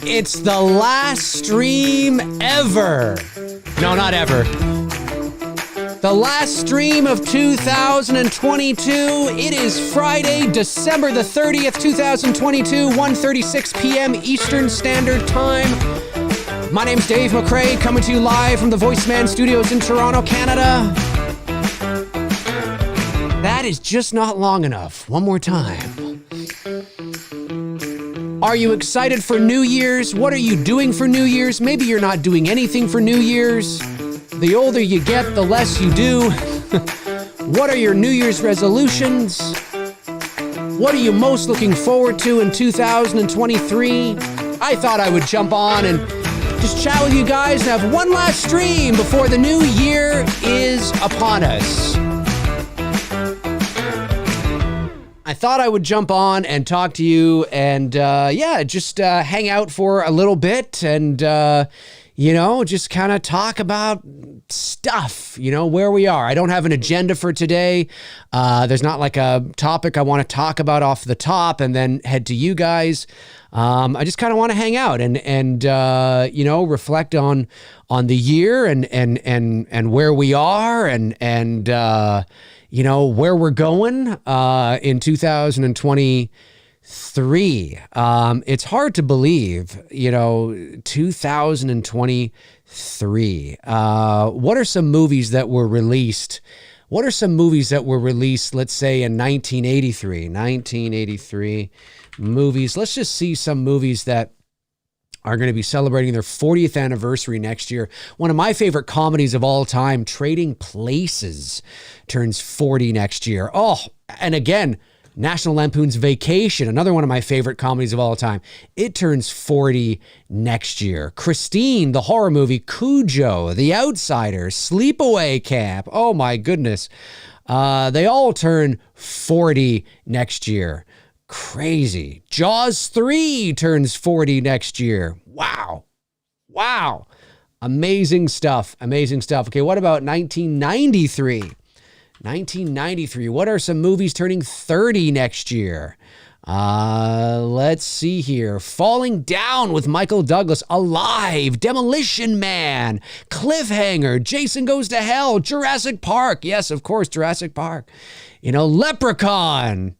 It's the last stream ever. No, not ever. The last stream of 2022. It is Friday, December the 30th, 2022, 1:36 p.m. Eastern Standard Time. My name's Dave McRae, coming to you live from the VoiceMann Studios in Toronto, Canada. That is just not long enough. One more time. Are you excited for New Year's? What are you doing for New Year's? Maybe you're not doing anything for New Year's. The older you get, the less you do. What are your New Year's resolutions? What are you most looking forward to in 2023? I thought I would jump on and just chat with you guys and have one last stream before the new year is upon us. I thought I would jump on and talk to you and, just hang out for a little bit and, just kind of talk about stuff, where we are. I don't have an agenda for today. There's not like a topic I want to talk about off the top and then head to you guys. I just kind of want to hang out and reflect on the year and where we are and where we're going in 2023. It's hard to believe, 2023. What are some movies that were released? Let's say, in 1983 movies. Let's just see some movies that are going to be celebrating their 40th anniversary next year. One of my favorite comedies of all time, Trading Places, turns 40 next year. Oh, and again, National Lampoon's Vacation, another one of my favorite comedies of all time. It turns 40 next year. Christine, the horror movie, Cujo, The Outsider, Sleepaway Camp. Oh my goodness. They all turn 40 next year. Crazy. Jaws 3 turns 40 next year. Wow. Amazing stuff. Okay, what about 1993? What are some movies turning 30 next year? Let's see here. Falling Down with Michael Douglas, Alive, Demolition Man, Cliffhanger, Jason Goes to Hell, Jurassic Park. Yes, of course, Jurassic Park. Leprechaun.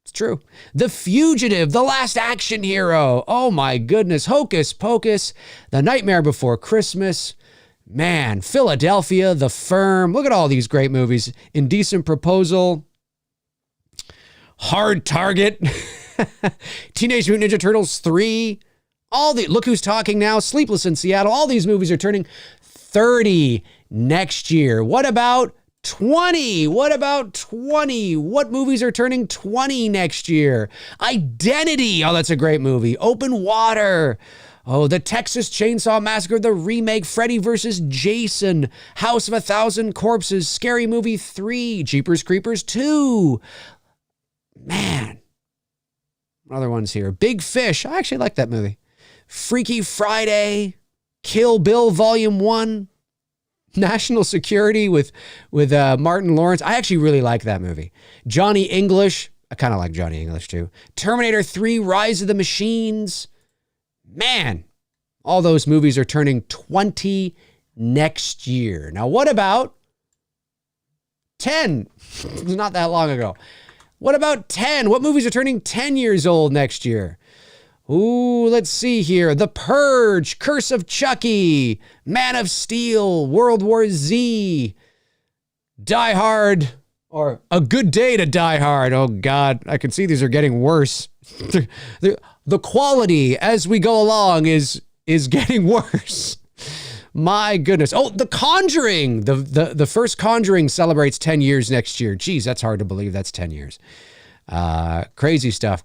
It's true. The Fugitive, The Last Action Hero. Oh my goodness. Hocus Pocus, The Nightmare Before Christmas. Man, Philadelphia, The Firm. Look at all these great movies. Indecent Proposal. Hard Target. Teenage Mutant Ninja Turtles 3. Look Who's Talking Now. Sleepless in Seattle. All these movies are turning 30 next year. What about 20? What movies are turning 20 next year? Identity. Oh, that's a great movie. Open Water. Oh, The Texas Chainsaw Massacre, the remake, Freddy vs. Jason, House of a Thousand Corpses, Scary Movie 3, Jeepers Creepers 2. Man. Other ones here. Big Fish. I actually like that movie. Freaky Friday, Kill Bill Volume 1. National Security with Martin Lawrence. I actually really like that movie. Johnny English. I kind of like Johnny English too. Terminator 3, Rise of the Machines. Man, all those movies are turning 20 next year. Now, what about 10? Not that long ago. What about 10? What movies are turning 10 years old next year? Ooh, let's see here. The Purge, Curse of Chucky, Man of Steel, World War Z, Die Hard, or A Good Day to Die Hard. Oh, God, I can see these are getting worse. The quality as we go along is getting worse. My goodness. Oh, The Conjuring. The first Conjuring celebrates 10 years next year. Geez, that's hard to believe. That's 10 years. Crazy stuff.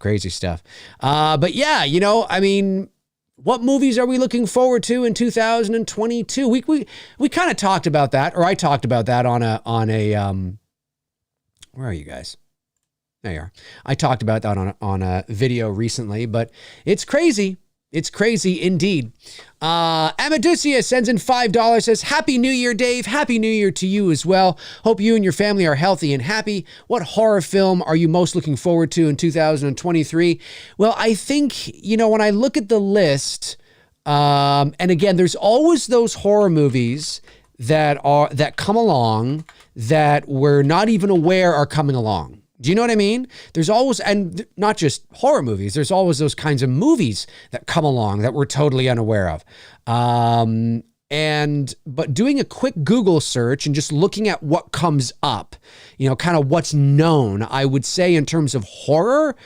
But yeah, you know, I mean, what movies are we looking forward to in 2022? We kind of talked about that, or I talked about that on a where are you guys? There you are. I talked about that on a video recently, but it's crazy. It's crazy indeed. Amadusia sends in $5, says, Happy New Year, Dave. Happy New Year to you as well. Hope you and your family are healthy and happy. What horror film are you most looking forward to in 2023? Well, I think, you know, when I look at the list, and again, there's always those horror movies that come along that we're not even aware are coming along. Do you know what I mean? There's always, and not just horror movies, there's always those kinds of movies that come along that we're totally unaware of. But doing a quick Google search and just looking at what comes up, you know, kind of what's known, I would say in terms of horror,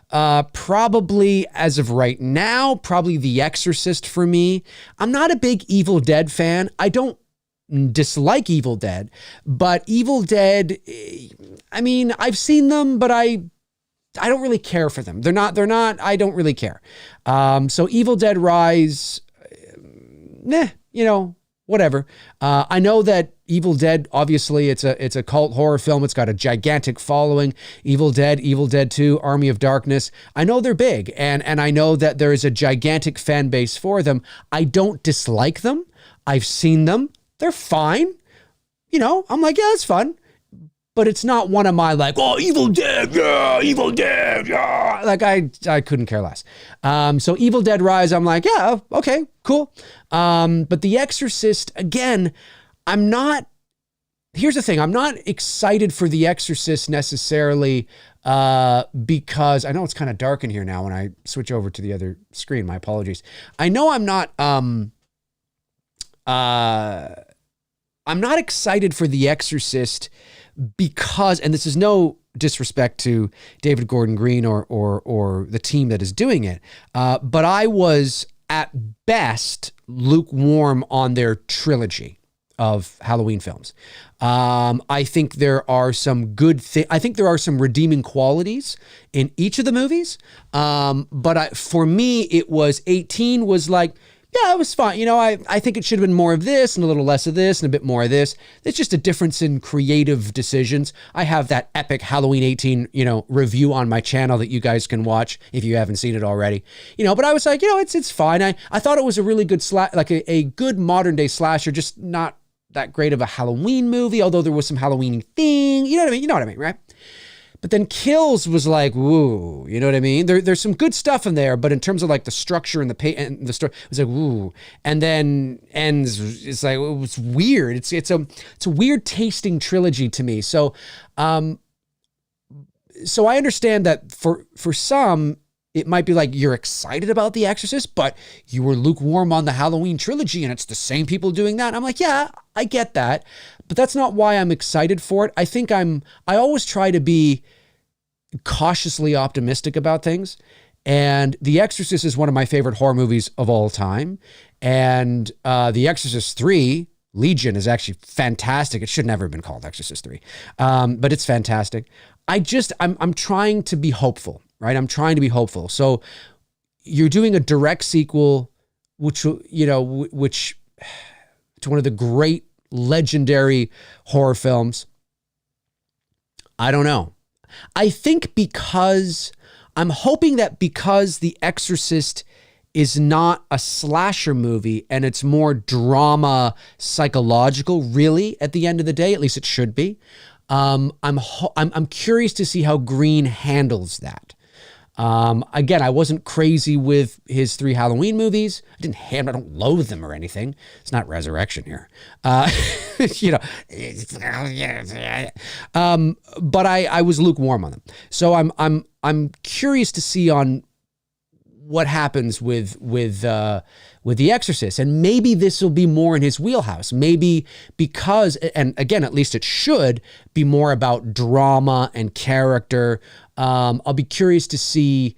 probably as of right now, probably The Exorcist for me. I'm not a big Evil Dead fan. I don't dislike Evil Dead, but Evil Dead, I mean, I've seen them, but I don't really care for them. They're not, I don't really care. So Evil Dead Rise, you know, whatever. I know that Evil Dead, obviously it's a cult horror film. It's got a gigantic following. Evil Dead 2, Army of Darkness. I know they're big, and I know that there is a gigantic fan base for them. I don't dislike them. I've seen them. They're fine. You know, I'm like, yeah, it's fun. But it's not one of my like, oh, Evil Dead, yeah, Evil Dead, yeah. Like I couldn't care less. So Evil Dead Rise, I'm like, yeah, okay, cool. But The Exorcist, again, here's the thing. I'm not excited for The Exorcist necessarily because I know it's kind of dark in here now when I switch over to the other screen. My apologies. I know I'm not excited for The Exorcist because, and this is no disrespect to David Gordon Green or the team that is doing it, but I was at best lukewarm on their trilogy of Halloween films. I think there are some I think there are some redeeming qualities in each of the movies. But for me, it was 18 was like, yeah, it was fine. You know, I think it should have been more of this and a little less of this and a bit more of this. It's just a difference in creative decisions. I have that epic Halloween 18, you know, review on my channel that you guys can watch if you haven't seen it already. You know, but I was like, you know, it's fine. I thought it was a really good a good modern day slasher, just not that great of a Halloween movie, although there was some Halloween thing. You know what I mean? You know what I mean, right? But then Kills was like, woo, you know what I mean? There's some good stuff in there, but in terms of like the structure and the story, it was like, woo. And then Ends, it's like, it was weird. It's a weird tasting trilogy to me. So I understand that for some, it might be like you're excited about The Exorcist, but you were lukewarm on the Halloween trilogy and it's the same people doing that. And I'm like, yeah, I get that, but that's not why I'm excited for it. I think I always try to be cautiously optimistic about things. And The Exorcist is one of my favorite horror movies of all time. And The Exorcist 3, Legion, is actually fantastic. It should never have been called Exorcist 3, but it's fantastic. I'm trying to be hopeful, right? I'm trying to be hopeful. So you're doing a direct sequel, which to one of the great legendary horror films. I don't know. I think I'm hoping that because The Exorcist is not a slasher movie and it's more drama, psychological, really, at the end of the day, at least it should be. I'm curious to see how Green handles that. Again, I wasn't crazy with his 3 Halloween movies. I don't loathe them or anything. It's not Resurrection here. You know, but I was lukewarm on them. So I'm curious to see on what happens with The Exorcist, and maybe this will be more in his wheelhouse. Maybe because, and again, at least it should be more about drama and character. I'll be curious to see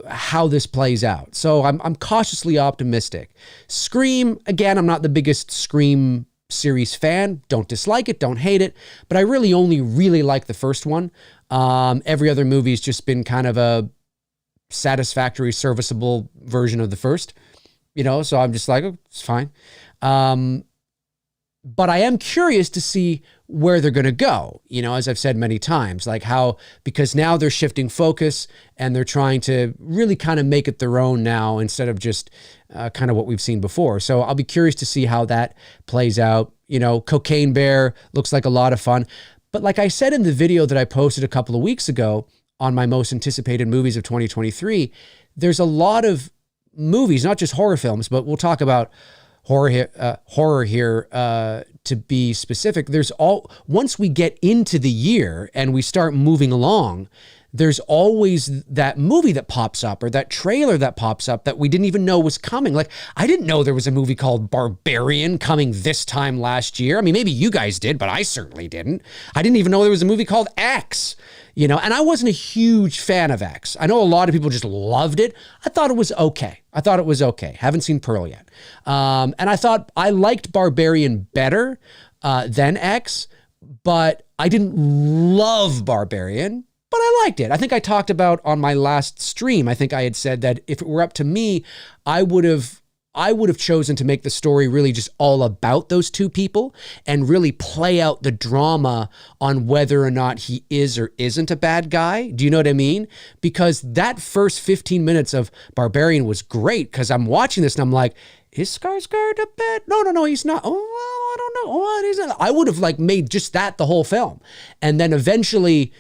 how this plays out. So I'm cautiously optimistic. Scream, again, I'm not the biggest Scream series fan. Don't dislike it, don't hate it, but I really only like the first one. Every other movie's just been kind of a satisfactory, serviceable version of the first, you know, so I'm just like, oh, it's fine. But I am curious to see where they're going to go, you know, as I've said many times, like how, because now they're shifting focus and they're trying to really kind of make it their own now instead of just kind of what we've seen before. So I'll be curious to see how that plays out. You know, Cocaine Bear looks like a lot of fun. But like I said in the video that I posted a couple of weeks ago on my most anticipated movies of 2023, there's a lot of movies, not just horror films, but we'll talk about horror here to be specific. Once we get into the year and we start moving along, there's always that movie that pops up or that trailer that pops up that we didn't even know was coming. Like, I didn't know there was a movie called Barbarian coming this time last year. I mean, maybe you guys did, but I certainly didn't. I didn't even know there was a movie called X, you know, and I wasn't a huge fan of X. I know a lot of people just loved it. I thought it was okay. Haven't seen Pearl yet. And I thought I liked Barbarian better than X, but I didn't love Barbarian. But I liked it. I think I talked about on my last stream, I think I had said that if it were up to me, I would have chosen to make the story really just all about those two people and really play out the drama on whether or not he is or isn't a bad guy. Do you know what I mean? Because that first 15 minutes of Barbarian was great because I'm watching this and I'm like, is Skarsgård a bad? No, he's not. Oh, well, I don't know. What is it? I would have like made just that the whole film. And then eventually,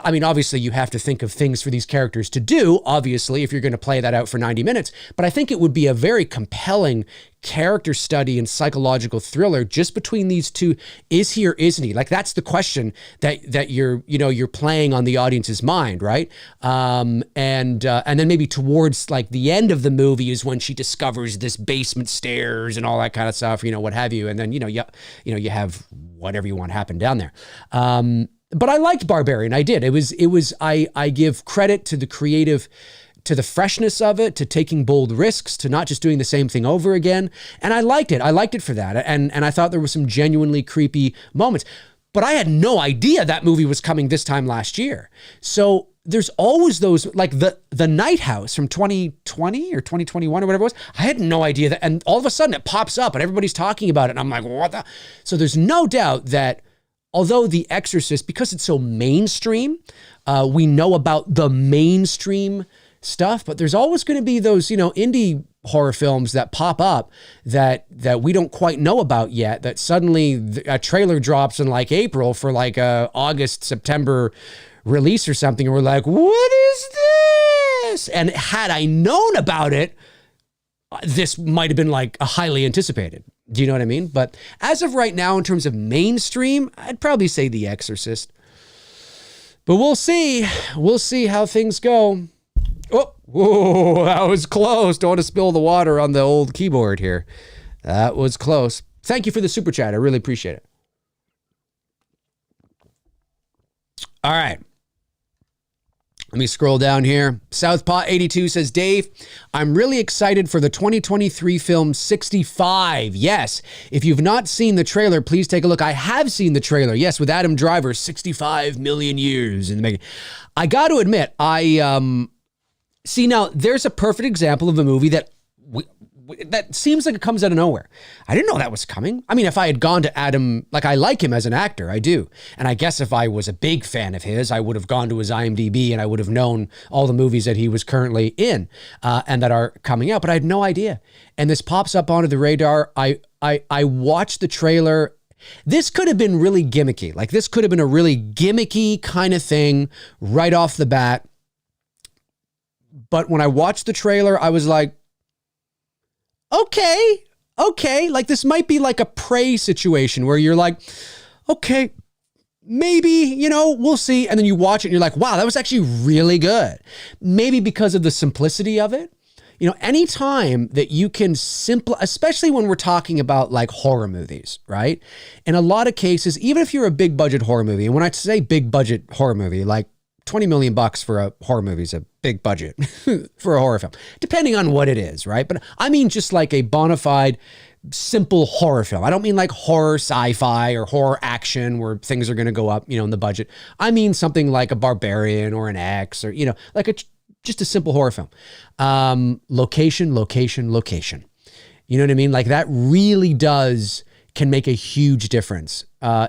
I mean, obviously you have to think of things for these characters to do, obviously, if you're going to play that out for 90 minutes. But I think it would be a very compelling character study and psychological thriller just between these two. Is he or isn't he? Like, that's the question that you're playing on the audience's mind, right? And then maybe towards like the end of the movie is when she discovers this basement stairs and all that kind of stuff, you know, what have you. And then, you have whatever you want happen down there. But I liked Barbarian. I did. I give credit to the creative, to the freshness of it, to taking bold risks, to not just doing the same thing over again. And I liked it. I liked it for that. And I thought there were some genuinely creepy moments. But I had no idea that movie was coming this time last year. So there's always those, like the Night House from 2020 or 2021 or whatever it was. I had no idea that. And all of a sudden it pops up and everybody's talking about it. And I'm like, what the? So there's no doubt that although The Exorcist, because it's so mainstream, we know about the mainstream stuff, but there's always going to be those, you know, indie horror films that pop up that we don't quite know about yet, that suddenly a trailer drops in like April for like a August, September release or something. And we're like, what is this? And had I known about it, this might have been like a highly anticipated. Do you know what I mean? But as of right now, in terms of mainstream, I'd probably say The Exorcist. But we'll see. We'll see how things go. Oh, whoa, that was close. Don't want to spill the water on the old keyboard here. That was close. Thank you for the super chat. I really appreciate it. All right. Let me scroll down here. Southpaw82 says, Dave, I'm really excited for the 2023 film 65. Yes. If you've not seen the trailer, please take a look. I have seen the trailer. Yes, with Adam Driver, 65 million years in the making. I got to admit, see now, there's a perfect example of a movie that that seems like it comes out of nowhere. I didn't know that was coming. I mean, if I had gone to Adam, like I like him as an actor, I do. And I guess if I was a big fan of his, I would have gone to his IMDb and I would have known all the movies that he was currently in and that are coming out, but I had no idea. And this pops up onto the radar. I watched the trailer. This could have been really gimmicky. Like this could have been a really gimmicky kind of thing right off the bat. But when I watched the trailer, I was like, okay. Like this might be like a Prey situation where you're like, okay, maybe, we'll see. And then you watch it and you're like, wow, that was actually really good. Maybe because of the simplicity of it. Anytime that you can especially when we're talking about like horror movies, right? In a lot of cases, even if you're a big budget horror movie, and when I say big budget horror movie, like $20 million for a horror movie is a big budget for a horror film, depending on what it is, right? But I mean just like a bona fide simple horror film. I don't mean like horror sci-fi or horror action where things are going to go up, in the budget. I mean something like a Barbarian or an X or, like just a simple horror film. Location. You know what I mean? Like that really can make a huge difference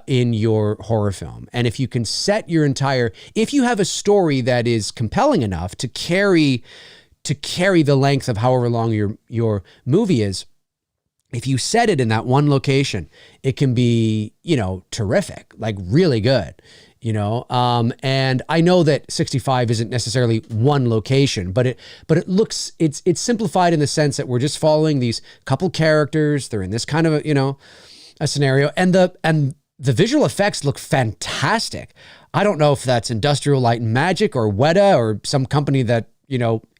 in your horror film. And if you can if you have a story that is compelling enough to carry the length of however long your movie is, if you set it in that one location, it can be, terrific, like really good, and I know that 65 isn't necessarily one location, but it's simplified in the sense that we're just following these couple characters. They're in this kind of a scenario, and the visual effects look fantastic. I don't know if that's Industrial Light and Magic or Weta or some company that,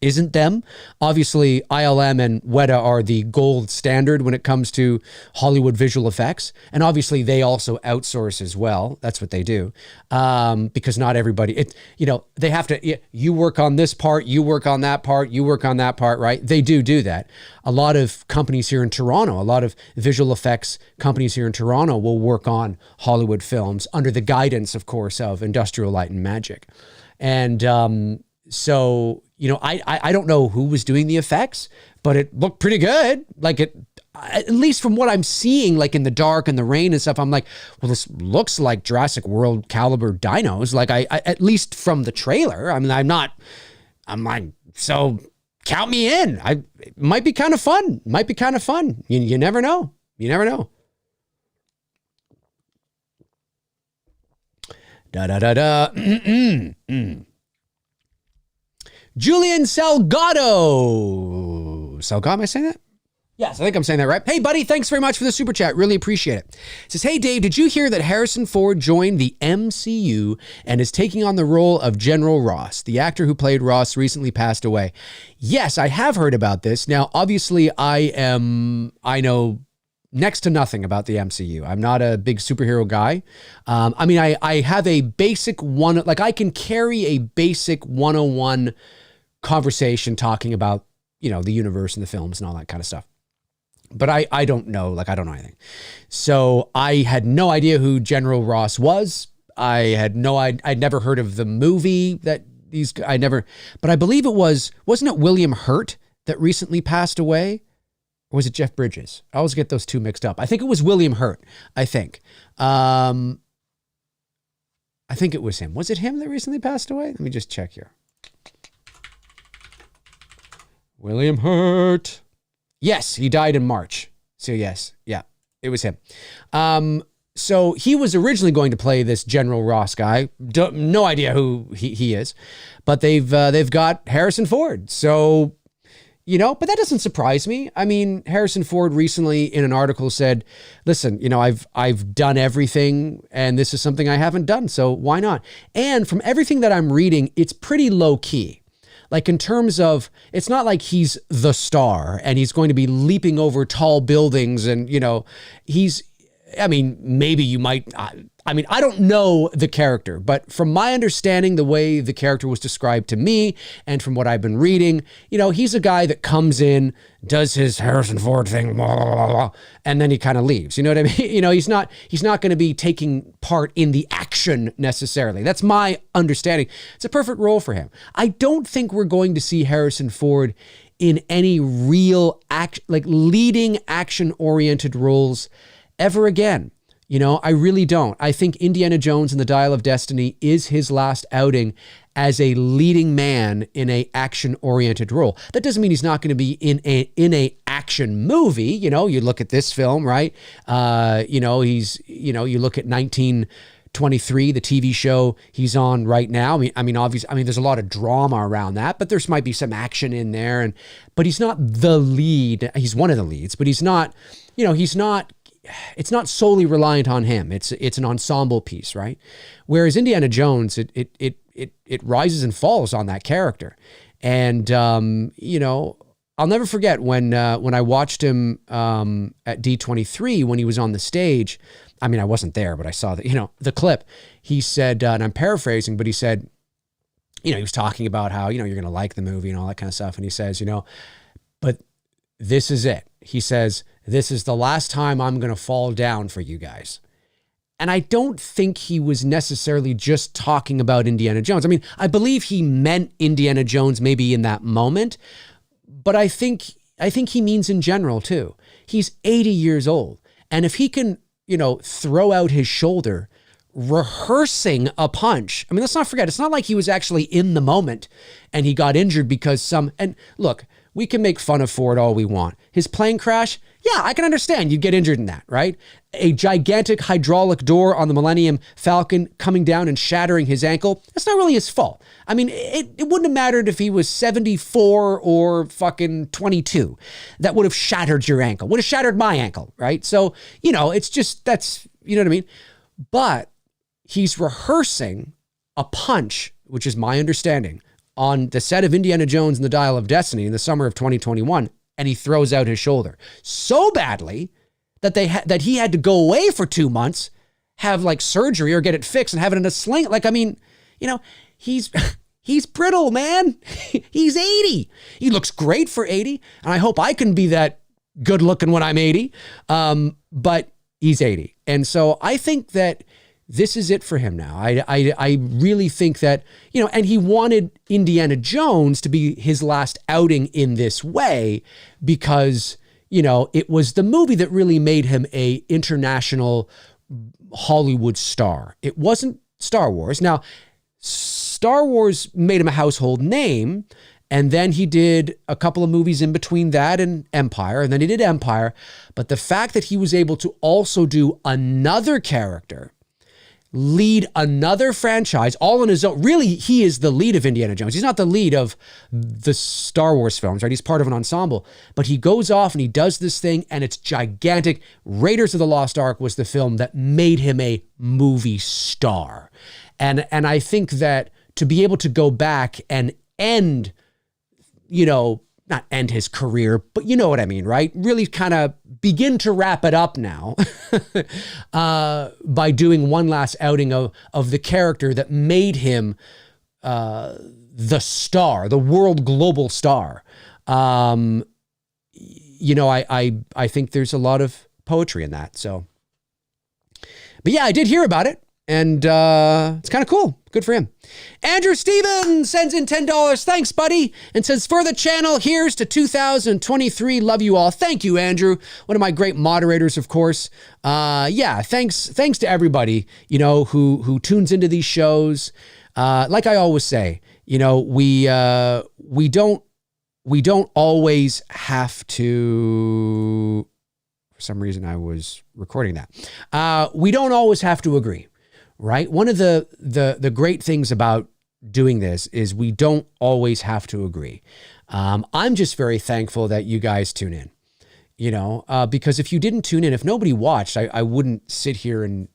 isn't them. Obviously, ILM and Weta are the gold standard when it comes to Hollywood visual effects. And obviously, they also outsource as well. That's what they do. Because not everybody, they have to, you work on this part, you work on that part, you work on that part, right? They do that. A lot of companies here in Toronto, a lot of visual effects companies here in Toronto will work on Hollywood films under the guidance, of course, of Industrial Light and Magic. And so, I don't know who was doing the effects, but it looked pretty good. Like at least from what I'm seeing, like in the dark and the rain and stuff, I'm like, well, this looks like Jurassic World caliber dinos. Like I at least from the trailer. I mean, I'm like, so count me in. It might be kind of fun. You never know. Julian Salgado. Am I saying that? Yes, I think I'm saying that right. Hey, buddy, thanks very much for the super chat. Really appreciate it. It says, hey, Dave, did you hear that Harrison Ford joined the MCU and is taking on the role of General Ross? The actor who played Ross recently passed away. Yes, I have heard about this. Now, obviously, I know next to nothing about the MCU. I'm not a big superhero guy. I have a basic I can carry a basic 101 conversation talking about, the universe and the films and all that kind of stuff. But I don't know, I don't know anything. So I had no idea who General Ross was. I'd never heard of the movie but I believe wasn't it William Hurt that recently passed away? Or was it Jeff Bridges? I always get those two mixed up. I think it was William Hurt, I think. I think it was him. Was it him that recently passed away? Let me just check here. William Hurt. Yes, he died in March. So yes, yeah, it was him. So he was originally going to play this General Ross guy. No idea who he is, but they've got Harrison Ford. So, but that doesn't surprise me. I mean, Harrison Ford recently in an article said, listen, I've done everything and this is something I haven't done. So why not? And from everything that I'm reading, it's pretty low key. Like in terms of, it's not like he's the star and he's going to be leaping over tall buildings and, maybe you might, I don't know the character, but from my understanding, the way the character was described to me and from what I've been reading, he's a guy that comes in, does his Harrison Ford thing, blah, blah, blah, blah, and then he kind of leaves. You know what I mean? He's not going to be taking part in the action necessarily. That's my understanding. It's a perfect role for him. I don't think we're going to see Harrison Ford in any real leading action-oriented roles ever again. I really don't. I think Indiana Jones and the Dial of Destiny is his last outing as a leading man in a action-oriented role. That doesn't mean he's not going to be in a action movie. You look at this film, right? You look at 23, the TV show he's on right now. Obviously, there's a lot of drama around that, but there might be some action in there. But he's not the lead. He's one of the leads, but he's not, it's not solely reliant on him. It's an ensemble piece, right? Whereas Indiana Jones, it rises and falls on that character. And, I'll never forget when I watched him at D23 when he was on the stage. I wasn't there, but I saw the clip. He said, and I'm paraphrasing, but he said, he was talking about how, you're going to like the movie and all that kind of stuff. And he says, but this is it. He says, this is the last time I'm going to fall down for you guys. And I don't think he was necessarily just talking about Indiana Jones. I believe he meant Indiana Jones maybe in that moment, but I think he means in general too. He's 80 years old. And if he can, throw out his shoulder, rehearsing a punch. Let's not forget, it's not like he was actually in the moment and he got injured because and look, we can make fun of Ford all we want. His plane crash, yeah, I can understand you'd get injured in that, right? A gigantic hydraulic door on the Millennium Falcon coming down and shattering his ankle, that's not really his fault. It wouldn't have mattered if he was 74 or fucking 22. That would have shattered your ankle, would have shattered my ankle, right? So, it's just, that's, you know what I mean? But he's rehearsing a punch, which is my understanding, on the set of Indiana Jones and the Dial of Destiny in the summer of 2021, and he throws out his shoulder so badly that he had to go away for 2 months, have like surgery or get it fixed and have it in a sling. He's brittle, man. He's 80. He looks great for 80, and I hope I can be that good looking when I'm 80. But he's 80, and so I think that this is it for him now. I really think that, and he wanted Indiana Jones to be his last outing in this way because, it was the movie that really made him a international Hollywood star. It wasn't Star Wars. Now, Star Wars made him a household name, and then he did a couple of movies in between that and Empire, and then he did Empire. But the fact that he was able to also do another character, lead another franchise all on his own. Really, he is the lead of Indiana Jones. He's not the lead of the Star Wars films, right? He's part of an ensemble, but he goes off and he does this thing and it's gigantic. Raiders of the Lost Ark was the film that made him a movie star. And I think that to be able to go back and end, not end his career, but you know what I mean, right? Really kind of begin to wrap it up now by doing one last outing of the character that made him the star, the world global star. I think there's a lot of poetry in that. So, but yeah, I did hear about it. And it's kind of cool. Good for him. Andrew Stevens sends in $10. Thanks, buddy. And says, for the channel, here's to 2023. Love you all. Thank you, Andrew. One of my great moderators, of course. Thanks to everybody, who tunes into these shows. Like I always say, we don't always have to, for some reason I was recording that. We don't always have to agree. Right? One of the great things about doing this is we don't always have to agree. I'm just very thankful that you guys tune in, because if you didn't tune in, if nobody watched, I wouldn't sit here and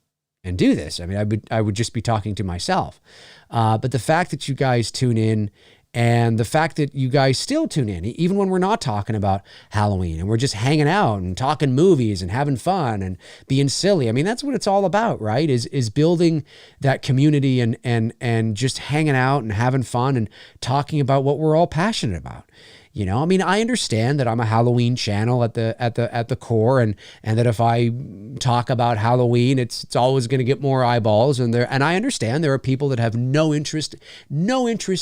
do this. I would just be talking to myself. But the fact that you guys tune in and the fact that you guys still tune in, even when we're not talking about Halloween and we're just hanging out and talking movies and having fun and being silly. That's what it's all about, right? Is building that community and just hanging out and having fun and talking about what we're all passionate about. I understand that I'm a Halloween channel at the core, and that if I talk about Halloween, it's always going to get more eyeballs. And I understand there are people that have no interest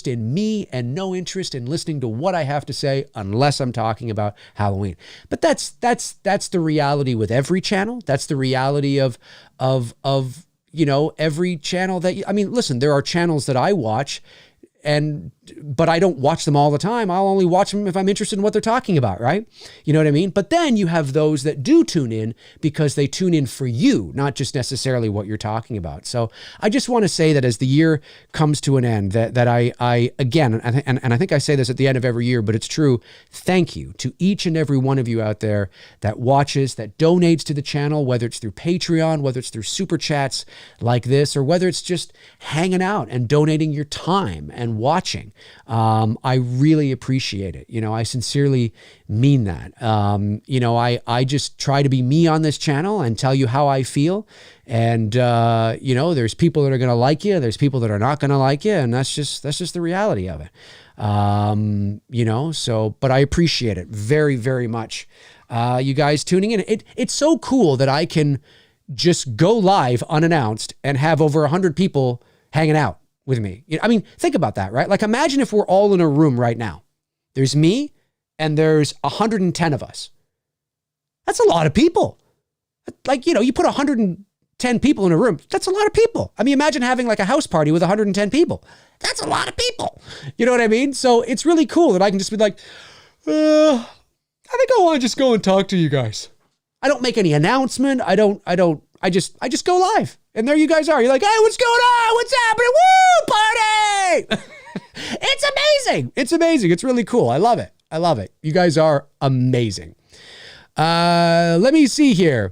in me and no interest in listening to what I have to say unless I'm talking about Halloween. But that's the reality with every channel. That's the reality of every channel that listen, there are channels that I watch. And but I don't watch them all the time. I'll only watch them if I'm interested in what they're talking about, right? You know what I mean? But then you have those that do tune in because they tune in for you, not just necessarily what you're talking about. So I just want to say that as the year comes to an end, that I again, and I think I say this at the end of every year, but it's true. Thank you to each and every one of you out there that watches, that donates to the channel, whether it's through Patreon, whether it's through super chats like this, or whether it's just hanging out and donating your time and watching. I really appreciate it. You know, I sincerely mean that. You know, I just try to be me on this channel and tell you how I feel. And, you know, there's people that are going to like you. There's people that are not going to like you. And that's just the reality of it. You know, so, but I appreciate it very, very much. You guys tuning in. It's so cool that I can just go live unannounced and have over 100 people hanging out with me. You know, I mean, think about that, right? Like imagine if we're all in a room right now. There's me and there's 110 of us. That's a lot of people. Like, you know, you put 110 people in a room. That's a lot of people. I mean, imagine having like a house party with 110 people. That's a lot of people. You know what I mean? So it's really cool that I can just be like, I think I want to just go and talk to you guys. I don't make any announcement. I just go live. And there you guys are. You're like, hey, what's going on? What's happening? Woo, party! It's amazing. It's amazing. It's really cool. I love it. I love it. You guys are amazing. Let me see here.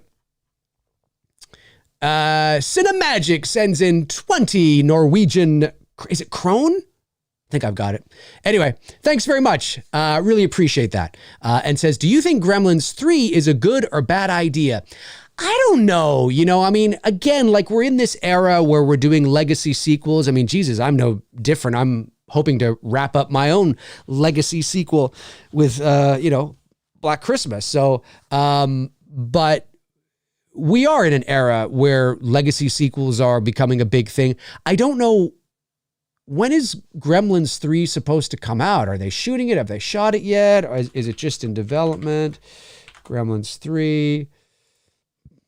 Cinemagic sends in 20 Norwegian. Is it krone? I think I've got it. Anyway, thanks very much. Really appreciate that. And says, do you think Gremlins 3 is a good or bad idea? I don't know. You know, I mean, again, like we're in this era where we're doing legacy sequels. I mean, Jesus, I'm no different. I'm hoping to wrap up my own legacy sequel with, you know, Black Christmas. So, but we are in an era where legacy sequels are becoming a big thing. I don't know. When is Gremlins 3 supposed to come out? Are they shooting it? Have they shot it yet? Or is it just in development? Gremlins 3.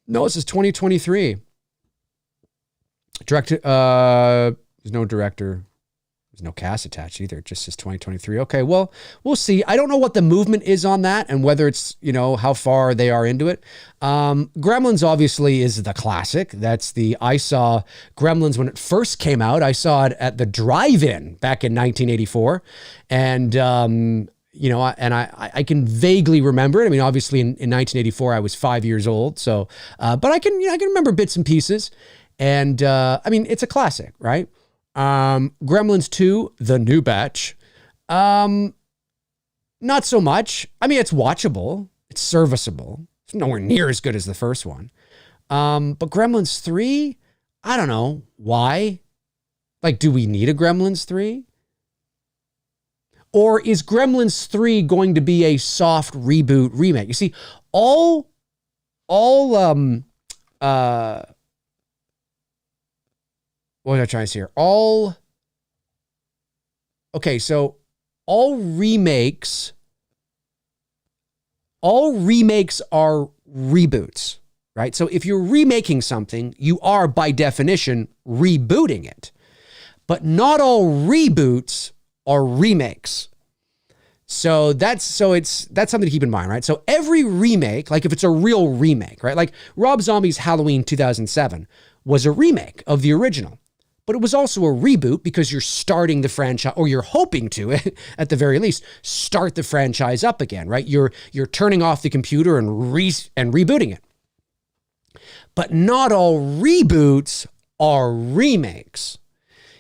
No, this is 2023. There's no director. There's no cast attached either. It just says 2023. Okay, well, we'll see. I don't know what the movement is on that and whether it's, you know, how far they are into it. Gremlins obviously is the classic. I saw Gremlins when it first came out. I saw it at the drive-in back in 1984. And, you know, I can vaguely remember it. I mean, obviously in 1984, I was 5 years old. So, but I can remember bits and pieces. And, I mean, it's a classic, right? Gremlins 2, the new batch. Not so much. I mean, it's watchable. It's serviceable. It's nowhere near as good as the first one. But Gremlins 3, I don't know why. Like, do we need a Gremlins 3? Or is Gremlins 3 going to be a soft reboot remake? You see, what was I trying to say here? All remakes are reboots, right? So if you're remaking something, you are by definition rebooting it. But not all reboots are remakes. So that's something to keep in mind, right? So every remake, like if it's a real remake, right? Like Rob Zombie's Halloween 2007 was a remake of the original. But it was also a reboot because you're starting the franchise, or you're hoping to, at the very least, start the franchise up again, right? You're turning off the computer and rebooting it. But not all reboots are remakes.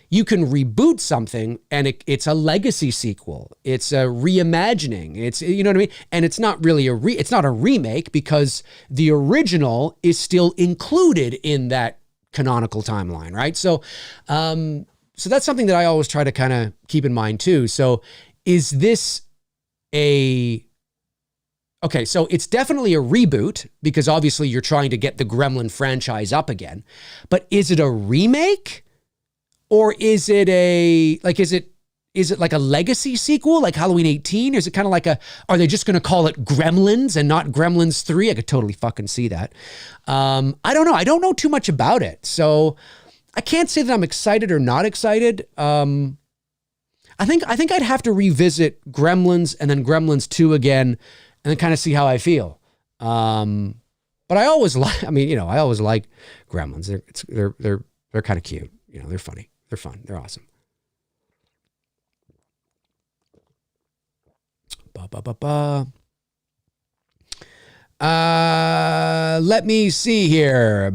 You can reboot something and it's a legacy sequel. It's a reimagining. It's, you know what I mean? And it's not really it's not a remake because the original is still included in that canonical timeline, right? So that's something that I always try to kind of keep in mind too. So is this okay, so it's definitely a reboot because obviously you're trying to get the Gremlin franchise up again, but is it a remake or is it is it like a legacy sequel like Halloween 18? Or is it kind of like are they just going to call it Gremlins and not Gremlins 3? I could totally fucking see that. I don't know. I don't know too much about it. So I can't say that I'm excited or not excited. I I think I'd have to revisit Gremlins and then Gremlins 2 again and then kind of see how I feel. But I always like, I always like Gremlins. They're kind of cute. They're funny. They're fun. They're awesome. Let me see here.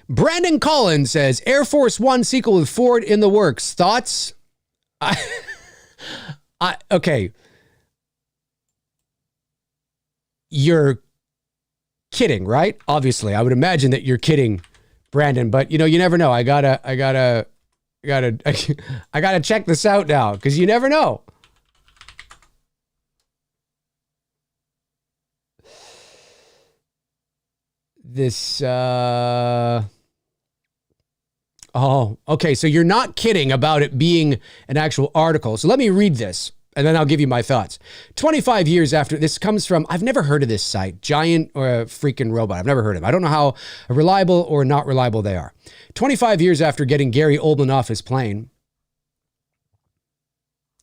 Brandon Collins says Air Force One sequel with Ford in the works. Thoughts? Okay. You're kidding, right? Obviously, I would imagine that you're kidding, Brandon. But you never know. I gotta check this out now because you never know. This. Oh, okay. So you're not kidding about it being an actual article. So let me read this. And then I'll give you my thoughts. 25 years after, this comes from, I've never heard of this site, Giant or a freaking Robot. I've never heard of them. I don't know how reliable or not reliable they are. 25 years after getting Gary Oldman off his plane.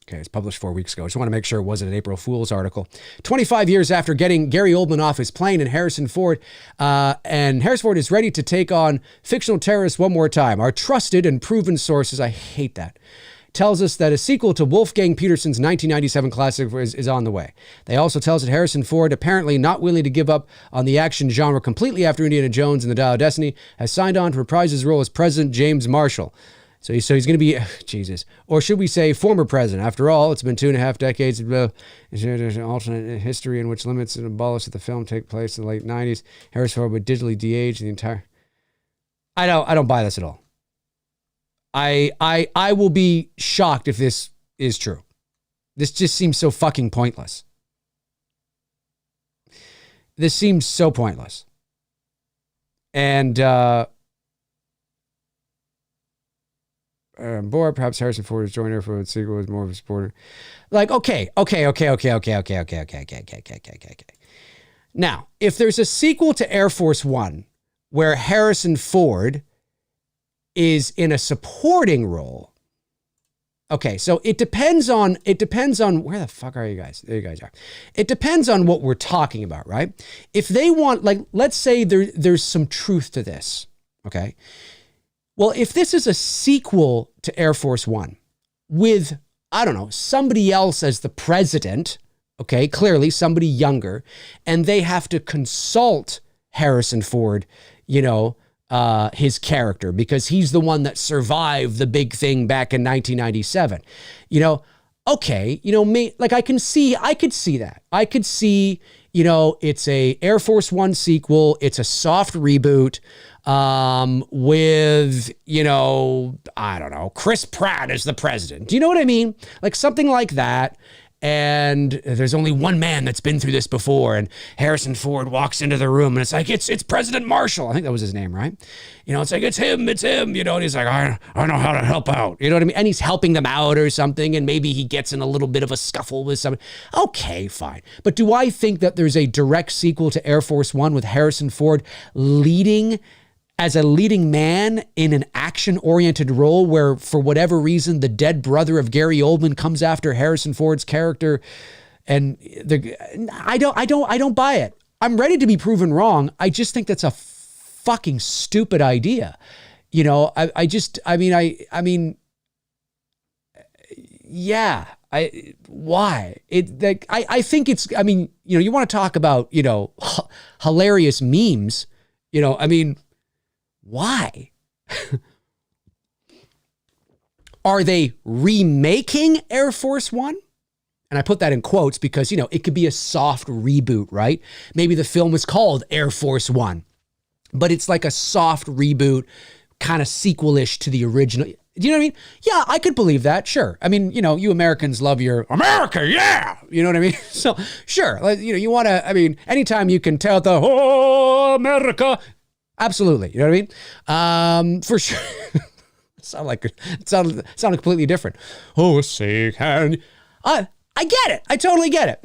Okay, it's published 4 weeks ago. I just want to make sure it wasn't an April Fool's article. 25 years after getting Gary Oldman off his plane and Harrison Ford is ready to take on fictional terrorists one more time. Our trusted and proven sources, I hate that, tells us that a sequel to Wolfgang Petersen's 1997 classic is on the way. They also tell us that Harrison Ford, apparently not willing to give up on the action genre completely after Indiana Jones and the Dial of Destiny, has signed on to reprise his role as President James Marshall. So he's going to be, Jesus, or should we say former president? After all, it's been 2.5 decades of an alternate history in which limits and abolished the film take place in the late 90s. Harrison Ford would digitally de-age the entire... I don't buy this at all. I will be shocked if this is true. This just seems so fucking pointless. This seems so pointless. And boy, perhaps Harrison Ford is joining her for the sequel was more of a supporter. Like, okay. Now, if there's a sequel to Air Force One where Harrison Ford is in a supporting role. Okay, so it depends on where the fuck are you guys? There you guys are. It depends on what we're talking about, right? If they want, like, let's say there's some truth to this, okay? Well, if this is a sequel to Air Force One with, I don't know, somebody else as the president, okay, clearly somebody younger, and they have to consult Harrison Ford, his character, because he's the one that survived the big thing back in 1997. Okay, I could see that. I could see, it's a Air Force One sequel. It's a soft reboot with, I don't know, Chris Pratt as the president. Do you know what I mean? Like something like that. And there's only one man that's been through this before. And Harrison Ford walks into the room and it's like, it's President Marshall. I think that was his name, right? It's like, it's him. And he's like, I know how to help out. You know what I mean? And he's helping them out or something. And maybe he gets in a little bit of a scuffle with somebody. Okay, fine. But do I think that there's a direct sequel to Air Force One with Harrison Ford as a leading man in an action-oriented role where, for whatever reason, the dead brother of Gary Oldman comes after Harrison Ford's character, and I don't buy it. I'm ready to be proven wrong. I just think that's a fucking stupid idea. Why? I think it's, you want to talk about, hilarious memes, why? Are they remaking Air Force One? And I put that in quotes because, it could be a soft reboot, right? Maybe the film is called Air Force One, but it's like a soft reboot, kind of sequel-ish to the original. Do you know what I mean? Yeah, I could believe that. Sure. You Americans love your America. Yeah. You know what I mean? So sure. You want to, anytime you can tell the whole America. Absolutely. You know what I mean? For sure. It sounded completely different. Oh, say can. I get it. I totally get it.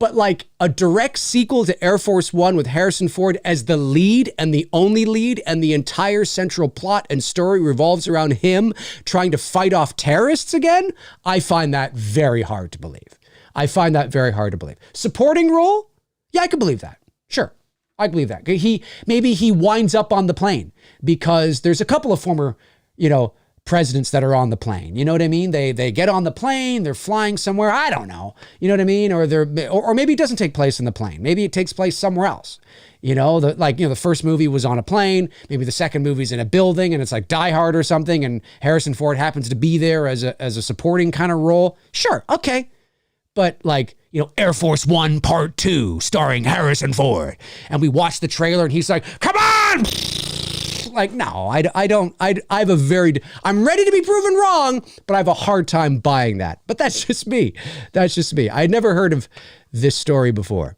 but like a direct sequel to Air Force One with Harrison Ford as the lead and the only lead, and the entire central plot and story revolves around him trying to fight off terrorists again, I find that very hard to believe. Supporting role? Yeah, I could believe that. Sure. I believe that. Maybe he winds up on the plane because there's a couple of former, presidents that are on the plane. You know what I mean? They get on the plane, they're flying somewhere. I don't know. You know what I mean? Or maybe it doesn't take place in the plane. Maybe it takes place somewhere else. The first movie was on a plane. Maybe the second movie's in a building and it's like Die Hard or something. And Harrison Ford happens to be there as a supporting kind of role. Sure. Okay. But Air Force One Part 2 starring Harrison Ford. And we watch the trailer and he's like, come on! No, I don't. I'm ready to be proven wrong, but I have a hard time buying that. But that's just me. I had never heard of this story before.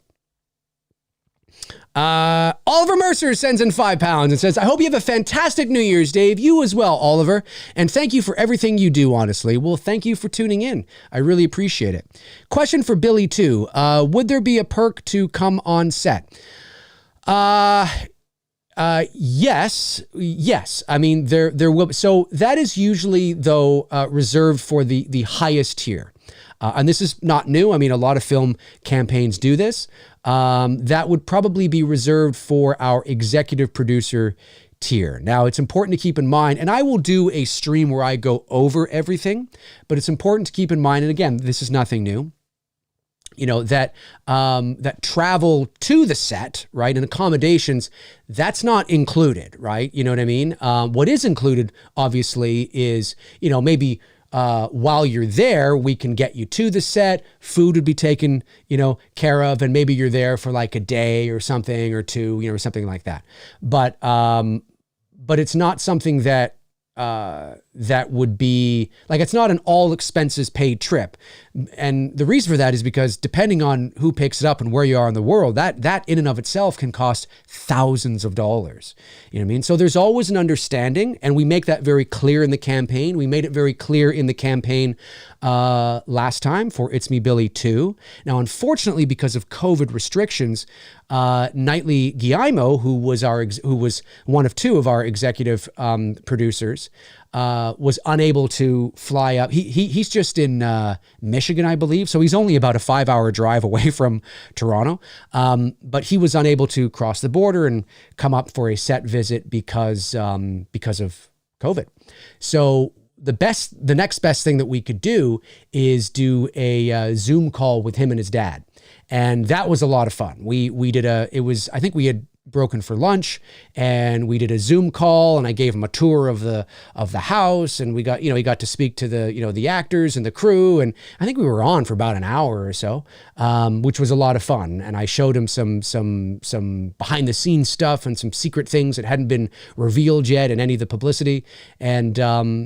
Oliver Mercer sends in £5 and says, I hope you have a fantastic New Year's, Dave. You as well, Oliver. And thank you for everything you do, honestly. Well, thank you for tuning in. I really appreciate it. Question for Billy, too. Would there be a perk to come on set? Yes. I mean, there will. So that is usually, though, reserved for the highest tier. And this is not new. I mean, a lot of film campaigns do this. That would probably be reserved for our executive producer tier. Now, it's important to keep in mind, and I will do a stream where I go over everything, but it's important to keep in mind, and again, this is nothing new, that travel to the set, right, and accommodations, that's not included, right? You know what I mean? What is included, obviously, is, maybe while you're there, we can get you to the set, food would be taken, care of, and maybe you're there for like a day or something or two, or something like that. But it's not something that would be like, it's not an all expenses paid trip. And the reason for that is because depending on who picks it up and where you are in the world, that in and of itself can cost thousands of dollars. You know what I mean? So there's always an understanding, and we make that very clear in the campaign. We made it very clear in the campaign last time for It's Me Billy 2. Now, unfortunately, because of COVID restrictions, Knightley Guillermo, who was one of two of our executive producers, was unable to fly up. He's just in Michigan, I believe. So he's only about a 5-hour drive away from Toronto. But he was unable to cross the border and come up for a set visit because of COVID. So the next best thing that we could do is do a Zoom call with him and his dad. And that was a lot of fun. I think we had broken for lunch and we did a Zoom call and I gave him a tour of the house, and we got, he got to speak to the actors and the crew. And I think we were on for about an hour or so, which was a lot of fun. And I showed him some behind the scenes stuff and some secret things that hadn't been revealed yet in any of the publicity. And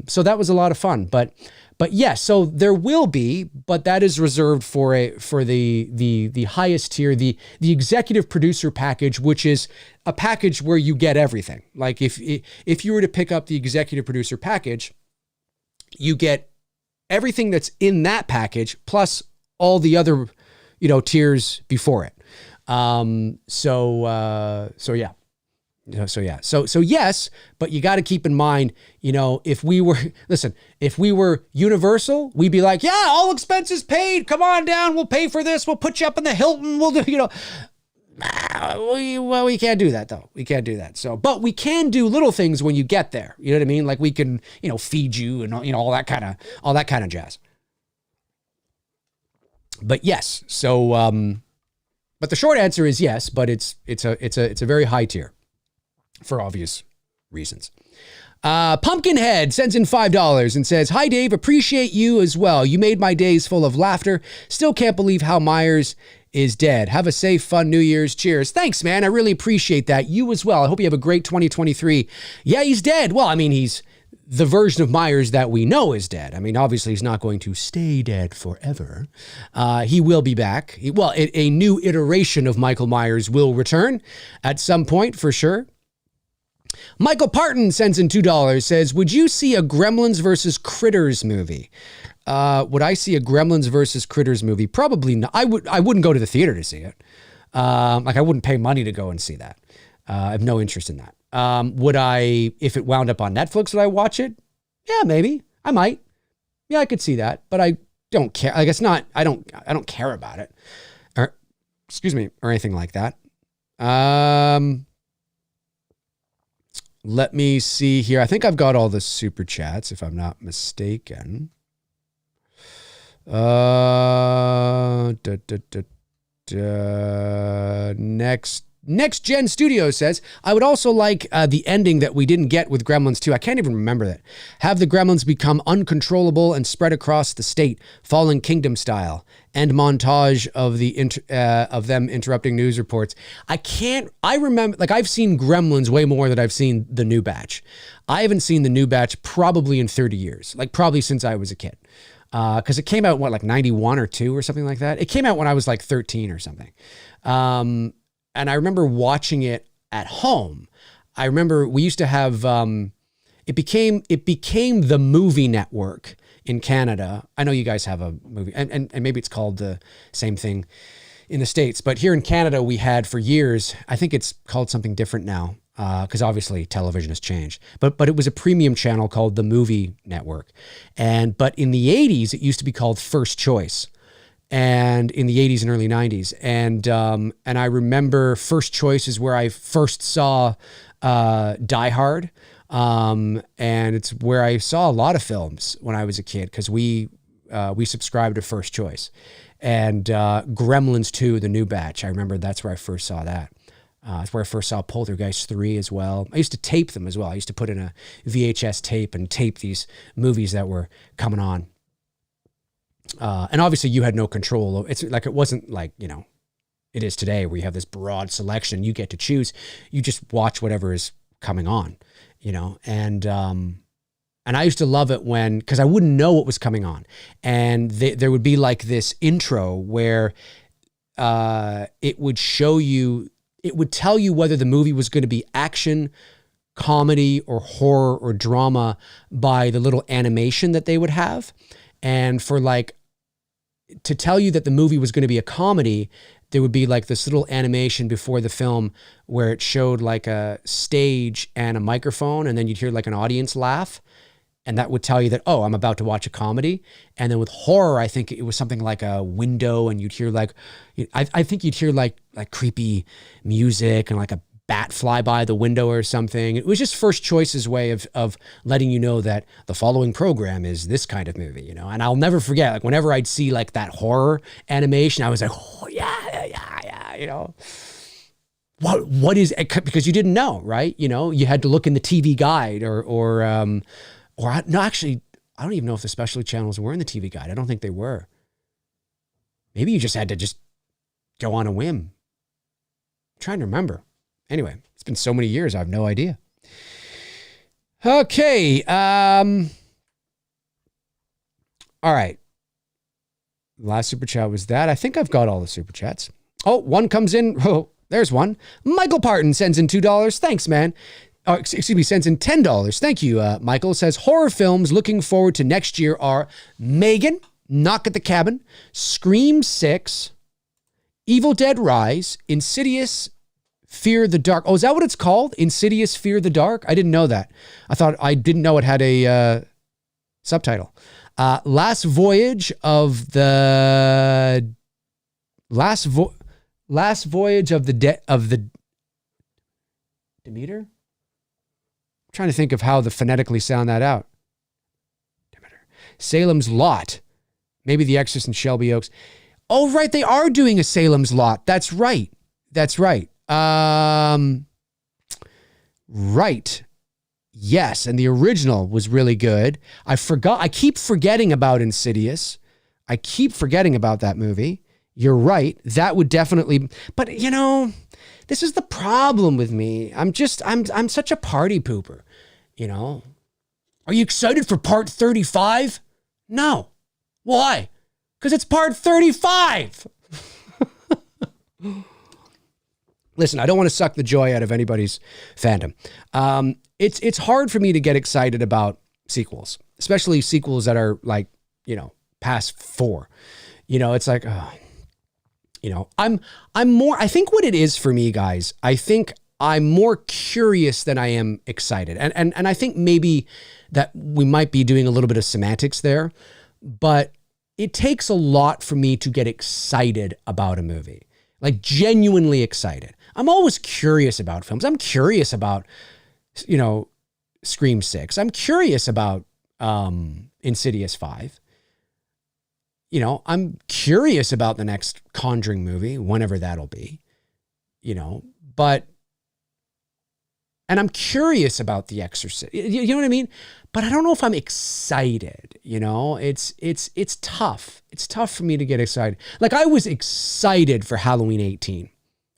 so that was a lot of fun. But yes, so there will be, but that is reserved for the highest tier, the executive producer package, which is a package where you get everything. Like if you were to pick up the executive producer package, you get everything that's in that package plus all the other, tiers before it. So yes, but you got to keep in mind, if we were Universal, we'd be like, yeah, all expenses paid. Come on down. We'll pay for this. We'll put you up in the Hilton. We'll do, well, we can't do that though. We can't do that. So, but we can do little things when you get there. You know what I mean? Like we can, feed you and all that kind of jazz. But yes. So, but the short answer is yes, but it's a very high tier, for obvious reasons. Pumpkinhead sends in $5 and says, hi, Dave. Appreciate you as well. You made my days full of laughter. Still can't believe how Myers is dead. Have a safe, fun New Year's. Cheers. Thanks, man. I really appreciate that. You as well. I hope you have a great 2023. Yeah, he's dead. Well, I mean, he's the version of Myers that we know is dead. I mean, obviously he's not going to stay dead forever. He will be back. A new iteration of Michael Myers will return at some point for sure. Michael Parton sends in $2, says, would you see a Gremlins versus Critters movie? Would I see a Gremlins versus Critters movie? Probably not. I wouldn't go to the theater to see it. Like I wouldn't pay money to go and see that. I have no interest in that. Would I, if it wound up on Netflix, would I watch it? Yeah, maybe. I might. Yeah, I could see that, but I don't care. Like it's not, I don't care about it or anything like that. Let me see here. I think I've got all the super chats if I'm not mistaken. Next Gen Studios says, I would also like the ending that we didn't get with Gremlins 2. I can't even remember that. Have the Gremlins become uncontrollable and spread across the state, Fallen Kingdom style. End montage of of them interrupting news reports. I remember, like I've seen Gremlins way more than I've seen the new batch. I haven't seen the new batch probably in 30 years, like probably since I was a kid. Because it came out, like 91 or 2 or something like that. It came out when I was like 13 or something. And I remember watching it at home. I remember we used to have, it became the movie network in Canada. I know you guys have a movie, and maybe it's called the same thing in the States, but here in Canada, we had for years, I think it's called something different now, because obviously television has changed, but it was a premium channel called the Movie Network. But in the 80s, it used to be called First Choice. And in the 80s and early 90s. And I remember First Choice is where I first saw Die Hard. And it's where I saw a lot of films when I was a kid, because we subscribed to First Choice. And Gremlins 2, the new batch, I remember that's where I first saw that. That's where I first saw Poltergeist 3 as well. I used to tape them as well. I used to put in a VHS tape and tape these movies that were coming on. And obviously you had no control. It's like, it wasn't like, it is today where you have this broad selection. You get to choose. You just watch whatever is coming on, and I used to love it because I wouldn't know what was coming on. And there would be like this intro where it would tell you whether the movie was going to be action, comedy, or horror or drama by the little animation that they would have. And for to tell you that the movie was going to be a comedy, there would be like this little animation before the film where it showed like a stage and a microphone, and then you'd hear like an audience laugh. And that would tell you that, oh, I'm about to watch a comedy. And then with horror, I think it was something like a window, and you'd hear I think you'd hear like creepy music and like a bat fly by the window or something. It was just First Choice's way of letting you know that the following program is this kind of movie, And I'll never forget, like whenever I'd see like that horror animation, I was like, oh yeah, What is it? Because you didn't know, right? You had to look in the TV guide or no, actually, I don't even know if the specialty channels were in the TV guide. I don't think they were. Maybe you just had to just go on a whim. I'm trying to remember. Anyway, it's been so many years, I have no idea. Okay. All right. Last super chat was that. I think I've got all the super chats. Oh, one comes in. Oh, there's one. Michael Parton sends in $2. Thanks, man. Oh, excuse me, sends in $10. Thank you, Michael. Says, horror films looking forward to next year are Megan, Knock at the Cabin, Scream 6, Evil Dead Rise, Insidious, Fear the Dark. Oh, is that what it's called? Insidious Fear the Dark? I didn't know that. I didn't know it had a subtitle. Last Voyage of the Demeter? I'm trying to think of how to phonetically sound that out. Demeter. Salem's Lot. Maybe The Exorcist and Shelby Oaks. Oh, right. They are doing a Salem's Lot. That's right. Right. Yes. And the original was really good. I keep forgetting about Insidious. I keep forgetting about that movie. You're right. That would definitely, but this is the problem with me. I'm such a party pooper, Are you excited for part 35? No. Why? Because it's part 35. Listen, I don't want to suck the joy out of anybody's fandom. It's hard for me to get excited about sequels, especially sequels that are like, past 4. It's like, I'm more, I think what it is for me, guys, I think I'm more curious than I am excited. And I think maybe that we might be doing a little bit of semantics there, but it takes a lot for me to get excited about a movie, like genuinely excited. I'm always curious about films. I'm curious about, Scream 6. I'm curious about Insidious 5. I'm curious about the next Conjuring movie, whenever that'll be, and I'm curious about The Exorcist. You know what I mean? But I don't know if I'm excited. It's tough. It's tough for me to get excited. Like, I was excited for Halloween 18. Do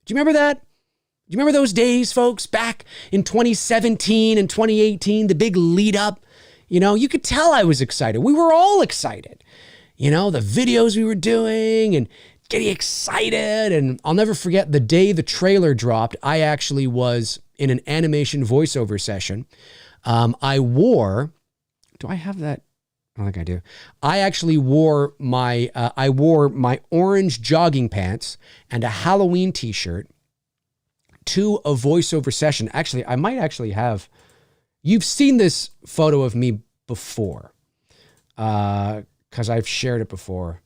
you remember that? Do you remember those days, folks? Back in 2017 and 2018, the big lead up. You could tell I was excited. We were all excited. The videos we were doing and getting excited. And I'll never forget the day the trailer dropped. I actually was in an animation voiceover session. I wore, do I have that? I don't think I do. I actually wore my orange jogging pants and a Halloween t-shirt to a voiceover session. Actually, I might actually have, you've seen this photo of me before, because I've shared it before,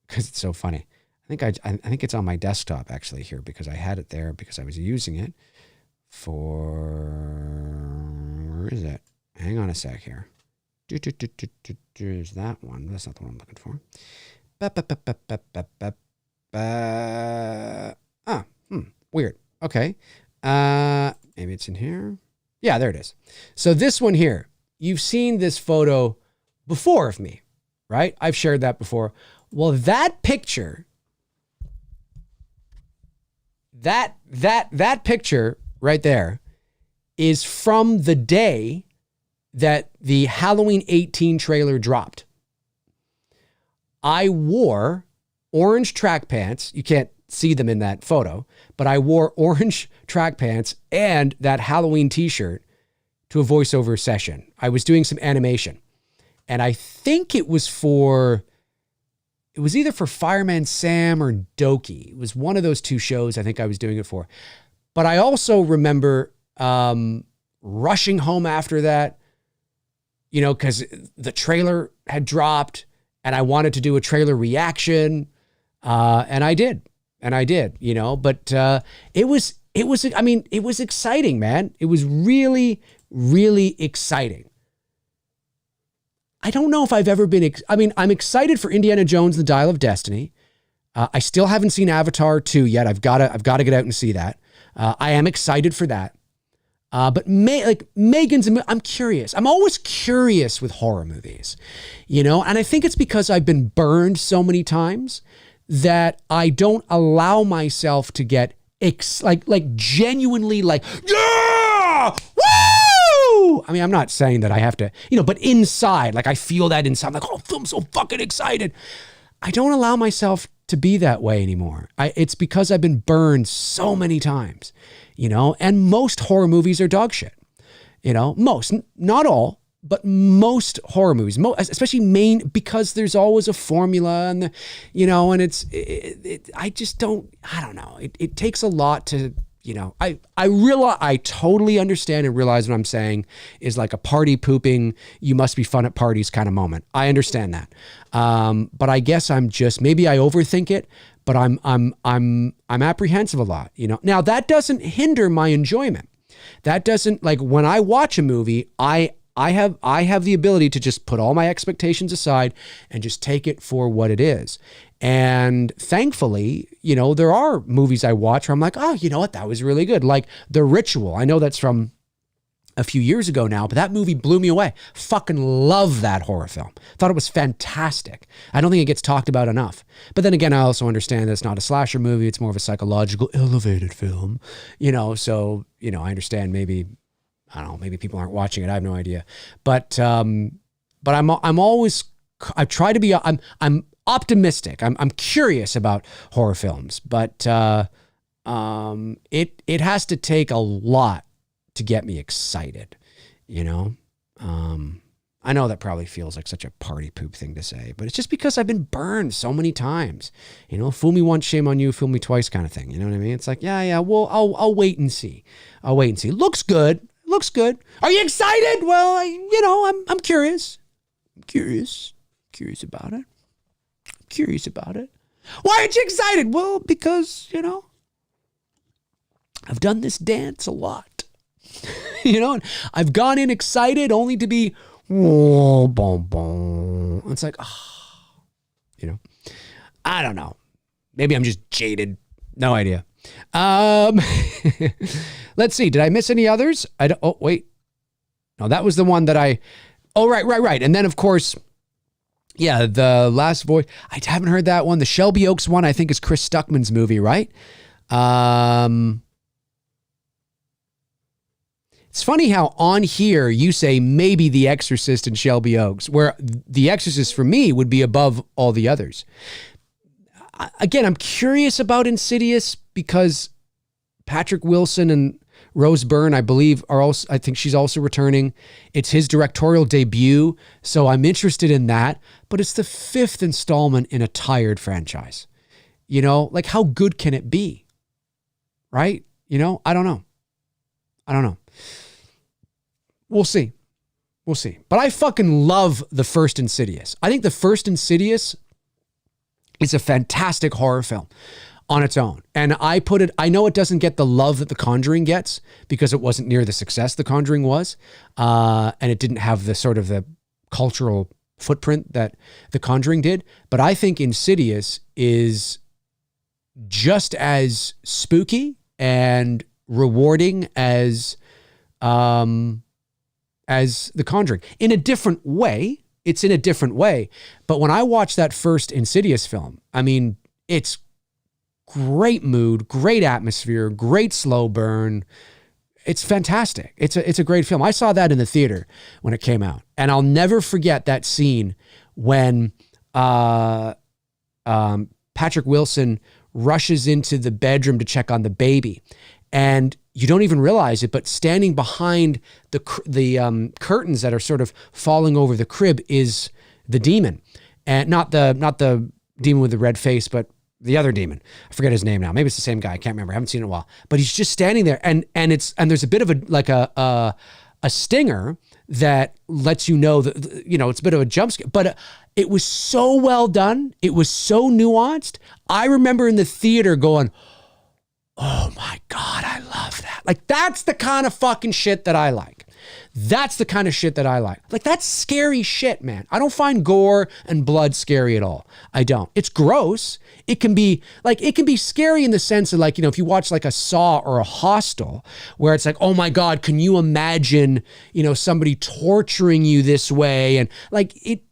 because it's so funny. I think it's on my desktop actually here, because I had it there because I was using it for, where is it? Hang on a sec here. Is that one? That's not the one I'm looking for. Weird. Okay. Maybe it's in here. Yeah, there it is. So this one here, you've seen this photo before of me, right? I've shared that before. Well, that picture, that picture right there is from the day that the Halloween 18 trailer dropped. I wore orange track pants. You can't see them in that photo, but I wore orange track pants and that Halloween t-shirt to a voiceover session. I was doing some animation, and I think it was either for Fireman Sam or Doki. It was one of those two shows I think I was doing it for. But I also remember rushing home after that, because the trailer had dropped and I wanted to do a trailer reaction. And I did, but it was exciting, man. It was really, really exciting. I don't know if I've ever been, I'm excited for Indiana Jones, The Dial of Destiny. I still haven't seen Avatar 2 yet. I've got to get out and see that. I am excited for that. But Megan's, I'm curious. I'm always curious with horror movies, and I think it's because I've been burned so many times that I don't allow myself to get genuinely yeah, woo! I'm not saying that I have to, but inside, I feel that inside. I'm like, oh, I'm so fucking excited. I don't allow myself to be that way anymore. It's because I've been burned so many times, and most horror movies are dog shit. Most, not all, but most horror movies, especially because there's always a formula and, and I don't know. It takes a lot to, I realize, I totally understand and realize what I'm saying is like a party pooping, you must be fun at parties kind of moment. I understand that. But I guess maybe I overthink it, but I'm apprehensive a lot, Now that doesn't hinder my enjoyment. That doesn't, when I watch a movie, I have the ability to just put all my expectations aside and just take it for what it is. And thankfully, there are movies I watch where I'm like, oh, you know what? That was really good. Like The Ritual. I know that's from a few years ago now, but that movie blew me away. Fucking love that horror film. Thought it was fantastic. I don't think it gets talked about enough. But then again, I also understand that it's not a slasher movie. It's more of a psychological, elevated film, so, I understand maybe, I don't know, maybe people aren't watching it. I have no idea. But I'm optimistic. I'm curious about horror films, but it has to take a lot to get me excited. I I know that probably feels like such a party poop thing to say, but it's just because I've been burned so many times. You know, fool me once, shame on you, fool me twice kind of thing. You know what I mean? It's like, yeah, well, I'll wait and see. I'll wait and see. Looks good. Looks good. Are you excited? Well, I'm curious. I'm curious about it. Curious about it. Why aren't you excited? Well, because, I've done this dance a lot. And I've gone in excited only to be, oh, boom, boom. It's like, I don't know. Maybe I'm just jaded. No idea. Let's see. Did I miss any others? Oh, wait. No, that was the one that oh, right. And then, of course, yeah, the last voice. I haven't heard that one. The Shelby Oaks one, I think, is Chris Stuckman's movie, right? It's funny how on here you say maybe The Exorcist and Shelby Oaks, where The Exorcist for me would be above all the others. Again, I'm curious about Insidious because Patrick Wilson and Rose Byrne, I believe, I think she's also returning. It's his directorial debut, so I'm interested in that. But it's the 5th installment in a tired franchise. Like how good can it be? Right? I don't know. We'll see. But I fucking love the first Insidious. I think the first Insidious is a fantastic horror film on its own. And I know it doesn't get the love that The Conjuring gets because it wasn't near the success The Conjuring was. And it didn't have the sort of the cultural footprint that The Conjuring did. But I think Insidious is just as spooky and rewarding as The Conjuring in a different way. It's in a different way. But when I watched that first Insidious film, I mean, it's great mood, great atmosphere, great slow burn. It's fantastic. It's a great film. I saw that in the theater when it came out. And I'll never forget that scene when Patrick Wilson rushes into the bedroom to check on the baby. And you don't even realize it, but standing behind the curtains that are sort of falling over the crib is the demon, and not the demon with the red face, but the other demon. I forget his name now. Maybe it's the same guy. I can't remember. I haven't seen it in a while. But he's just standing there, and there's a bit of a stinger that lets you know that it's a bit of a jump scare, but it was so well done. It was so nuanced. I remember in the theater going, oh my God, I love that. Like, that's the kind of fucking shit that I like. That's the kind of shit that I like. Like, that's scary shit, man. I don't find gore and blood scary at all. I don't. It's gross. It can be scary in the sense of if you watch like a Saw or a Hostel, where it's like, oh my God, can you imagine, somebody torturing you this way? And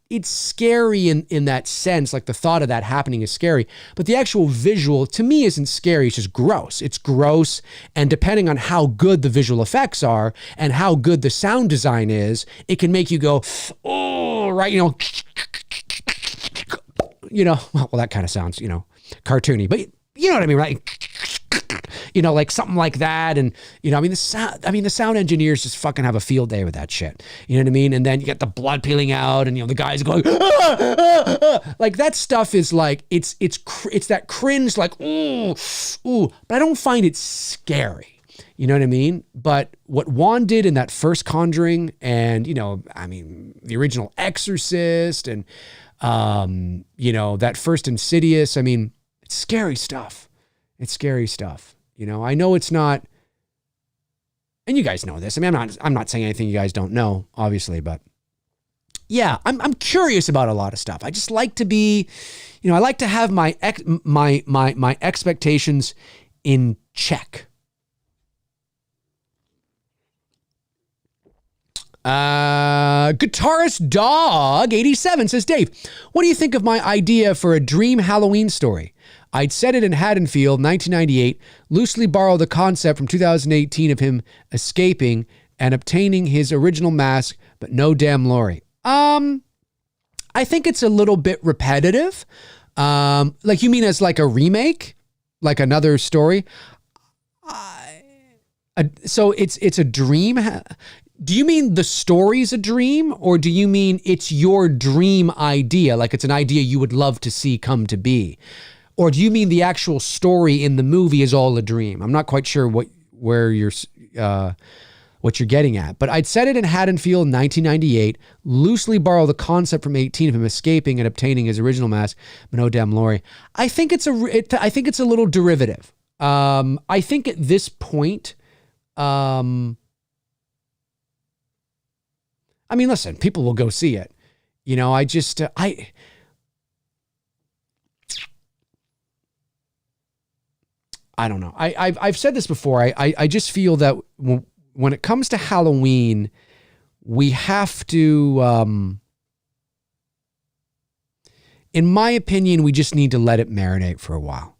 it's scary in that sense. Like the thought of that happening is scary, but the actual visual to me isn't scary. It's just gross. It's gross. And depending on how good the visual effects are and how good the sound design is, it can make you go, oh, right. Well, that kind of sounds, cartoony, but you know what I mean, right? Like something like that. And, the sound engineers just fucking have a field day with that shit. You know what I mean? And then you get the blood peeling out and, the guys going, like that stuff is like, it's that cringe, like, ooh, but I don't find it scary. You know what I mean? But what Juan did in that first Conjuring and, the original Exorcist and, that first Insidious, it's scary stuff. It's scary stuff. I know it's not, and you guys know this. I'm not saying anything you guys don't know, obviously, but yeah, I'm curious about a lot of stuff. I just like to be, I like to have my expectations in check. Guitarist Dog 87 says, Dave, what do you think of my idea for a dream Halloween story? I'd set it in Haddonfield, 1998, loosely borrowed the concept from 2018 of him escaping and obtaining his original mask, but no damn Laurie. I think it's a little bit repetitive. Like you mean as like a remake, like another story? So it's a dream. Do you mean the story's a dream, or do you mean it's your dream idea, like it's an idea you would love to see come to be? Or do you mean the actual story in the movie is all a dream? I'm not quite sure what you're getting at. But I'd set it in Haddonfield in 1998, loosely borrow the concept from 18 of him escaping and obtaining his original mask, but no damn Laurie. I think it's a little derivative. I think at this point, I mean, listen, people will go see it. You know, I don't know. I've said this before. I just feel that when it comes to Halloween, we have to, in my opinion, we just need to let it marinate for a while.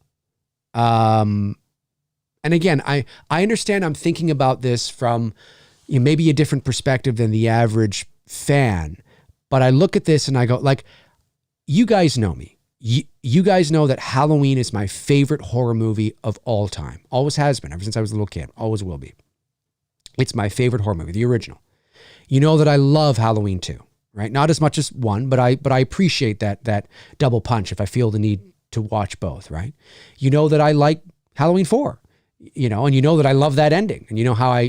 And again, I understand I'm thinking about this from maybe a different perspective than the average fan, but I look at this and I go, like, you guys know me. You guys know that Halloween is my favorite horror movie of all time. Always has been, ever since I was a little kid. Always will be. It's my favorite horror movie, the original. You know that I love Halloween 2, right? Not as much as 1, but I appreciate that double punch if I feel the need to watch both, right? You know that I like Halloween 4, and you know that I love that ending, and you know how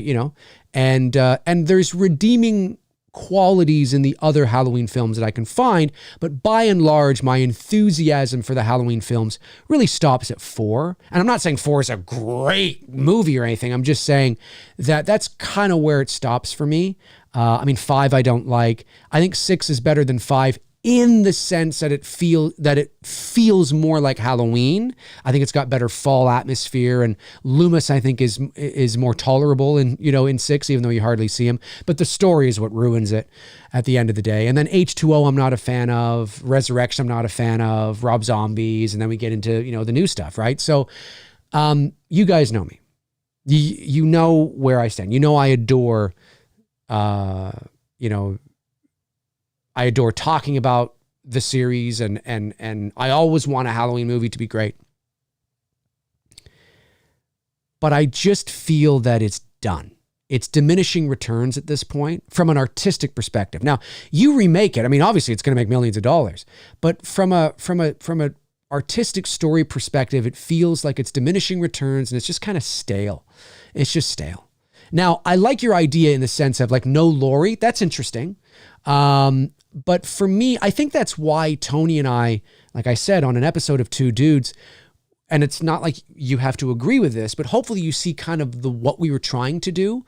and there's redeeming qualities in the other Halloween films that I can find, but by and large, my enthusiasm for the Halloween films really stops at 4. And I'm not saying 4 is a great movie or anything. I'm just saying that that's kind of where it stops for me. 5 I don't like. I think 6 is better than 5 in the sense that it feels more like Halloween. I think it's got better fall atmosphere, and Loomis I think is more tolerable in 6, even though you hardly see him. But the story is what ruins it at the end of the day. And then H2O I'm not a fan of. Resurrection I'm not a fan of. Rob Zombies, and then we get into the new stuff, right? So you guys know me. You know where I stand. I adore I adore talking about the series, and I always want a Halloween movie to be great. But I just feel that it's done. It's diminishing returns at this point from an artistic perspective. Now, you remake it. I mean, obviously it's going to make millions of dollars, but from a artistic story perspective, it feels like it's diminishing returns, and it's just kind of stale. It's just stale. Now, I like your idea in the sense of like no Laurie. That's interesting. But for me, I think that's why Tony and I, like I said, on an episode of Two Dudes, and it's not like you have to agree with this, but hopefully you see kind of what we were trying to do.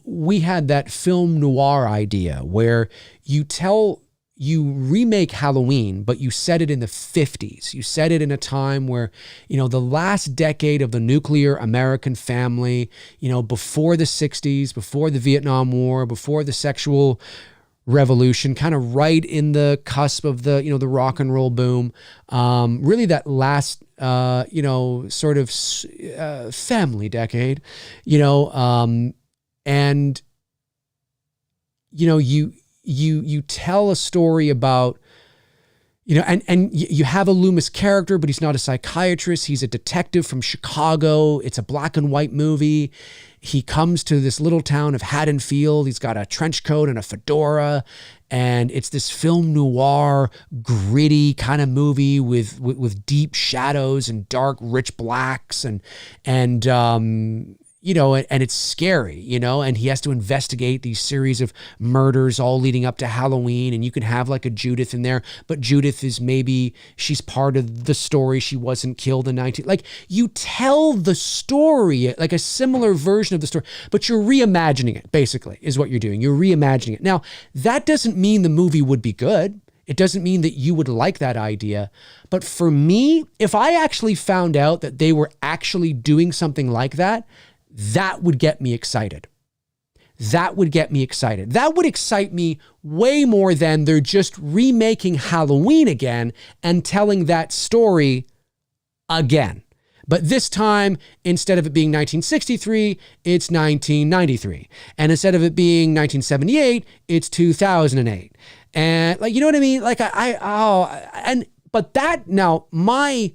We had that film noir idea where you remake Halloween, but you set it in the 50s. You set it in a time where, the last decade of the nuclear American family, before the 60s, before the Vietnam War, before the sexual revolution, kind of right in the cusp of the, the rock and roll boom. Really that last, sort of family decade, and, you tell a story about, and you have a Loomis character, but he's not a psychiatrist. He's a detective from Chicago. It's a black and white movie. He comes to this little town of Haddonfield. He's got a trench coat and a fedora, and it's this film noir, gritty kind of movie with deep shadows and dark, rich blacks, and it's scary, and he has to investigate these series of murders all leading up to Halloween. And you can have like a Judith in there, but Judith is she's part of the story. She wasn't killed in 19, like you tell the story, like a similar version of the story, but you're reimagining it basically is what you're doing. You're reimagining it. Now, that doesn't mean the movie would be good. It doesn't mean that you would like that idea. But for me, if I actually found out that they were actually doing something like that, that would get me excited. That would get me excited. That would excite me way more than they're just remaking Halloween again and telling that story again. But this time, instead of it being 1963, it's 1993. And instead of it being 1978, it's 2008. And like, you know what I mean? Like but that now, my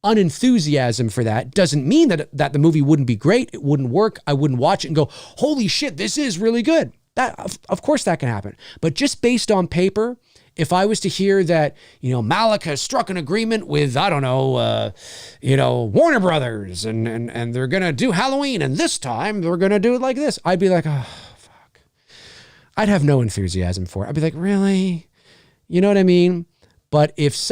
unenthusiasm for that doesn't mean that the movie wouldn't be great. It wouldn't work. I wouldn't watch it and go, holy shit, this is really good. That, of course that can happen. But just based on paper, if I was to hear that, Malick has struck an agreement with, I don't know, Warner Brothers and they're going to do Halloween and this time they're going to do it like this, I'd be like, oh, fuck. I'd have no enthusiasm for it. I'd be like, really? You know what I mean? But if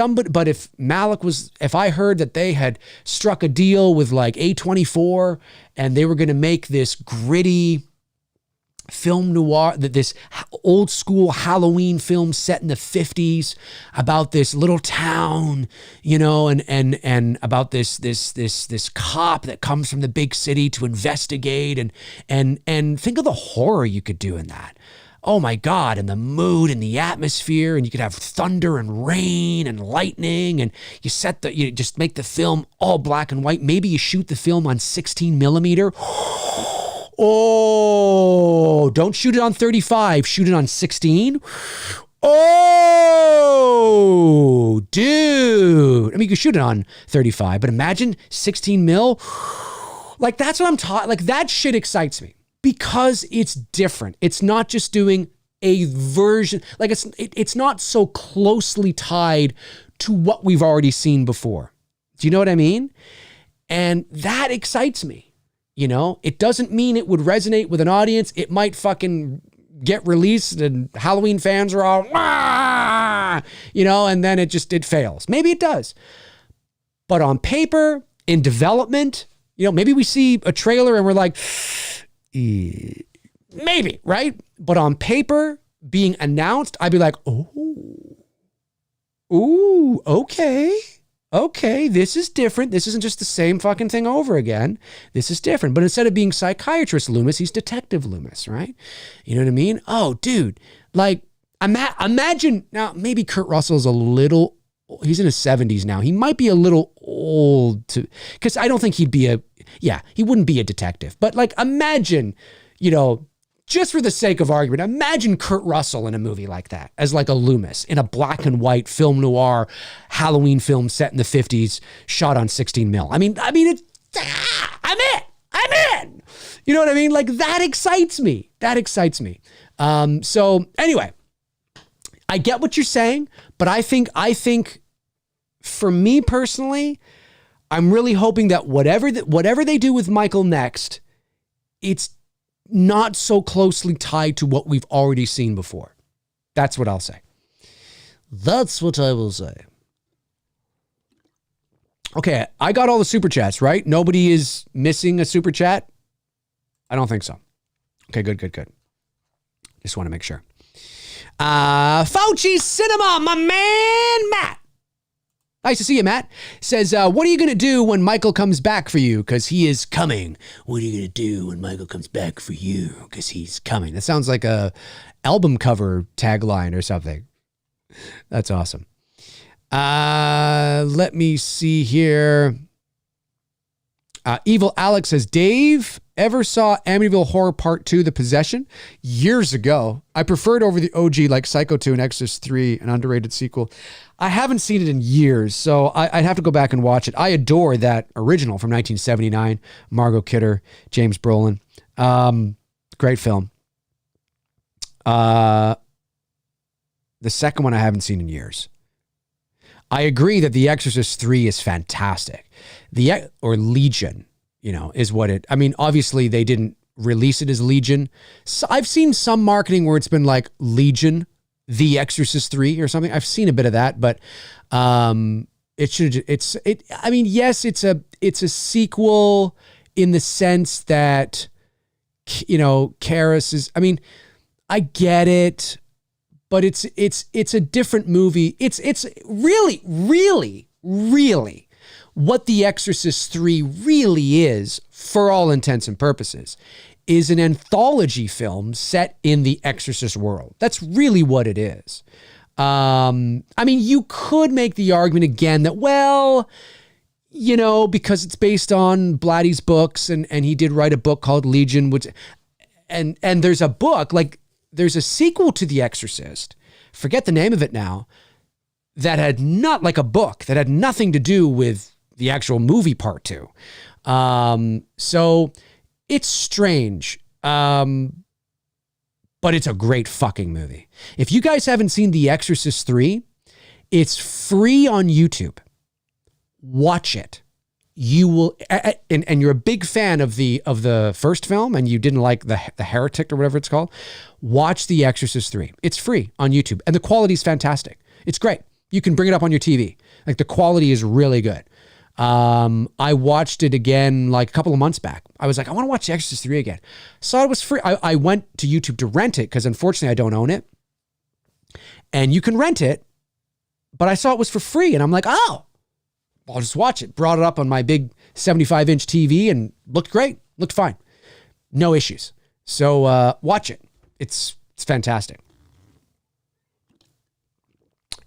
I heard that they had struck a deal with like A24 and they were going to make this gritty film noir, this old school Halloween film set in the 50s about this little town, and about this cop that comes from the big city to investigate and think of the horror you could do in that. Oh my God, and the mood and the atmosphere, and you could have thunder and rain and lightning, and you just make the film all black and white. Maybe you shoot the film on 16 millimeter. Oh, don't shoot it on 35, shoot it on 16. Oh, dude. I mean, you can shoot it on 35, but imagine 16 mil. Like, that's what I'm talking, like, that shit excites me because it's different. It's not just doing a version, like it's not so closely tied to what we've already seen before. Do you know what I mean? And that excites me. It doesn't mean it would resonate with an audience. It might fucking get released and Halloween fans are all, and then it fails. Maybe it does. But on paper, in development, maybe we see a trailer and we're like, maybe, right? But on paper, being announced, I'd be like, ooh, okay. Okay, this is different. This isn't just the same fucking thing over again. This is different. But instead of being psychiatrist Loomis, he's detective Loomis, right? You know what I mean? Oh, dude, like imagine now. Maybe Kurt Russell's he's in his 70s now. He might be a little old because I don't think he wouldn't be a detective. But like, imagine, just for the sake of argument, imagine Kurt Russell in a movie like that as like a Loomis in a black and white film noir Halloween film set in the 50s, shot on 16 mil. I mean, I'm in. You know what I mean? Like, that excites me. So anyway, I get what you're saying, but I think for me personally, I'm really hoping that whatever they do with Michael next, it's not so closely tied to what we've already seen before. That's what I'll say. That's what I will say. Okay, I got all the super chats, right? Nobody is missing a super chat? I don't think so. Okay, good. Just want to make sure. Fauci Cinema, my man, Matt. Nice to see you, Matt. Says, what are you going to do when Michael comes back for you? Because he is coming. What are you going to do when Michael comes back for you? Because he's coming. That sounds like a album cover tagline or something. That's awesome. Let me see here. Evil Alex says, Dave, ever saw Amityville Horror Part 2, The Possession? Years ago. I preferred over the OG like Psycho 2 and Exorcist 3, an underrated sequel. I haven't seen it in years, so I'd have to go back and watch it. I adore that original from 1979. Margot Kidder, James Brolin. Great film. The second one I haven't seen in years. I agree that The Exorcist 3 is fantastic. Or Legion, is what it... I mean, obviously they didn't release it as Legion. So I've seen some marketing where it's been like Legion, The Exorcist 3 or something. I've seen a bit of that, but yes, it's a sequel in the sense that, Karras is... I mean, I get it, but it's a different movie. It's really, really, really what The Exorcist 3 really is, for all intents and purposes, is an anthology film set in the Exorcist world. That's really what it is. I mean, you could make the argument again that, well, because it's based on Blatty's books and he did write a book called Legion, which, and there's a book, like there's a sequel to The Exorcist, forget the name of it now, that had not like a book that had nothing to do with the actual movie part 2. So it's strange. But it's a great fucking movie. If you guys haven't seen The Exorcist 3, it's free on YouTube. Watch it. You will, and you're a big fan of the first film, and you didn't like the Heretic or whatever it's called. Watch The Exorcist 3. It's free on YouTube, and the quality is fantastic. It's great. You can bring it up on your TV. Like, the quality is really good. I watched it again like a couple of months back. I was like, I want to watch The Exorcist 3 again. Saw it was free. I went to YouTube to rent it because unfortunately I don't own it. And you can rent it, but I saw it was for free, and I'm like, oh, I'll just watch it. Brought it up on my big 75-inch TV and looked great. Looked fine. No issues. So watch it. It's fantastic.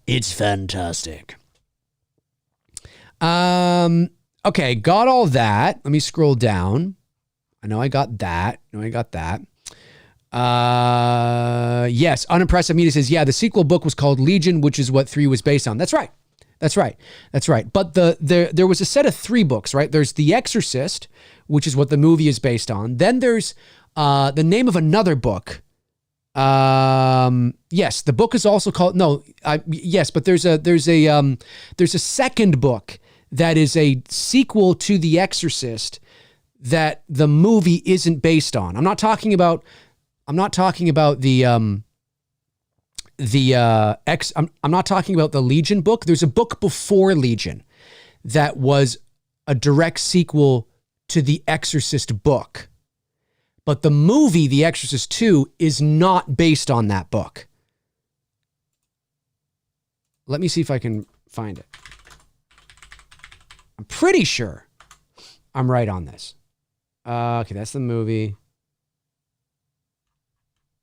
It's fantastic. Okay, got all that. Let me scroll down. I know I got that. Yes, Unimpressive Media says, yeah, the sequel book was called Legion, which is what 3 was based on. That's right. But there was a set of 3 books, right? There's The Exorcist, which is what the movie is based on. Then there's the name of another book. Yes, the book is also called, yes, but there's a second book that is a sequel to The Exorcist that the movie isn't based on. I'm not talking about the I'm not talking about the Legion book. There's a book before Legion that was a direct sequel to the Exorcist book. But the movie, The Exorcist 2, is not based on that book. Let me see if I can find it. I'm pretty sure I'm right on this. Okay, that's the movie.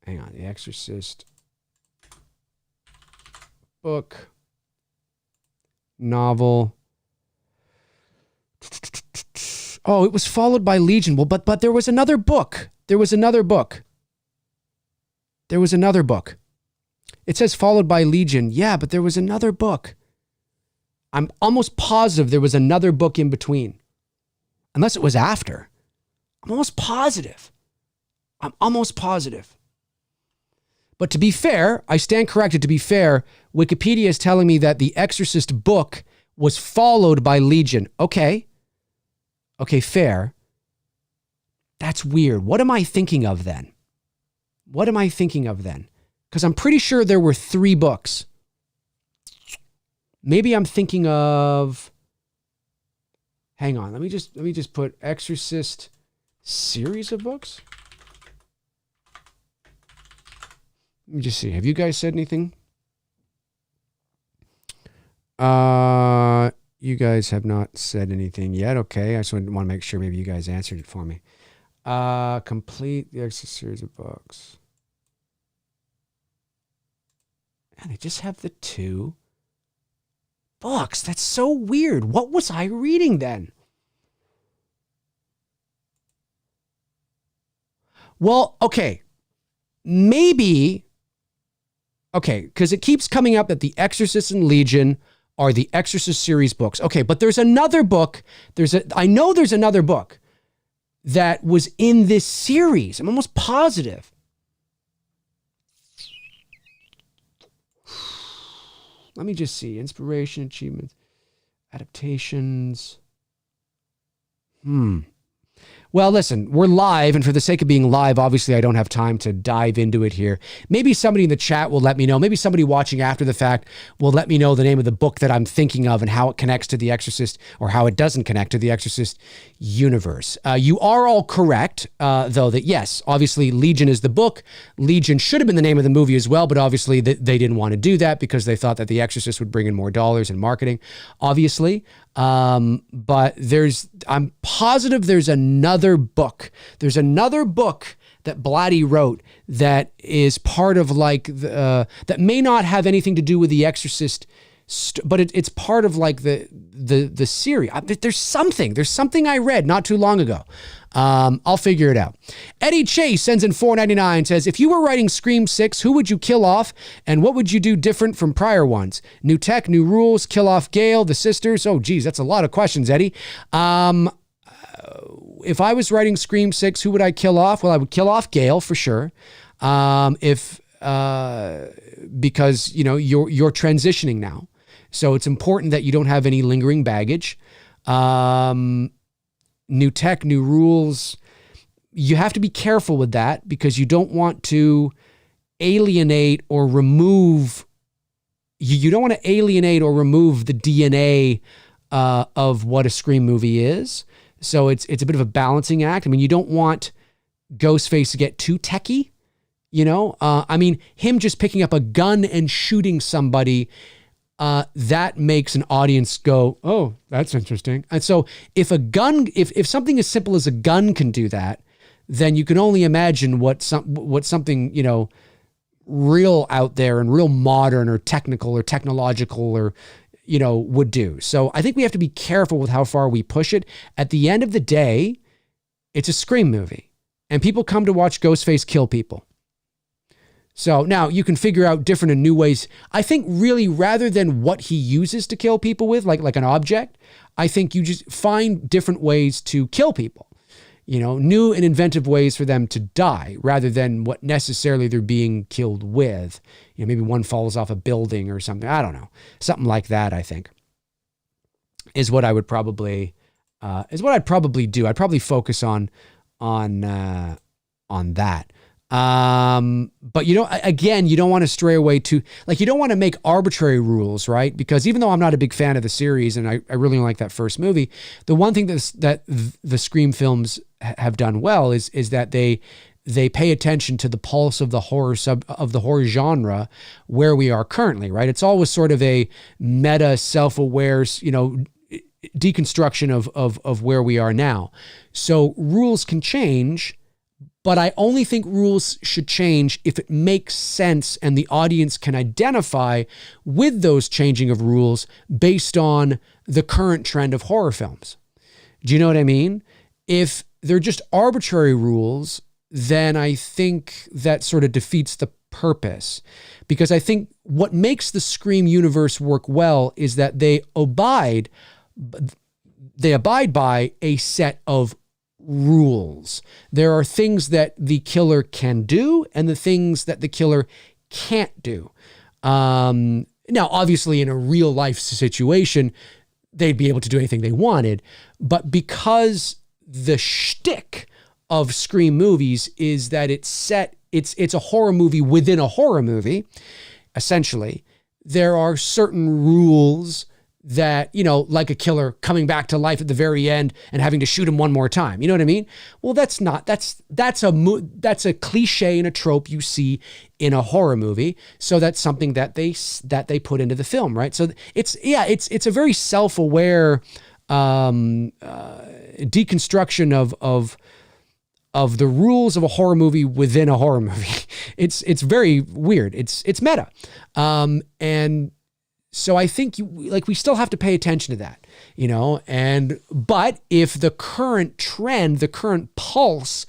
Hang on, The Exorcist book, novel. Oh, it was followed by Legion. Well, but there was another book. There was another book. It says followed by Legion. Yeah, but there was another book. I'm almost positive there was another book in between. Unless it was after. I'm almost positive. But to be fair, I stand corrected. To be fair, Wikipedia is telling me that the Exorcist book was followed by Legion. Okay, fair. That's weird. What am I thinking of then? Because I'm pretty sure there were 3 books. Maybe I'm thinking of... Hang on. Let me just put Exorcist series of books. Let me just see. Have you guys said anything? You guys have not said anything yet. Okay. I just want to make sure maybe you guys answered it for me. Complete the Exorcist series of books. And they just have the 2 books. That's so weird. What was I reading then? Well, okay. Maybe. Okay, because it keeps coming up that The Exorcist and Legion are the Exorcist series books. Okay, but there's another book. I know there's another book that was in this series. I'm almost positive. Let me just see. Inspiration, achievements, adaptations. Well, listen, we're live, and for the sake of being live, obviously I don't have time to dive into it here. Maybe somebody in the chat will let me know. Maybe somebody watching after the fact will let me know the name of the book that I'm thinking of and how it connects to The Exorcist, or how it doesn't connect to The Exorcist universe. You are all correct, though, that yes, obviously Legion is the book. Legion should have been the name of the movie as well, but obviously they didn't want to do that because they thought that The Exorcist would bring in more dollars in marketing, obviously. But I'm positive there's another book. There's another book that Blatty wrote that is part of like that may not have anything to do with The Exorcist but it's part of like the series. There's something I read not too long ago. I'll figure it out. Eddie Chase sends in $4.99, says, if you were writing Scream 6, who would you kill off and what would you do different from prior ones? New tech, new rules, kill off Gail, the sisters. Oh, geez, that's a lot of questions, Eddie. If I was writing Scream 6, who would I kill off? Well, I would kill off Gail for sure. Because, you know, you're transitioning now. So it's important that you don't have any lingering baggage. New tech, new rules. You have to be careful with that because you don't want to alienate or remove. You don't want to alienate or remove the DNA of what a Scream movie is. So it's a bit of a balancing act. I mean, you don't want Ghostface to get too techie. You know, I mean, him just picking up a gun and shooting somebody, that makes an audience go, oh, that's interesting. And so if if something as simple as a gun can do that, then you can only imagine what something, you know, real out there and real modern or technical or technological or, you know, would do. So I think we have to be careful with how far we push it. At the end of the day, it's a Scream movie and people come to watch Ghostface kill people. So now you can figure out different and new ways. I think really rather than what he uses to kill people with, like an object, I think you just find different ways to kill people, you know, new and inventive ways for them to die rather than what necessarily they're being killed with. You know, maybe one falls off a building or something. I don't know. Something like that, I think, is what I would probably, I'd probably do. I'd probably focus on that. But you know, again, you don't want to stray away too, like you don't want to make arbitrary rules, right? Because even though I'm not a big fan of the series and I really don't like that first movie, the one thing that the Scream films have done well is that they pay attention to the pulse of the horror genre where we are currently, right? It's always sort of a meta, self-aware, you know, deconstruction of where we are now. So rules can change, but I only think rules should change if it makes sense and the audience can identify with those changing of rules based on the current trend of horror films. Do you know what I mean? If they're just arbitrary rules, then I think that sort of defeats the purpose. Because I think what makes the Scream universe work well is that they abide by a set of rules. There are things that the killer can do and the things that the killer can't do. Now, obviously, in a real life situation, they'd be able to do anything they wanted. But because the shtick of Scream movies is that it's a horror movie within a horror movie, essentially, there are certain rules that, you know, like a killer coming back to life at the very end and having to shoot him one more time. You know what I mean? Well, that's a cliche and a trope you see in a horror movie. So that's something that they put into the film, right? So it's a very self-aware deconstruction of the rules of a horror movie within a horror movie. It's very weird. It's meta. And so I think we still have to pay attention to that, you know, but if the current trend, the current pulse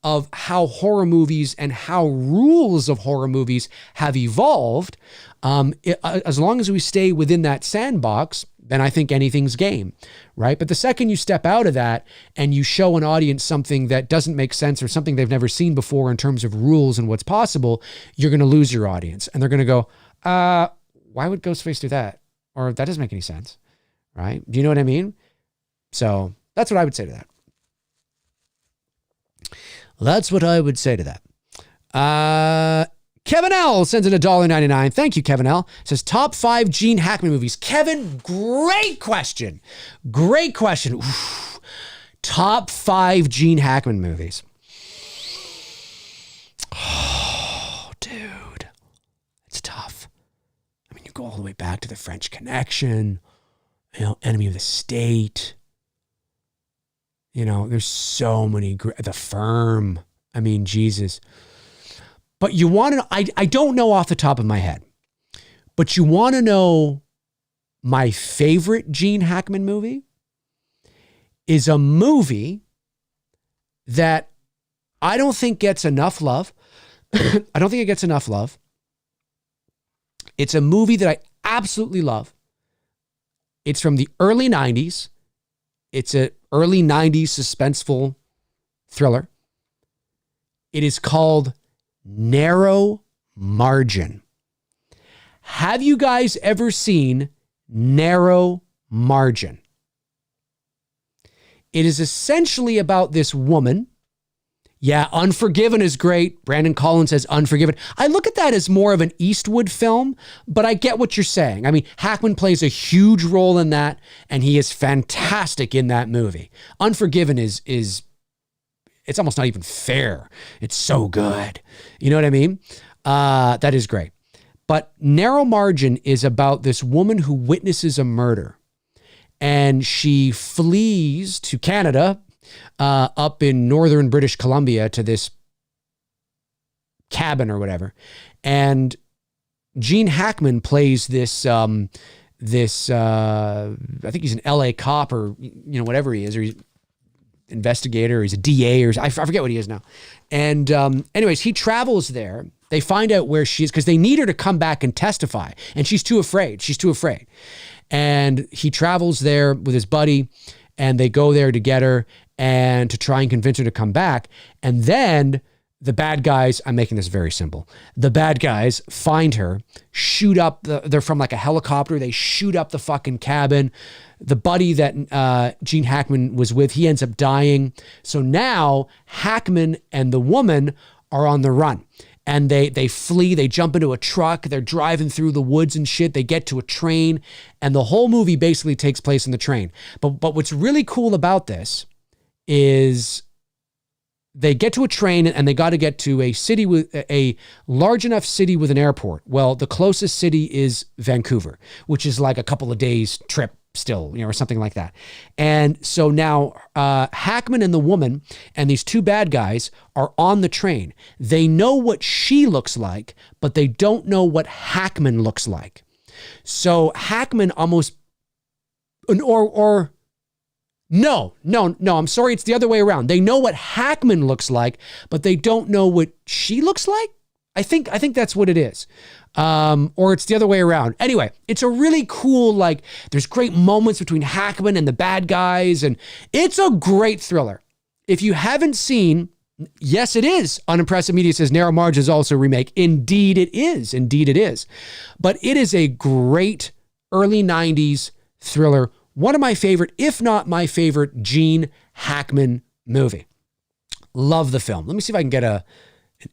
of how horror movies and how rules of horror movies have evolved, as long as we stay within that sandbox, then I think anything's game, right? But the second you step out of that and you show an audience something that doesn't make sense or something they've never seen before in terms of rules and what's possible, you're going to lose your audience. And they're going to go, why would Ghostface do that? Or that doesn't make any sense, right? Do you know what I mean? So that's what I would say to that. That's what I would say to that. Kevin L sends in $1.99. Thank you, Kevin L. Says top 5 Gene Hackman movies. Kevin, great question. Great question. Oof. Top 5 Gene Hackman movies. Oh, dude. It's tough. I mean, you go all the way back to The French Connection, you know, Enemy of the State. You know, there's so many. The Firm. I mean, Jesus. But you want to, I don't know off the top of my head, but you want to know my favorite Gene Hackman movie is a movie that I don't think gets enough love. I don't think it gets enough love. It's a movie that I absolutely love. It's from the early 90s. It's an early 90s suspenseful thriller. It is called Narrow Margin. Have you guys ever seen Narrow Margin? It is essentially about this woman. Yeah, Unforgiven is great. Brandon Collins says Unforgiven. I look at that as more of an Eastwood film, but I get what you're saying. I mean, Hackman plays a huge role in that, and he is fantastic in that movie. Unforgiven is it's almost not even fair. It's so good. You know what I mean? That is great. But Narrow Margin is about this woman who witnesses a murder, and she flees to Canada, up in northern British Columbia, to this cabin or whatever. And Gene Hackman plays this, I think he's an LA cop, or, whatever he is, or he's an investigator, or he's a DA, or I forget what he is now. And anyways, he travels there. They find out where she is because they need her to come back and testify. And she's too afraid. And he travels there with his buddy, and they go there to get her and to try and convince her to come back. And then the bad guys, I'm making this very simple, the bad guys find her, shoot up, they're from like a helicopter, they shoot up the fucking cabin. The buddy that Gene Hackman was with, he ends up dying. So now Hackman and the woman are on the run. And they flee, they jump into a truck, they're driving through the woods and shit, they get to a train, and the whole movie basically takes place in the train. But what's really cool about this is they get to a train, and they got to get to a city with a large enough city with an airport. Well, the closest city is Vancouver, which is like a couple of days trip still, or something like that. And so now Hackman and the woman and these two bad guys are on the train. They know what she looks like, but they don't know what Hackman looks like. So Hackman almost, No, I'm sorry. It's the other way around. They know what Hackman looks like, but they don't know what she looks like. I think that's what it is. Or it's the other way around. Anyway, it's a really cool, there's great moments between Hackman and the bad guys, and it's a great thriller. If you haven't seen, yes, it is. Unimpressive Media says Narrow Margin is also a remake. Indeed it is. But it is a great early 90s thriller. One of my favorite, if not my favorite, Gene Hackman movie. Love the film. Let me see if I can get an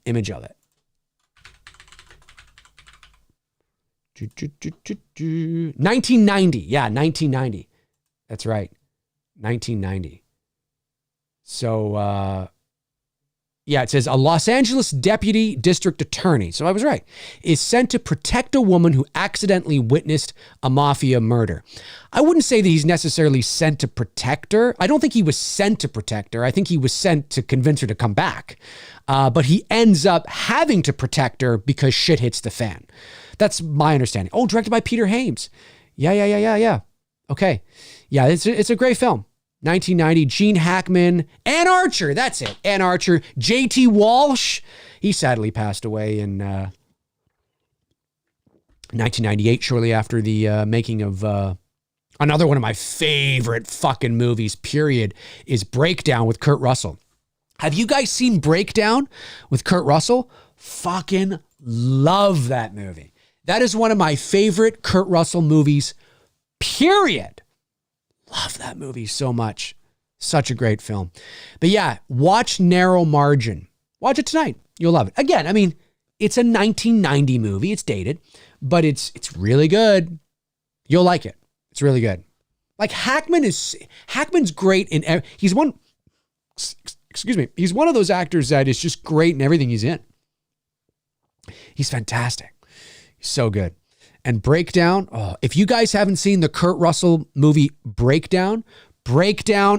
image of it. 1990. Yeah, 1990. That's right. 1990. So, it says a Los Angeles deputy district attorney, so I was right, is sent to protect a woman who accidentally witnessed a mafia murder. I wouldn't say that he's necessarily sent to protect her. I don't think he was sent to protect her. I think he was sent to convince her to come back. But he ends up having to protect her because shit hits the fan. That's my understanding. Oh, directed by Peter Hames. Yeah. Okay. Yeah, it's a great film. 1990, Gene Hackman, Ann Archer, that's it. Ann Archer, J.T. Walsh. He sadly passed away in 1998, shortly after the making of another one of my favorite fucking movies, period, is Breakdown with Kurt Russell. Have you guys seen Breakdown with Kurt Russell? Fucking love that movie. That is one of my favorite Kurt Russell movies, period. Love that movie so much. Such a great film. But yeah, watch Narrow Margin. Watch it tonight. You'll love it. Again, I mean, it's a 1990 movie. It's dated, but it's really good. You'll like it. It's really good. Like Hackman's great in, he's one of those actors that is just great in everything he's in. He's fantastic. He's so good. And Breakdown, if you guys haven't seen the Kurt Russell movie Breakdown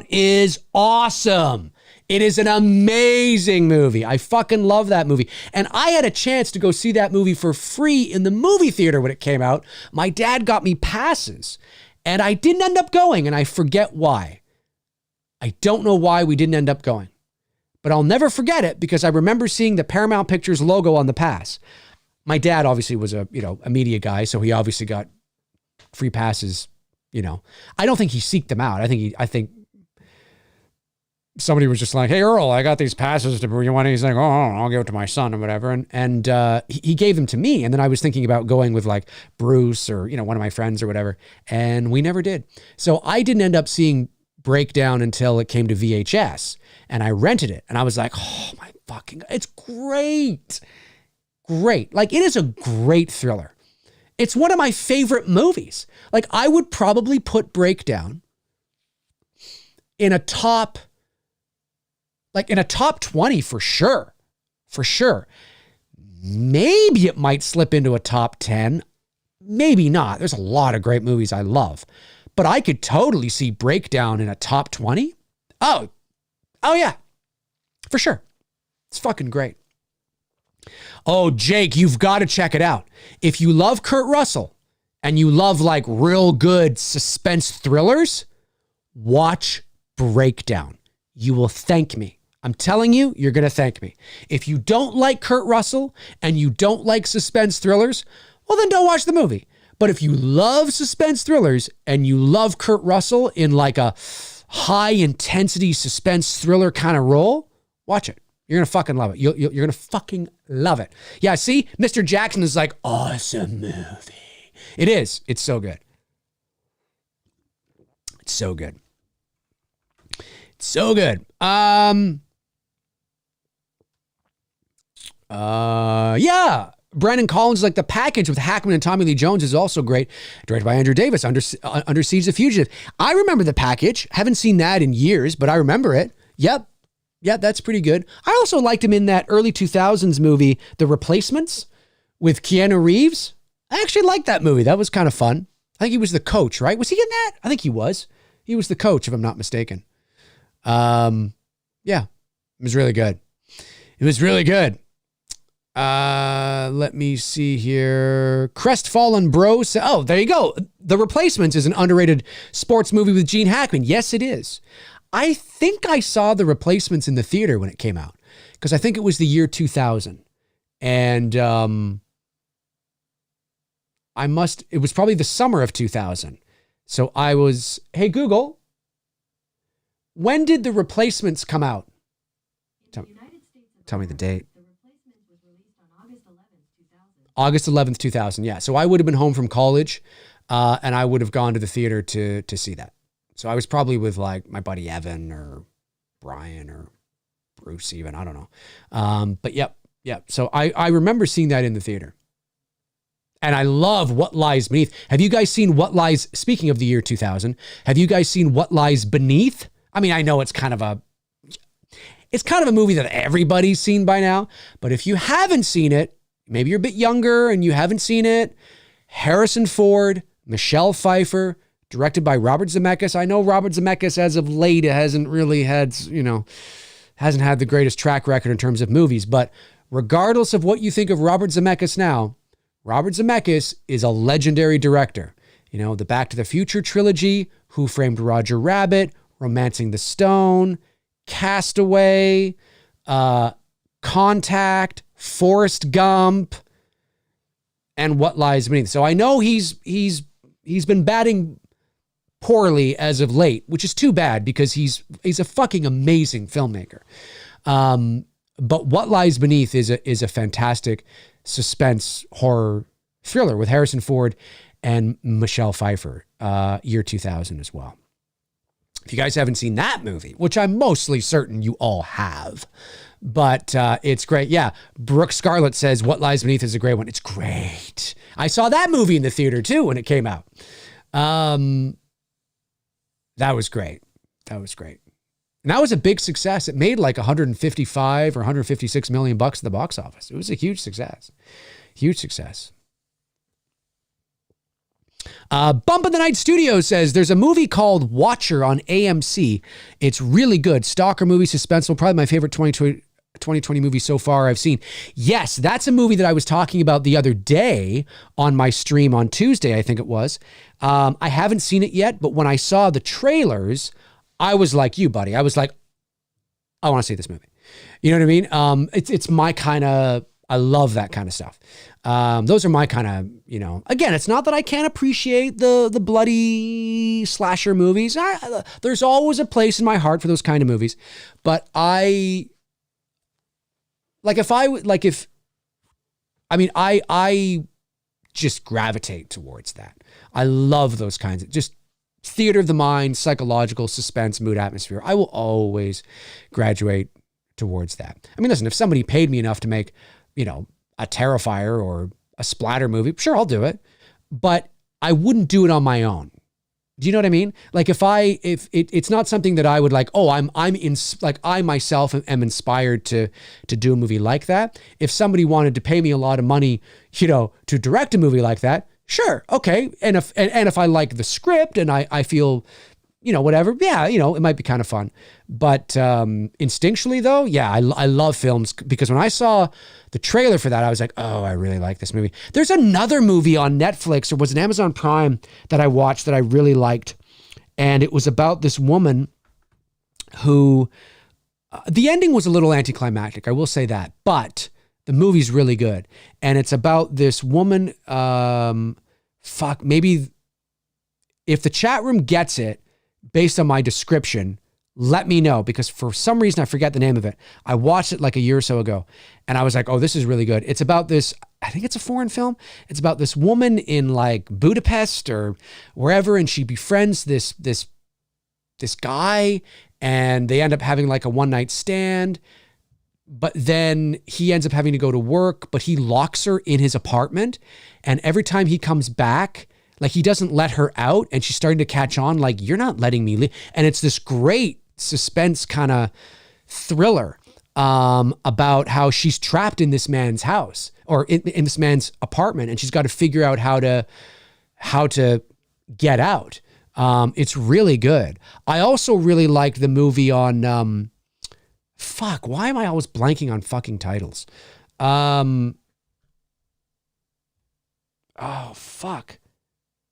is awesome. It is an amazing movie. I fucking love that movie. And I had a chance to go see that movie for free in the movie theater when it came out. My dad got me passes and I didn't end up going, and I forget why. I don't know why we didn't end up going, but I'll never forget it because I remember seeing the Paramount Pictures logo on the pass. My dad obviously was a media guy, so he obviously got free passes. I don't think he seeked them out. I think somebody was just like, "Hey, Earl, I got these passes. You want?" He's like, "Oh, I'll give it to my son or whatever." And he gave them to me. And then I was thinking about going with like Bruce or, one of my friends or whatever. And we never did. So I didn't end up seeing Breakdown until it came to VHS, and I rented it. And I was like, "Oh my fucking, it's great. Great." Like, it is a great thriller. It's one of my favorite movies. Like, I would probably put Breakdown in a top 20 for sure. For sure. Maybe it might slip into a top 10. Maybe not. There's a lot of great movies I love. But I could totally see Breakdown in a top 20. Oh yeah. For sure. It's fucking great. Oh, Jake, you've got to check it out. If you love Kurt Russell and you love like real good suspense thrillers, watch Breakdown. You will thank me. I'm telling you, you're going to thank me. If you don't like Kurt Russell and you don't like suspense thrillers, well, then don't watch the movie. But if you love suspense thrillers and you love Kurt Russell in like a high intensity suspense thriller kind of role, watch it. You're going to fucking love it. You're going to fucking love it. Yeah, see? Mr. Jackson is like, awesome movie. It is. It's so good. It's so good. It's so good. Yeah. Brandon Collins, like The Package with Hackman and Tommy Lee Jones is also great. Directed by Andrew Davis, Under Siege the Fugitive. I remember The Package. Haven't seen that in years, but I remember it. Yep. Yeah, that's pretty good. I also liked him in that early 2000s movie, The Replacements, with Keanu Reeves. I actually liked that movie. That was kind of fun. I think he was the coach, right? Was he in that? I think he was. He was the coach, if I'm not mistaken. Yeah, it was really good. It was really good. Let me see here. Crestfallen Bro. Oh, there you go. The Replacements is an underrated sports movie with Gene Hackman. Yes, it is. I think I saw The Replacements in the theater when it came out because I think it was the year 2000. And it was probably the summer of 2000. So I was, hey, Google, when did The Replacements come out? Tell me the date. August 11th, 2000. Yeah. So I would have been home from college and I would have gone to the theater to see that. So I was probably with like my buddy Evan or Brian or Bruce even. I don't know. But yep. So I remember seeing that in the theater. And I love What Lies Beneath. Have you guys seen What Lies, speaking of the year 2000, have you guys seen What Lies Beneath? I mean, I know it's kind of a movie that everybody's seen by now. But if you haven't seen it, maybe you're a bit younger and you haven't seen it, Harrison Ford, Michelle Pfeiffer, directed by Robert Zemeckis. I know Robert Zemeckis as of late hasn't really had, hasn't had the greatest track record in terms of movies. But regardless of what you think of Robert Zemeckis now, Robert Zemeckis is a legendary director. The Back to the Future trilogy, Who Framed Roger Rabbit, Romancing the Stone, Castaway, Contact, Forrest Gump, and What Lies Beneath. So I know he's been batting poorly as of late, which is too bad because he's a fucking amazing filmmaker. But What Lies Beneath is a fantastic suspense horror thriller with Harrison Ford and Michelle Pfeiffer, year 2000 as well. If you guys haven't seen that movie, which I'm mostly certain you all have, but it's great. Yeah, Brooke Scarlett says What Lies Beneath is a great one. It's great. I saw that movie in the theater too when it came out. That was great. And that was a big success. It made like 155 or 156 million bucks at the box office. It was a huge success. Bump of the Night Studios says there's a movie called Watcher on AMC. It's really good. Stalker movie, suspenseful. Probably my favorite 2020 movie so far I've seen. Yes, that's a movie that I was talking about the other day on my stream on Tuesday, I think it was. I haven't seen it yet, but when I saw the trailers, I was like you, buddy. I was like, I want to see this movie. You know what I mean? It's my kind of, I love that kind of stuff. Those are my kind of, again, it's not that I can't appreciate the bloody slasher movies. There's always a place in my heart for those kind of movies. But I just gravitate towards that. I love those kinds of just theater of the mind, psychological, suspense, mood, atmosphere. I will always graduate towards that. I mean, listen, if somebody paid me enough to make, a Terrifier or a splatter movie, sure, I'll do it. But I wouldn't do it on my own. Do you know what I mean? Like if it's not something that I would like, I myself am inspired to do a movie like that. If somebody wanted to pay me a lot of money, to direct a movie like that, sure. Okay. And if I like the script and I feel, whatever, yeah, it might be kind of fun. But instinctually though, yeah, I love films because when I saw the trailer for that, I was like, oh, I really like this movie. There's another movie on Netflix or was it Amazon Prime that I watched that I really liked. And it was about this woman who, the ending was a little anticlimactic, I will say that, but the movie's really good. And it's about this woman, maybe if the chat room gets it based on my description, let me know because for some reason I forget the name of it. I watched it like a year or so ago and I was like, oh, this is really good. It's about this, I think it's a foreign film. It's about this woman in like Budapest or wherever and she befriends this guy and they end up having like a one-night stand. But then he ends up having to go to work, but he locks her in his apartment. And every time he comes back, like he doesn't let her out and she's starting to catch on like, you're not letting me leave. And it's this great suspense kind of thriller about how she's trapped in this man's house or in this man's apartment and she's got to figure out how to get out. It's really good. I also really like the movie on, why am I always blanking on fucking titles?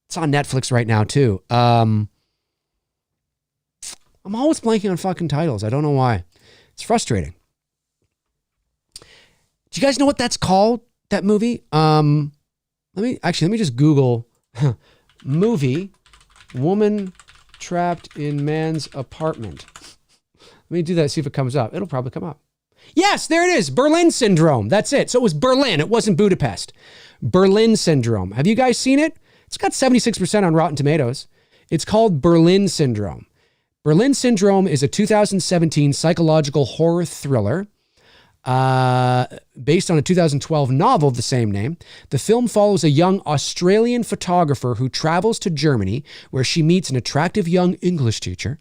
It's on Netflix right now too. I'm always blanking on fucking titles. I don't know why. It's frustrating. Do you guys know what that's called? That movie? Let me just Google movie woman trapped in man's apartment. Let me do that, see if it comes up. It'll probably come up. Yes, there it is. Berlin Syndrome. That's it. So it was Berlin. It wasn't Budapest. Berlin Syndrome. Have you guys seen it? It's got 76% on Rotten Tomatoes. It's called Berlin Syndrome. Berlin Syndrome is a 2017 psychological horror thriller based on a 2012 novel of the same name. The film follows a young Australian photographer who travels to Germany where she meets an attractive young English teacher.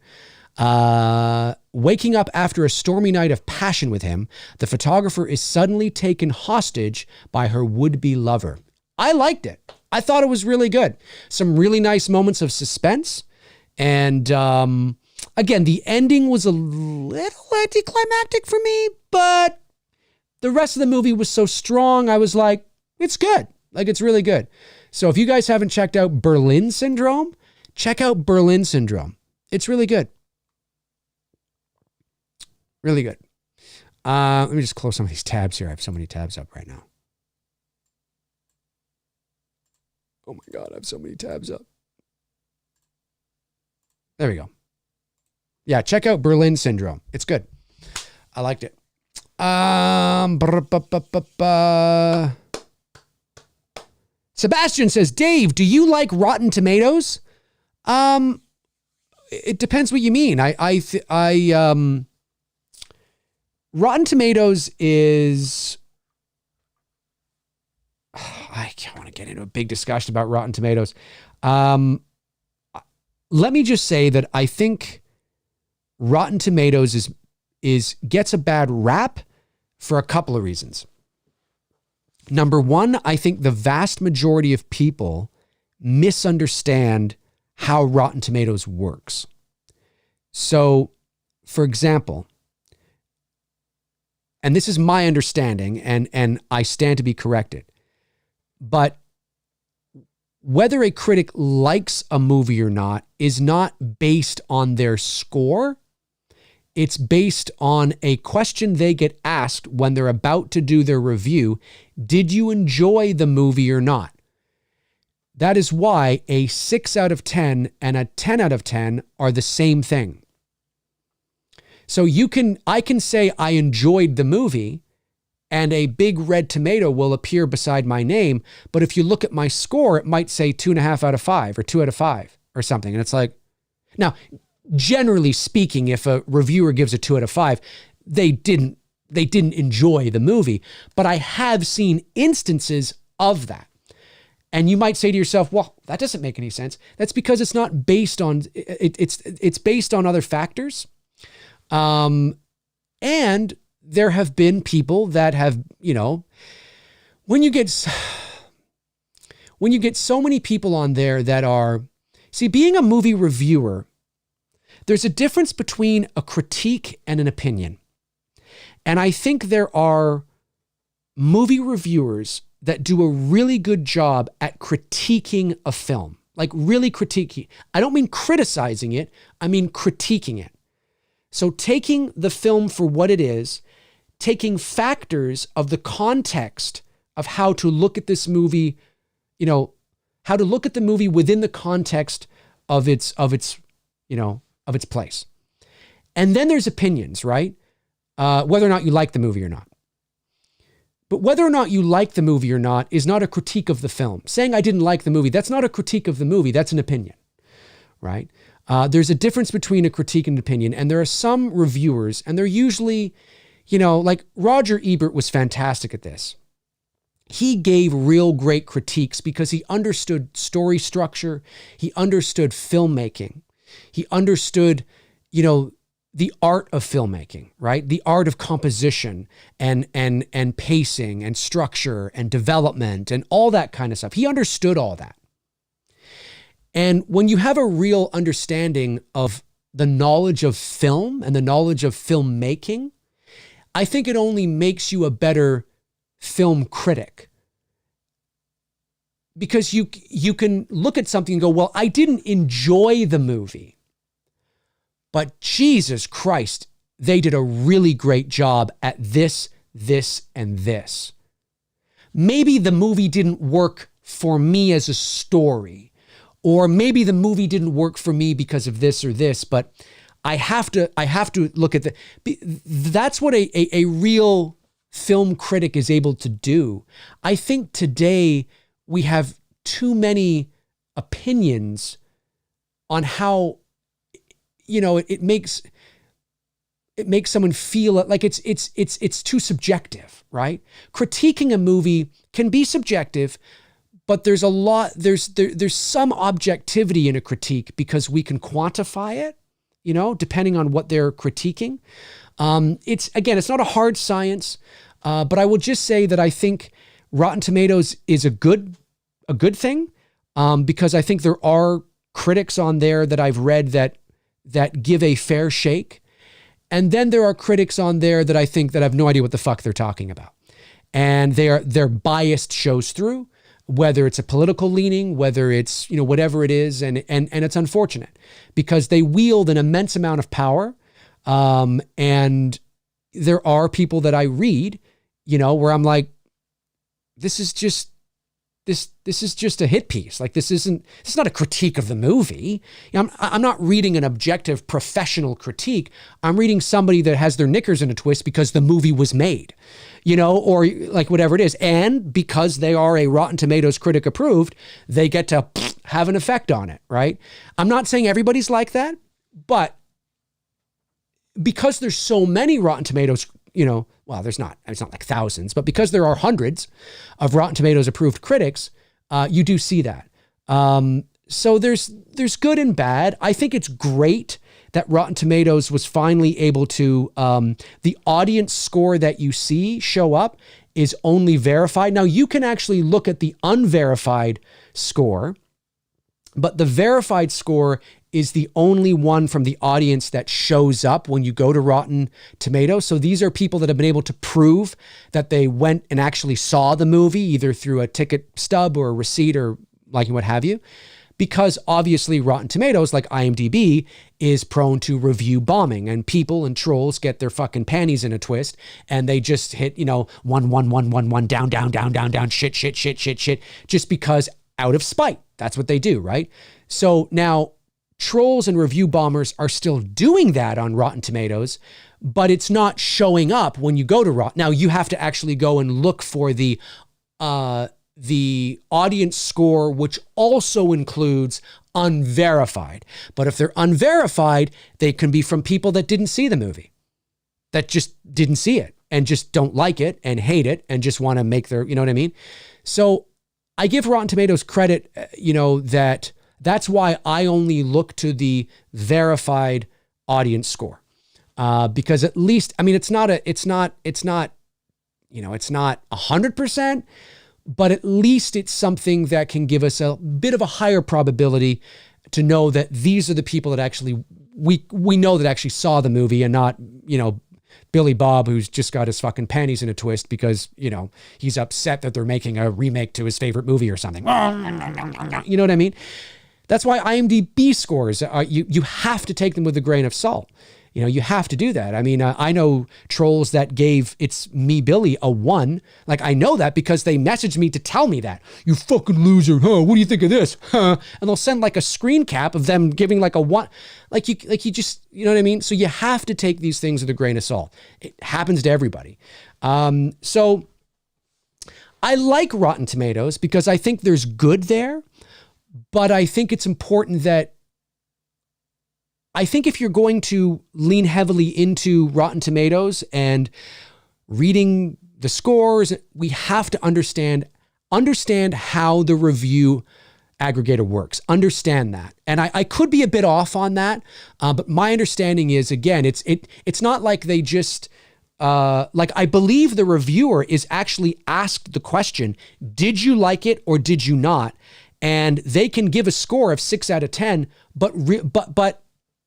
Waking up after a stormy night of passion with him, the photographer is suddenly taken hostage by her would-be lover. I liked it. I thought it was really good. Some really nice moments of suspense. And again, the ending was a little anticlimactic for me, but the rest of the movie was so strong, I was like, it's good. Like, it's really good. So if you guys haven't checked out Berlin Syndrome, check out Berlin Syndrome. It's really good. Really good. Let me just close some of these tabs here. I have so many tabs up right now. Oh my God, I have so many tabs up. There we go. Yeah, check out Berlin Syndrome. It's good. I liked it. Sebastian says, Dave, do you like Rotten Tomatoes? It depends what you mean. Rotten Tomatoes is, I don't want to get into a big discussion about Rotten Tomatoes. Let me just say that I think Rotten Tomatoes gets a bad rap for a couple of reasons. Number one, I think the vast majority of people misunderstand how Rotten Tomatoes works. So, for example, and this is my understanding, and I stand to be corrected, but whether a critic likes a movie or not is not based on their score. It's based on a question they get asked when they're about to do their review. Did you enjoy the movie or not? That is why a 6 out of 10 and a 10 out of 10 are the same thing. So I can say I enjoyed the movie and a big red tomato will appear beside my name. But if you look at my score, it might say 2.5 out of 5 or 2 out of 5 or something. And it's like, now, generally speaking, if a reviewer gives a 2 out of 5, they didn't enjoy the movie. But I have seen instances of that. And you might say to yourself, well, that doesn't make any sense. That's because it's not based on, it's based on other factors. And there have been people that have, when you get so many people on there that are, see, being a movie reviewer, there's a difference between a critique and an opinion. And I think there are movie reviewers that do a really good job at critiquing a film, like really critiquing. I don't mean criticizing it. I mean critiquing it. So taking the film for what it is, taking factors of the context of how to look at this movie, how to look at the movie within the context of its place. And then there's opinions, right? Whether or not you like the movie or not. But whether or not you like the movie or not is not a critique of the film. Saying I didn't like the movie, that's not a critique of the movie. That's an opinion, right? There's a difference between a critique and an opinion. And there are some reviewers, and they're usually, like Roger Ebert was fantastic at this. He gave real great critiques because he understood story structure. He understood filmmaking. He understood, the art of filmmaking, right? The art of composition and pacing and structure and development and all that kind of stuff. He understood all that. And when you have a real understanding of the knowledge of film and the knowledge of filmmaking, I think it only makes you a better film critic. Because you can look at something and go, well, I didn't enjoy the movie, but Jesus Christ, they did a really great job at this, and this. Maybe the movie didn't work for me as a story, or maybe the movie didn't work for me because of this or this, but I have to look at that's what a real film critic is able to do. I think today we have too many opinions on how, it makes someone feel like it's too subjective, right? Critiquing a movie can be subjective, but there's some objectivity in a critique because we can quantify it, depending on what they're critiquing. It's not a hard science, but I will just say that I think Rotten Tomatoes is a good thing, because I think there are critics on there that I've read that give a fair shake. And then there are critics on there that I think that have no idea what the fuck they're talking about. And their bias shows through, whether it's a political leaning, whether it's, whatever it is. And it's unfortunate because they wield an immense amount of power. And there are people that I read, where I'm like, this is just a hit piece. Like this is not a critique of the movie. I'm not reading an objective professional critique. I'm reading somebody that has their knickers in a twist because the movie was made, or like whatever it is. And because they are a Rotten Tomatoes critic approved, they get to have an effect on it, right? I'm not saying everybody's like that, but because there's so many Rotten Tomatoes, well, it's not like thousands, but because there are hundreds of Rotten Tomatoes approved critics, you do see that. So there's good and bad. I think it's great that Rotten Tomatoes was finally able to, the audience score that you see show up is only verified. Now you can actually look at the unverified score But the verified score is the only one from the audience that shows up when you go to Rotten Tomatoes. So these are people that have been able to prove that they went and actually saw the movie, either through a ticket stub or a receipt or like what have you. Because obviously Rotten Tomatoes, like IMDb, is prone to review bombing, and people and trolls get their fucking panties in a twist, and they just hit, one, down, shit, just because out of spite. That's what they do, right? So now trolls and review bombers are still doing that on Rotten Tomatoes, but it's not showing up when you go to Rotten. Now you have to actually go and look for the audience score, which also includes unverified. But if they're unverified, they can be from people that didn't see the movie, that just didn't see it and just don't like it and hate it and just want to make their, you know what I mean? So I give Rotten Tomatoes credit, that's why I only look to the verified audience score. Because at least, I mean, it's not 100%, but at least it's something that can give us a bit of a higher probability to know that these are the people that actually, we know that actually saw the movie, and not, Billy Bob, who's just got his fucking panties in a twist because, he's upset that they're making a remake to his favorite movie or something. You know what I mean? That's why IMDb scores, you have to take them with a grain of salt. You have to do that. I mean, I know trolls that gave It's Me, Billy a 1. Like, I know that because they messaged me to tell me that. You fucking loser, huh? What do you think of this? Huh? And they'll send like a screen cap of them giving like a 1. Like you just, you know what I mean? So you have to take these things with a grain of salt. It happens to everybody. So I like Rotten Tomatoes because I think there's good there, but I think it's important that I think if you're going to lean heavily into Rotten Tomatoes and reading the scores, we have to understand how the review aggregator works. Understand that. And I could be a bit off on that, but my understanding is, again, it's not like they just, like I believe the reviewer is actually asked the question, did you like it or did you not? And they can give a score of 6 out of 10, but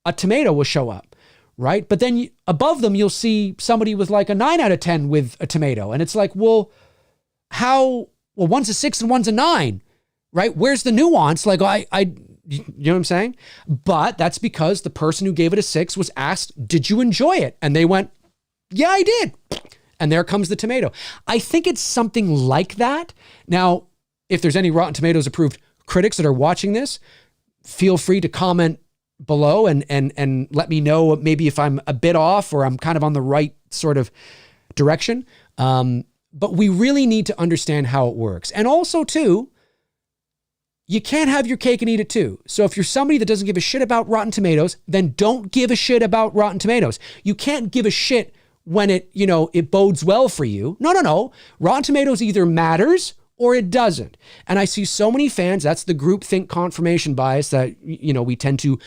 a tomato will show up, right? But then above them, you'll see somebody with like a 9 out of 10 with a tomato. And it's like, well, one's a 6 and one's a 9, right? Where's the nuance? Like, you know what I'm saying? But that's because the person who gave it a 6 was asked, did you enjoy it? And they went, yeah, I did. And there comes the tomato. I think it's something like that. Now, if there's any Rotten Tomatoes approved critics that are watching this, feel free to comment below and let me know maybe if I'm a bit off or I'm kind of on the right sort of direction. But we really need to understand how it works. And also too, you can't have your cake and eat it too. So if you're somebody that doesn't give a shit about Rotten Tomatoes, then don't give a shit about Rotten Tomatoes. You can't give a shit when it bodes well for you. No. Rotten Tomatoes either matters or it doesn't. And I see so many fans, that's the groupthink confirmation bias that, we tend to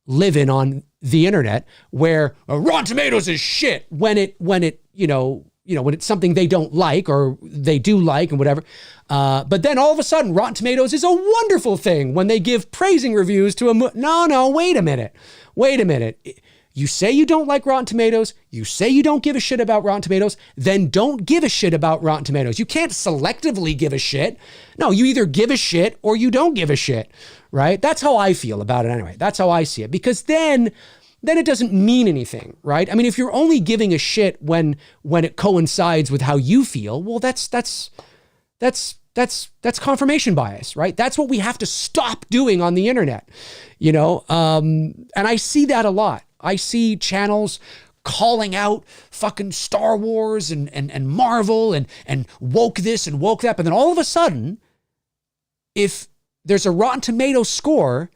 live in on the internet, where Rotten Tomatoes is shit when it's something they don't like or they do like and whatever. But then all of a sudden, Rotten Tomatoes is a wonderful thing when they give praising reviews to No, wait a minute. You say you don't like Rotten Tomatoes. You say you don't give a shit about Rotten Tomatoes. Then don't give a shit about Rotten Tomatoes. You can't selectively give a shit. No, you either give a shit or you don't give a shit, right? That's how I feel about it anyway. That's how I see it. Because then it doesn't mean anything, right? I mean, if you're only giving a shit when it coincides with how you feel, well, that's confirmation bias, right? That's what we have to stop doing on the internet, and I see that a lot. I see channels calling out fucking Star Wars and Marvel and woke this and woke that. But then all of a sudden, if there's a Rotten Tomatoes score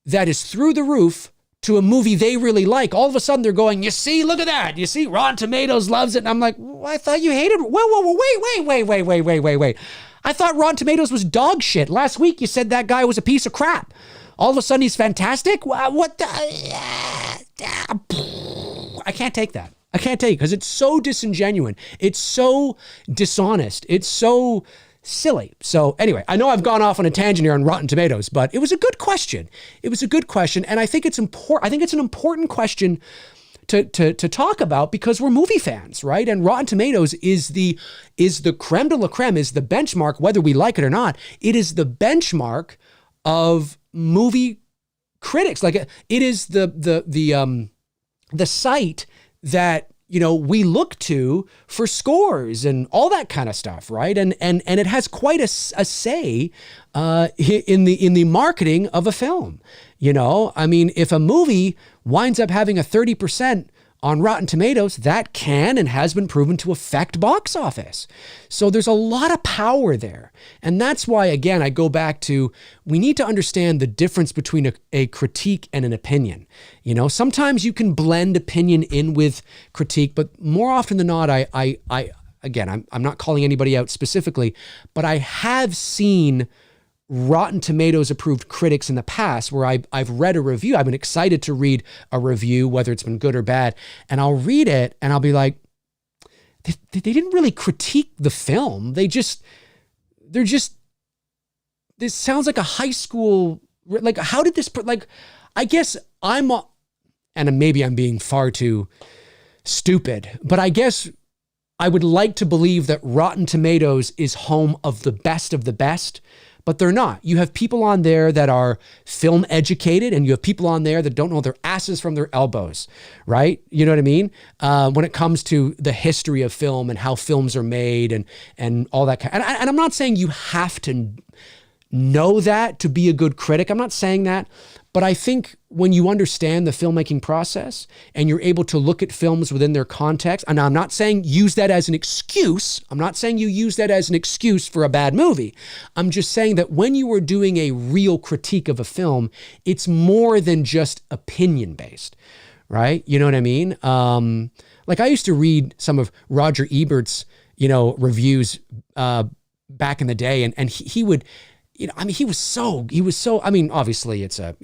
that is through the roof to a movie they really like, all of a sudden they're going, you see, look at that. You see, Rotten Tomatoes loves it. And I'm like, well, I thought you hated it. Whoa, wait. I thought Rotten Tomatoes was dog shit. Last week you said that guy was a piece of crap. All of a sudden he's fantastic? What the? I can't take that. I can't take it because it's so disingenuous. It's so dishonest. It's so silly. So anyway, I know I've gone off on a tangent here on Rotten Tomatoes, but it was a good question. It was a good question. And I think it's important. I think it's an important question to talk about because we're movie fans, right? And Rotten Tomatoes is the creme de la creme, is the benchmark, whether we like it or not. It is the benchmark of movie critics. Like it is the site that, you know, we look to for scores and all that kind of stuff, right? And it has quite a say in the marketing of a film. You know, I mean, if a movie winds up having a 30% on Rotten Tomatoes, that can and has been proven to affect box office. So there's a lot of power there. And that's why, again, I go back to, we need to understand the difference between a critique and an opinion. You know, sometimes you can blend opinion in with critique, but more often than not, I'm not calling anybody out specifically, but I have seen Rotten Tomatoes approved critics in the past where I've read a review. I've been excited to read a review, whether it's been good or bad. And I'll read it and I'll be like, they didn't really critique the film. This sounds like a high school, like, how did this, like, I guess and maybe I'm being far too stupid, but I guess I would like to believe that Rotten Tomatoes is home of the best, but they're not. You have people on there that are film educated, and you have people on there that don't know their asses from their elbows, right? You know what I mean? When it comes to the history of film and how films are made and all that kind. And I'm not saying you have to know that to be a good critic. I'm not saying that. But I think when you understand the filmmaking process and you're able to look at films within their context, and I'm not saying use that as an excuse. I'm not saying you use that as an excuse for a bad movie. I'm just saying that when you are doing a real critique of a film, it's more than just opinion based, right? You know what I mean? Like I used to read some of Roger Ebert's, you know, reviews back in the day, and he would, you know, I mean, he was so, I mean, obviously it's an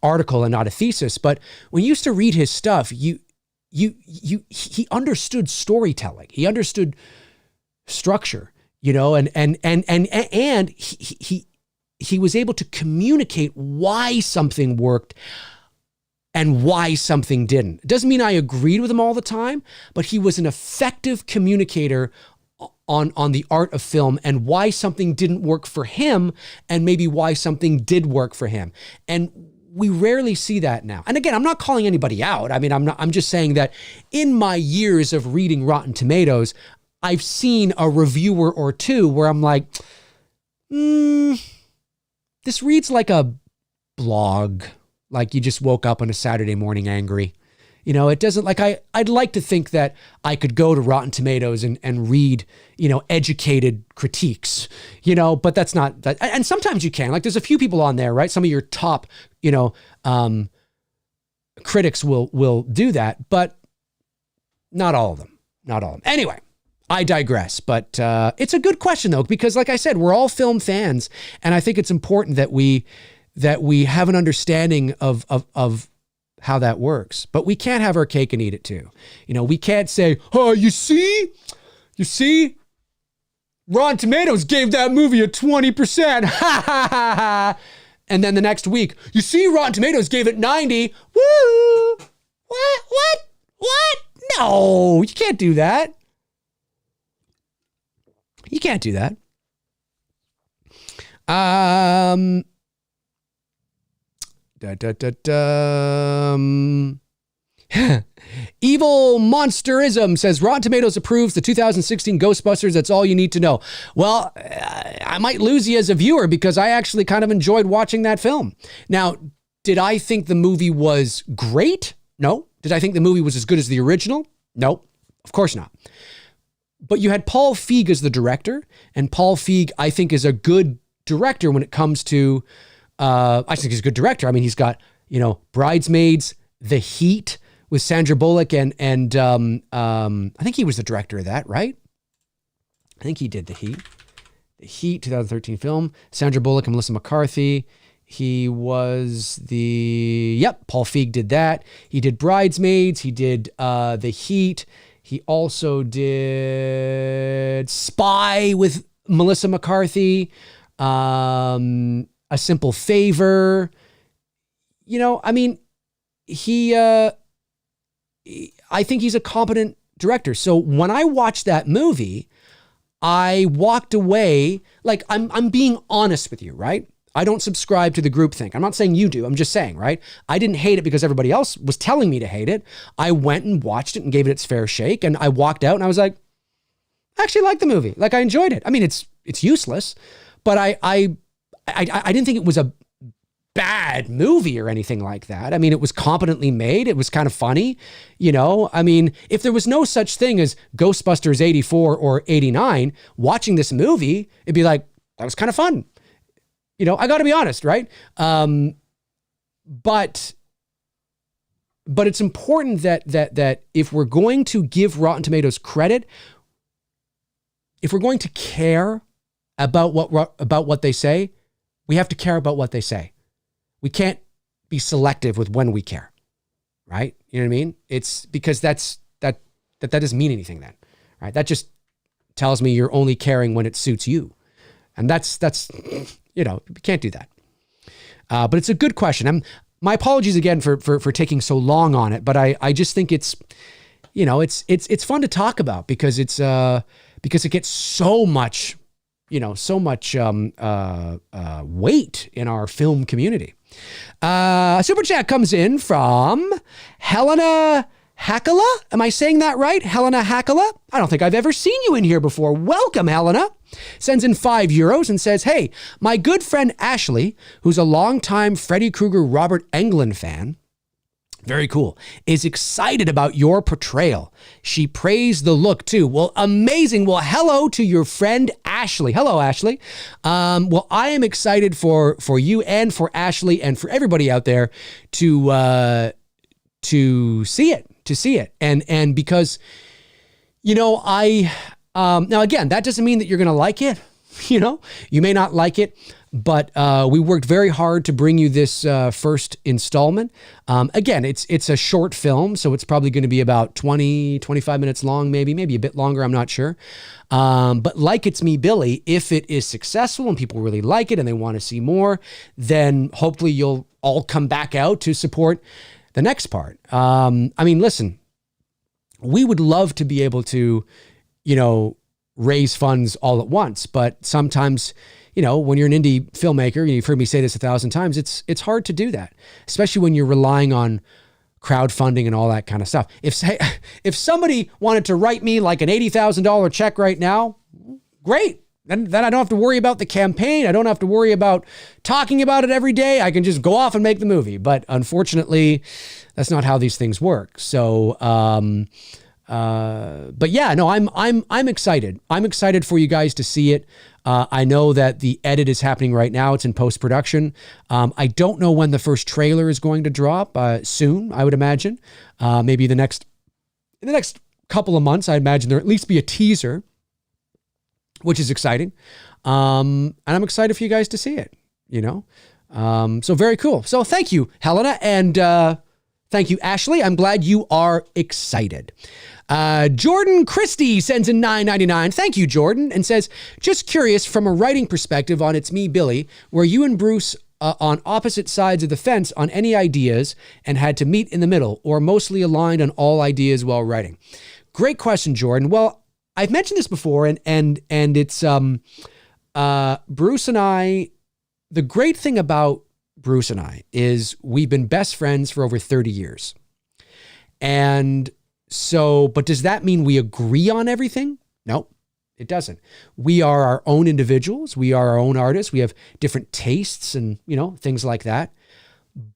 article and not a thesis, but when you used to read his stuff, he understood storytelling. He understood structure, you know, and he was able to communicate why something worked and why something didn't. It doesn't mean I agreed with him all the time, but he was an effective communicator on the art of film and why something didn't work for him and maybe why something did work for him. And we rarely see that now. And again, I'm not calling anybody out. I mean, I'm just saying that in my years of reading Rotten Tomatoes, I've seen a reviewer or two where I'm like, this reads like a blog, like you just woke up on a Saturday morning angry. You know, it doesn't, like, I'd like to think that I could go to Rotten Tomatoes and read, you know, educated critiques, you know, but that's not that. And sometimes you can, like, there's a few people on there, right? Some of your top, you know, critics will do that, but not all of them, Anyway, I digress, but it's a good question though, because like I said, we're all film fans. And I think it's important that we have an understanding of how that works, but we can't have our cake and eat it too. You know, we can't say, oh, you see, Rotten Tomatoes gave that movie a 20%. Ha ha ha ha. And then the next week, you see, Rotten Tomatoes gave it 90. Woo! What? No, you can't do that. You can't do that. Evil Monsterism says Rotten Tomatoes approves the 2016 Ghostbusters. That's all you need to know. Well, I might lose you as a viewer because I actually kind of enjoyed watching that film. Now, did I think the movie was great? No. Did I think the movie was as good as the original? No, of course not. But you had Paul Feig as the director, and Paul Feig, I think, is a good director when it comes to I think he's a good director. I mean, he's got, you know, Bridesmaids, The Heat with Sandra Bullock, and I think he was the director of that, right? I think he did The Heat. The Heat, 2013 film. Sandra Bullock and Melissa McCarthy. He was Paul Feig did that. He did Bridesmaids. He did The Heat. He also did Spy with Melissa McCarthy, A Simple Favor. You know, I mean, I think he's a competent director. So when I watched that movie, I walked away, like, I'm being honest with you, right? I don't subscribe to the groupthink. I'm not saying you do. I'm just saying, right? I didn't hate it because everybody else was telling me to hate it. I went and watched it and gave it its fair shake. And I walked out and I was like, I actually like the movie. Like, I enjoyed it. I mean, it's useless, but I didn't think it was a bad movie or anything like that. I mean, it was competently made. It was kind of funny. You know, I mean, if there was no such thing as Ghostbusters 84 or 89, watching this movie, it'd be like, that was kind of fun. You know, I got to be honest, right? But it's important that if we're going to give Rotten Tomatoes credit, if we're going to care about what they say, we have to care about what they say. We can't be selective with when we care, right? You know what I mean? It's because that doesn't mean anything then, right? That just tells me you're only caring when it suits you. And that's you know, you can't do that. But it's a good question. My apologies again for taking so long on it, but I just think it's, you know, it's fun to talk about because it gets so much, you know, weight in our film community. Super chat comes in from Helena Hackala. Am I saying that right? Helena Hackala? I don't think I've ever seen you in here before. Welcome, Helena. Sends in €5 and says, hey, my good friend Ashley, who's a longtime Freddy Krueger Robert Englund fan, very cool, is excited about your portrayal. She praised the look too. Well, amazing. Well, hello to your friend Ashley. Hello, Ashley. Well, I am excited for you and for Ashley and for everybody out there to see it. And because, you know, now again, that doesn't mean that you're going to like it. You know, you may not like it, but we worked very hard to bring you this first installment. Again, it's a short film, so it's probably going to be about 20, 25 minutes long, maybe a bit longer. I'm not sure. But like It's Me, Billy, if it is successful and people really like it and they want to see more, then hopefully you'll all come back out to support the next part. I mean, listen, we would love to be able to, you know, raise funds all at once, but sometimes, you know, when you're an indie filmmaker, and you've heard me say this 1,000 times, it's hard to do that, especially when you're relying on crowdfunding and all that kind of stuff. If somebody wanted to write me like an $80,000 check right now, great. Then I don't have to worry about the campaign. I don't have to worry about talking about it every day. I can just go off and make the movie. But unfortunately, that's not how these things work. So, but yeah, no, I'm excited. I'm excited for you guys to see it. I know that the edit is happening right now. It's in post-production. I don't know when the first trailer is going to drop. Soon, I would imagine. Maybe in the next couple of months, I imagine there'll at least be a teaser, which is exciting. And I'm excited for you guys to see it, you know? So very cool. So thank you, Helena. And, thank you, Ashley. I'm glad you are excited. Jordan Christie sends in $9.99. Thank you, Jordan. And says, just curious from a writing perspective on It's Me, Billy, were you and Bruce on opposite sides of the fence on any ideas and had to meet in the middle, or mostly aligned on all ideas while writing? Great question, Jordan. Well, I've mentioned this before, and it's Bruce and I. The great thing about Bruce and I is we've been best friends for over 30 years. And so, but does that mean we agree on everything? No, it doesn't. We are our own individuals. We are our own artists. We have different tastes and, you know, things like that.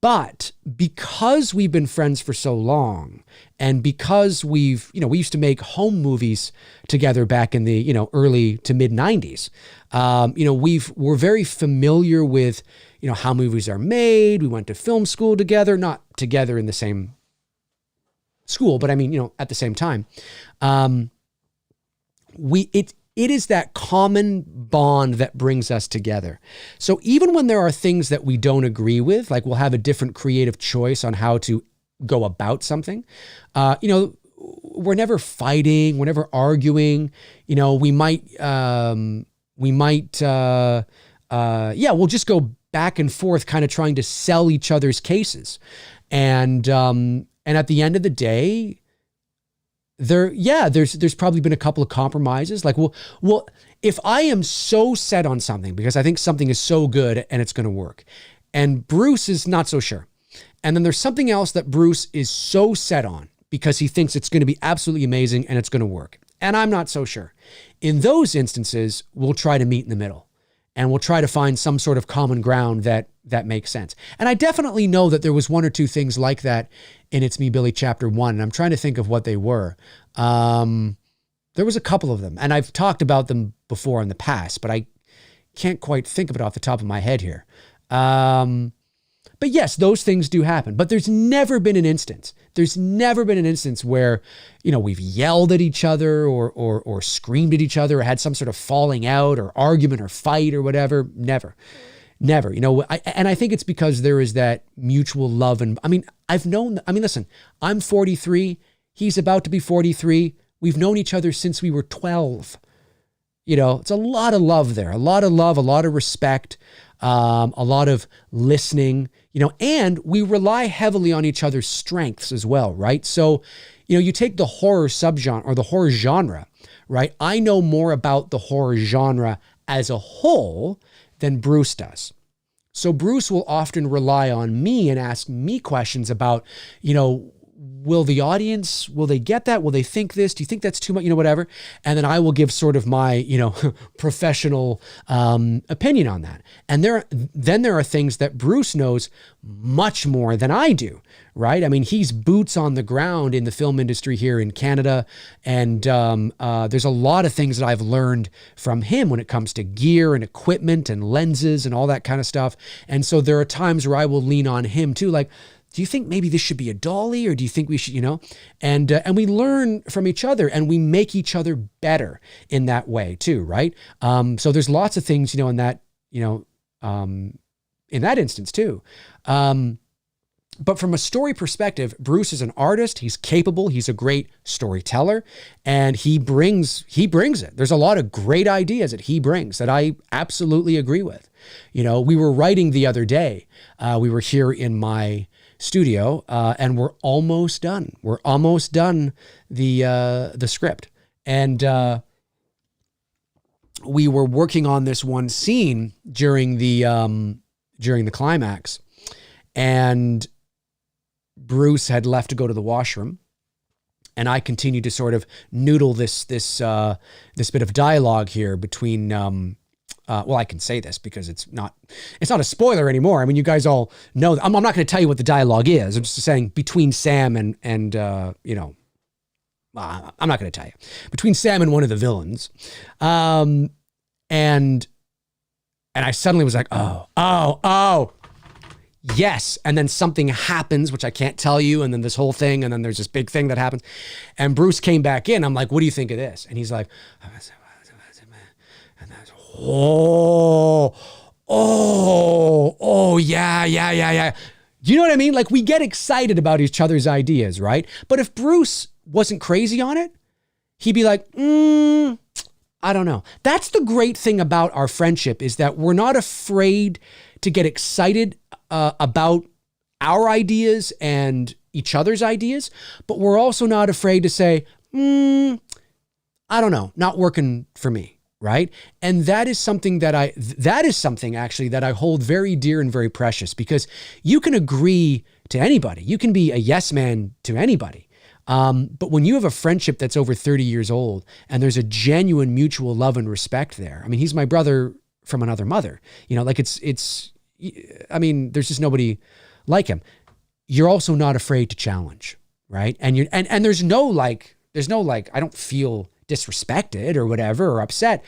But because we've been friends for so long, and because we used to make home movies together back in the, you know, early to mid 90s, you know, we're very familiar with, you know, how movies are made. We went to film school together, not together in the same school, but I mean, you know, at the same time. It is that common bond that brings us together. So even when there are things that we don't agree with, like we'll have a different creative choice on how to go about something, you know, we're never fighting, we're never arguing. You know, we'll just go back and forth kind of trying to sell each other's cases. And at the end of the day, there's probably been a couple of compromises. Like, well, if I am so set on something because I think something is so good and it's going to work, and Bruce is not so sure. And then there's something else that Bruce is so set on because he thinks it's going to be absolutely amazing and it's going to work. And I'm not so sure. In those instances, we'll try to meet in the middle and we'll try to find some sort of common ground that makes sense. And I definitely know that there was one or two things like that in It's Me, Billy Chapter 1. And I'm trying to think of what they were. There was a couple of them, and I've talked about them before in the past, but I can't quite think of it off the top of my head here. But yes, those things do happen, but there's never been an instance where, you know, we've yelled at each other or screamed at each other or had some sort of falling out or argument or fight or whatever. Never, you know, and I think it's because there is that mutual love. And listen, I'm 43. He's about to be 43. We've known each other since we were 12. You know, it's a lot of love there, a lot of love, a lot of respect, a lot of listening, you know, and we rely heavily on each other's strengths as well, right? So, you know, you take the horror subgenre or the horror genre, right? I know more about the horror genre as a whole than Bruce does. So Bruce will often rely on me and ask me questions about, you know, will the audience, will they get that? Will they think this? Do you think that's too much? You know, whatever. And then I will give sort of my, you know, professional opinion on that. And then there are things that Bruce knows much more than I do, right? I mean, he's boots on the ground in the film industry here in Canada. And there's a lot of things that I've learned from him when it comes to gear and equipment and lenses and all that kind of stuff. And so there are times where I will lean on him too, like, do you think maybe this should be a dolly, or do you think we should, you know? And we learn from each other and we make each other better in that way too, right? So there's lots of things, you know, in that, you know, in that instance too. But from a story perspective, Bruce is an artist. He's capable. He's a great storyteller, and he brings it. There's a lot of great ideas that he brings that I absolutely agree with. You know, we were writing the other day. We were here in my studio, and we're almost done. We're almost done the script, and we were working on this one scene during the climax, and Bruce had left to go to the washroom, and I continued to sort of noodle this bit of dialogue here between. Well, I can say this because it's not a spoiler anymore. I mean, you guys all know. I'm not going to tell you what the dialogue is. I'm just saying between Sam and you know, I'm not going to tell you, between Sam and one of the villains, and I suddenly was like, oh, yes. And then something happens, which I can't tell you. And then this whole thing, and then there's this big thing that happens. And Bruce came back in. I'm like, what do you think of this? And he's like, yeah. Do you know what I mean? Like, we get excited about each other's ideas, right? But if Bruce wasn't crazy on it, he'd be like, I don't know. That's the great thing about our friendship, is that we're not afraid to get excited about our ideas and each other's ideas, but we're also not afraid to say, I don't know, not working for me. Right. And that is something actually that I hold very dear and very precious, because you can agree to anybody. You can be a yes man to anybody. But when you have a friendship that's over 30 years old and there's a genuine mutual love and respect there, I mean, he's my brother from another mother, you know, like I mean, there's just nobody like him. You're also not afraid to challenge. Right. And there's no like, I don't feel disrespected or whatever, or upset,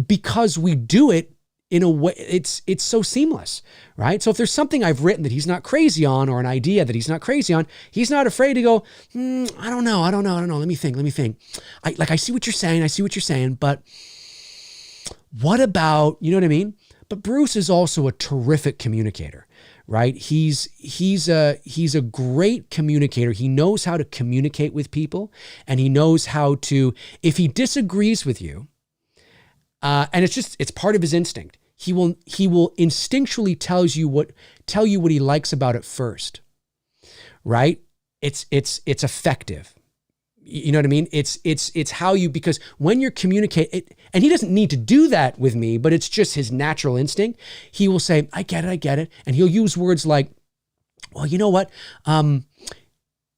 because we do it in a way, it's so seamless, right? So if there's something I've written that he's not crazy on, or an idea that he's not crazy on, he's not afraid to go, I don't know. Let me think. I see what you're saying, but what about, you know what I mean? But Bruce is also a terrific communicator, right? He's a great communicator. He knows how to communicate with people, and he knows how to, if he disagrees with you, and it's part of his instinct. He will instinctually tell you what he likes about it first, right? It's effective. You know what I mean? It's how you, because when you're communicating, and he doesn't need to do that with me, but it's just his natural instinct. He will say, I get it. And he'll use words like, well, you know what?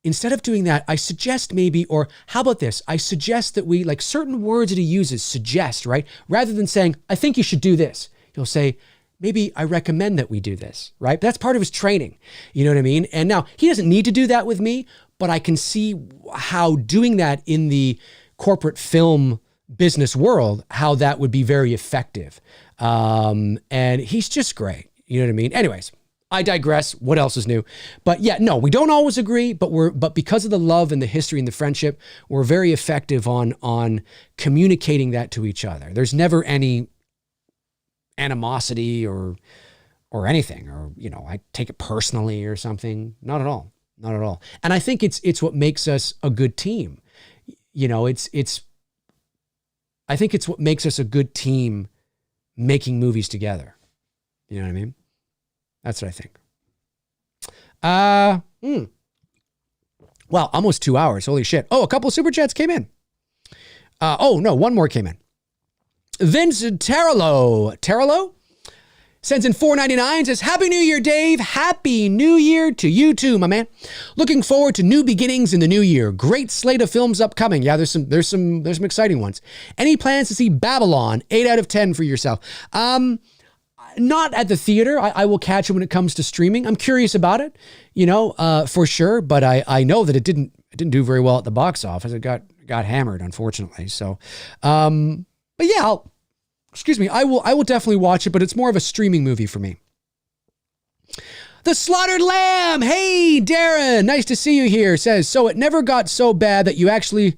Instead of doing that, I suggest maybe, or how about this? I suggest that we, like certain words that he uses, suggest, right? Rather than saying, I think you should do this. He'll say, maybe I recommend that we do this, right? That's part of his training. You know what I mean? And now he doesn't need to do that with me, but I can see how doing that in the corporate film business world, how that would be very effective. And he's just great. You know what I mean? Anyways, I digress. What else is new? But yeah, no, we don't always agree, but because of the love and the history and the friendship, we're very effective on communicating that to each other. There's never any animosity or anything, or, you know, I take it personally or something. Not at all. Not at all. And I think it's what makes us a good team. You know, I think it's what makes us a good team making movies together. You know what I mean? That's what I think. Well, almost 2 hours. Holy shit. Oh, a couple of super chats came in. Oh no, one more came in. Vince Taralo sends in $4.99, says, Happy New Year, Dave. Happy New Year to you too, my man. Looking forward to new beginnings in the new year. Great slate of films upcoming. Yeah, there's some exciting ones. Any plans to see Babylon? 8 out of 10 for yourself. Not at the theater. I will catch it when it comes to streaming. I'm curious about it, you know, for sure. But I know that it didn't do very well at the box office. It got hammered, unfortunately. So, but yeah, I will definitely watch it, but it's more of a streaming movie for me. The Slaughtered Lamb. Hey, Darren, nice to see you here. Says, so it never got so bad that you actually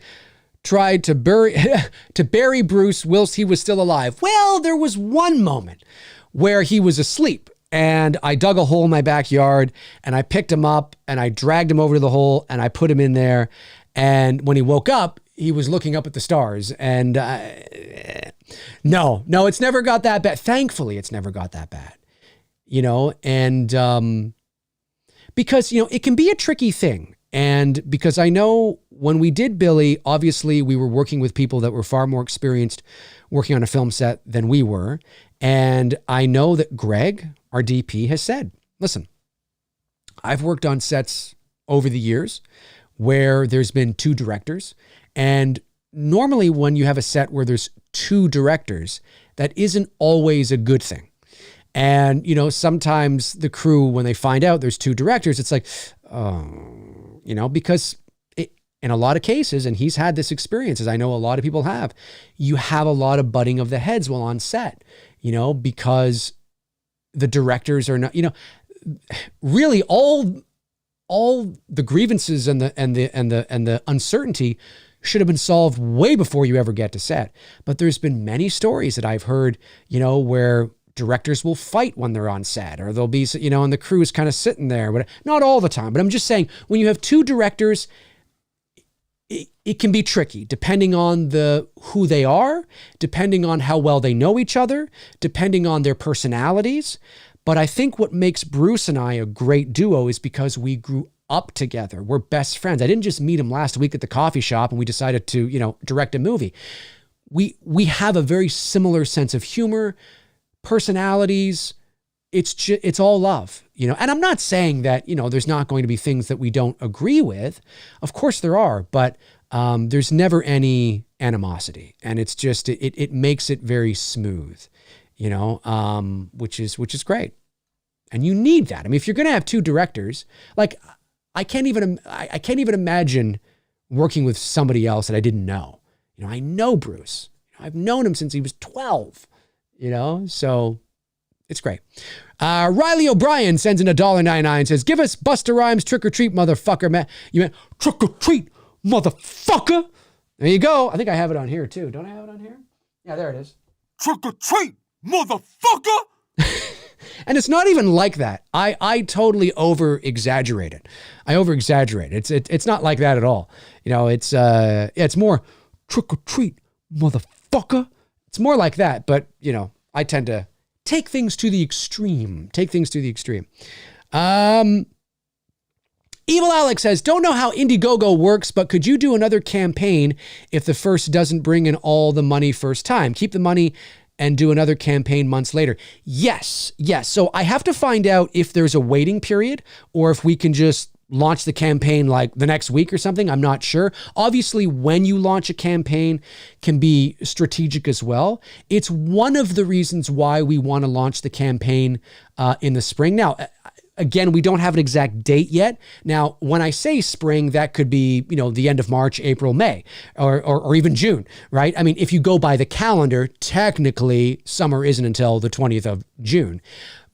tried to bury Bruce whilst he was still alive. Well, there was one moment where he was asleep, and I dug a hole in my backyard, and I picked him up, and I dragged him over to the hole, and I put him in there. And when he woke up, he was looking up at the stars. And no, it's never got that bad. Thankfully, it's never got that bad, you know, and because, you know, it can be a tricky thing. And because I know when we did Billy, obviously we were working with people that were far more experienced working on a film set than we were. And I know that Greg, our DP, has said, listen, I've worked on sets over the years where there's been 2 directors. And normally when you have a set where there's 2 directors, that isn't always a good thing. And, you know, sometimes the crew, when they find out there's 2 directors, it's like, oh, you know, because in a lot of cases, and he's had this experience, as I know a lot of people have, you have a lot of butting of the heads while on set, you know, because the directors are not, you know, really all the grievances and the uncertainty should have been solved way before you ever get to set. But there's been many stories that I've heard, you know, where directors will fight when they're on set, or they'll be, you know, and the crew is kind of sitting there, but not all the time. But I'm just saying, when you have 2 directors, it can be tricky depending on who they are, depending on how well they know each other, depending on their personalities. But I think what makes Bruce and I a great duo is because we grew up together. We're best friends. I didn't just meet him last week at the coffee shop and we decided to, you know, direct a movie. We have a very similar sense of humor, personalities. It's all love, you know. And I'm not saying that, you know, there's not going to be things that we don't agree with. Of course there are, but there's never any animosity, and it's just it makes it very smooth, you know, which is great. And you need that. I mean, if you're going to have 2 directors, like I can't even imagine working with somebody else that I didn't know. You know, I know Bruce. I've known him since he was 12, you know, so it's great. Riley O'Brien sends in $1.99, says, give us Busta Rhymes Trick or Treat, motherfucker, man. You meant Trick or Treat, motherfucker. There you go. I think I have it on here too. Don't I have it on here? Yeah, there it is. Trick or treat, motherfucker. And it's not even like that. I totally over exaggerate it. I over exaggerate. It's not like that at all. You know, it's more trick or treat, motherfucker. It's more like that. But, you know, I tend to take things to the extreme. Evil Alex says, don't know how Indiegogo works, but could you do another campaign if the first doesn't bring in all the money first time? Keep the money and do another campaign months later. Yes. So I have to find out if there's a waiting period or if we can just launch the campaign like the next week or something. I'm not sure. Obviously, when you launch a campaign can be strategic as well. It's one of the reasons why we want to launch the campaign in the spring. Now, again, we don't have an exact date yet. Now, when I say spring, that could be, you know, the end of March, April, May, or even June, right? I mean, if you go by the calendar, technically summer isn't until the 20th of June,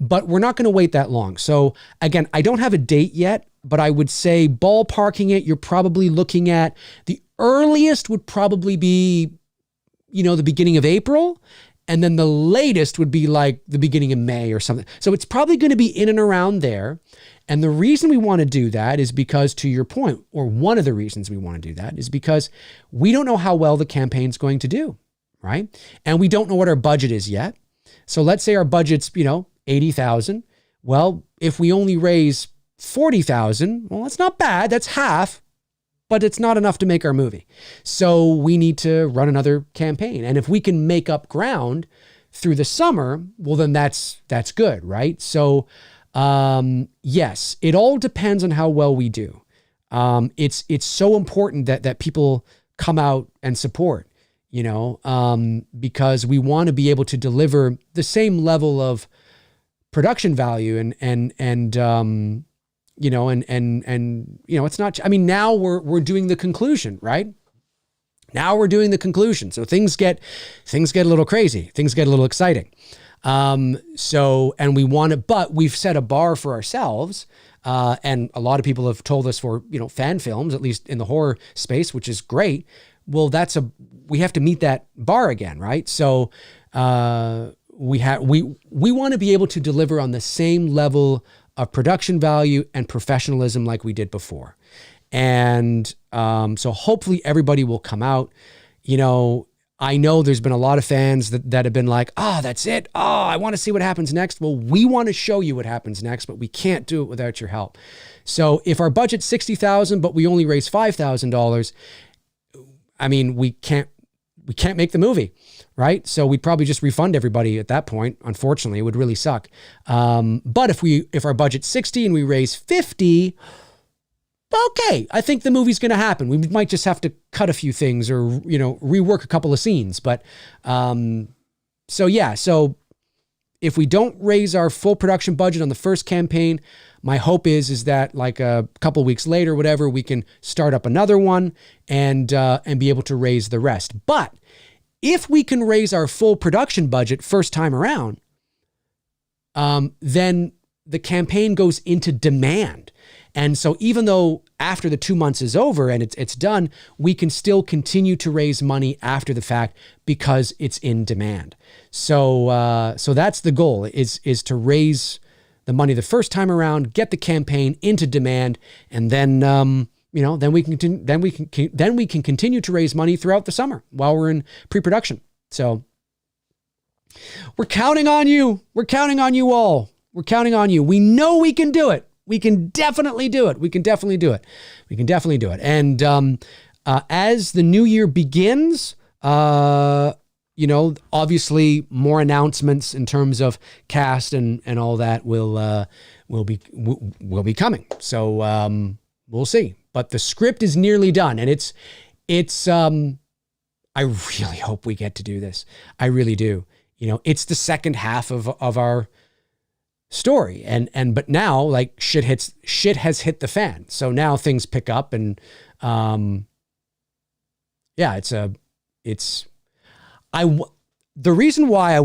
but we're not going to wait that long. So again, I don't have a date yet, but I would say ballparking it, you're probably looking at the earliest would probably be, you know, the beginning of April. And then the latest would be like the beginning of May or something. So it's probably going to be in and around there. And the reason we want to do that is because, to your point, or one of the reasons we want to do that is because we don't know how well the campaign's going to do, right? And we don't know what our budget is yet. So let's say our budget's, you know, $80,000. Well, if we only raise $40,000, well, that's not bad. That's half. But it's not enough to make our movie. So we need to run another campaign. And if we can make up ground through the summer, well, then that's good, right? So yes, it all depends on how well we do. It's so important that people come out and support, you know, because we want to be able to deliver the same level of production value and you know, and, you know, it's not, I mean, now we're doing the conclusion, right? Now we're doing the conclusion. So things get a little crazy. Things get a little exciting. So, and we want to, but we've set a bar for ourselves. And a lot of people have told us for, you know, fan films, at least in the horror space, which is great. Well, we have to meet that bar again, right? So, we want to be able to deliver on the same level of production value and professionalism like we did before. And so hopefully everybody will come out. You know, I know there's been a lot of fans that have been like, oh, that's it. Oh, I want to see what happens next. Well, we want to show you what happens next, but we can't do it without your help. So if our budget's $60,000, but we only raise $5,000, I mean, we can't make the movie. Right? So we'd probably just refund everybody at that point. Unfortunately, it would really suck. But if our budget's 60 and we raise 50, okay, I think the movie's going to happen. We might just have to cut a few things or, you know, rework a couple of scenes. But so yeah, so if we don't raise our full production budget on the first campaign, my hope is that like a couple weeks later, whatever, we can start up another one and be able to raise the rest. But if we can raise our full production budget first time around, then the campaign goes into demand. And so even though after the 2 months is over and it's done, we can still continue to raise money after the fact because it's in demand. So that's the goal is to raise the money the first time around, get the campaign into demand, and then you know, then we can continue to raise money throughout the summer while we're in pre-production. So we're counting on you. We're counting on you all. We're counting on you. We know we can do it. We can definitely do it. We can definitely do it. We can definitely do it. And as the new year begins, you know, obviously more announcements in terms of cast and all that will be coming. So we'll see. But the script is nearly done, and it's I really hope we get to do this. I really do. You know, it's the second half of our story, but now like shit has hit the fan. So now things pick up, and yeah, the reason why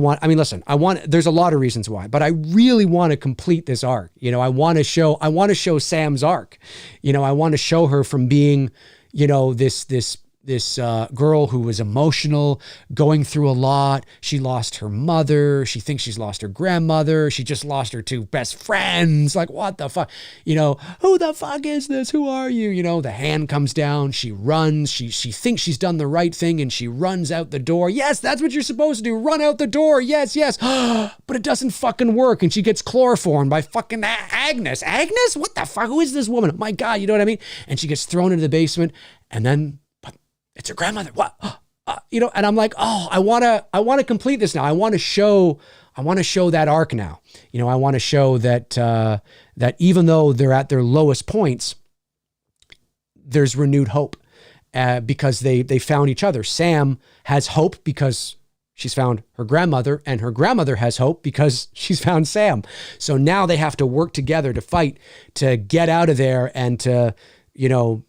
there's a lot of reasons why, but I really want to complete this arc. You know, I want to show Sam's arc. You know, I want to show her from being, you know, this this girl who was emotional, going through a lot. She lost her mother. She thinks she's lost her grandmother. She just lost her two best friends. Like, what the fuck? You know, who the fuck is this? Who are you? You know, the hand comes down. She runs. She thinks she's done the right thing, and she runs out the door. Yes, that's what you're supposed to do. Run out the door. Yes, yes. But it doesn't fucking work, and she gets chloroformed by fucking Agnes. Agnes? What the fuck? Who is this woman? My God, you know what I mean? And she gets thrown into the basement, and then it's her grandmother. What? You know, and I'm like, oh, I want to complete this now. I want to show that arc now. You know, I want to show that that even though they're at their lowest points, there's renewed hope because they found each other. Sam has hope because she's found her grandmother, and her grandmother has hope because she's found Sam. So now they have to work together to fight to get out of there and to, you know,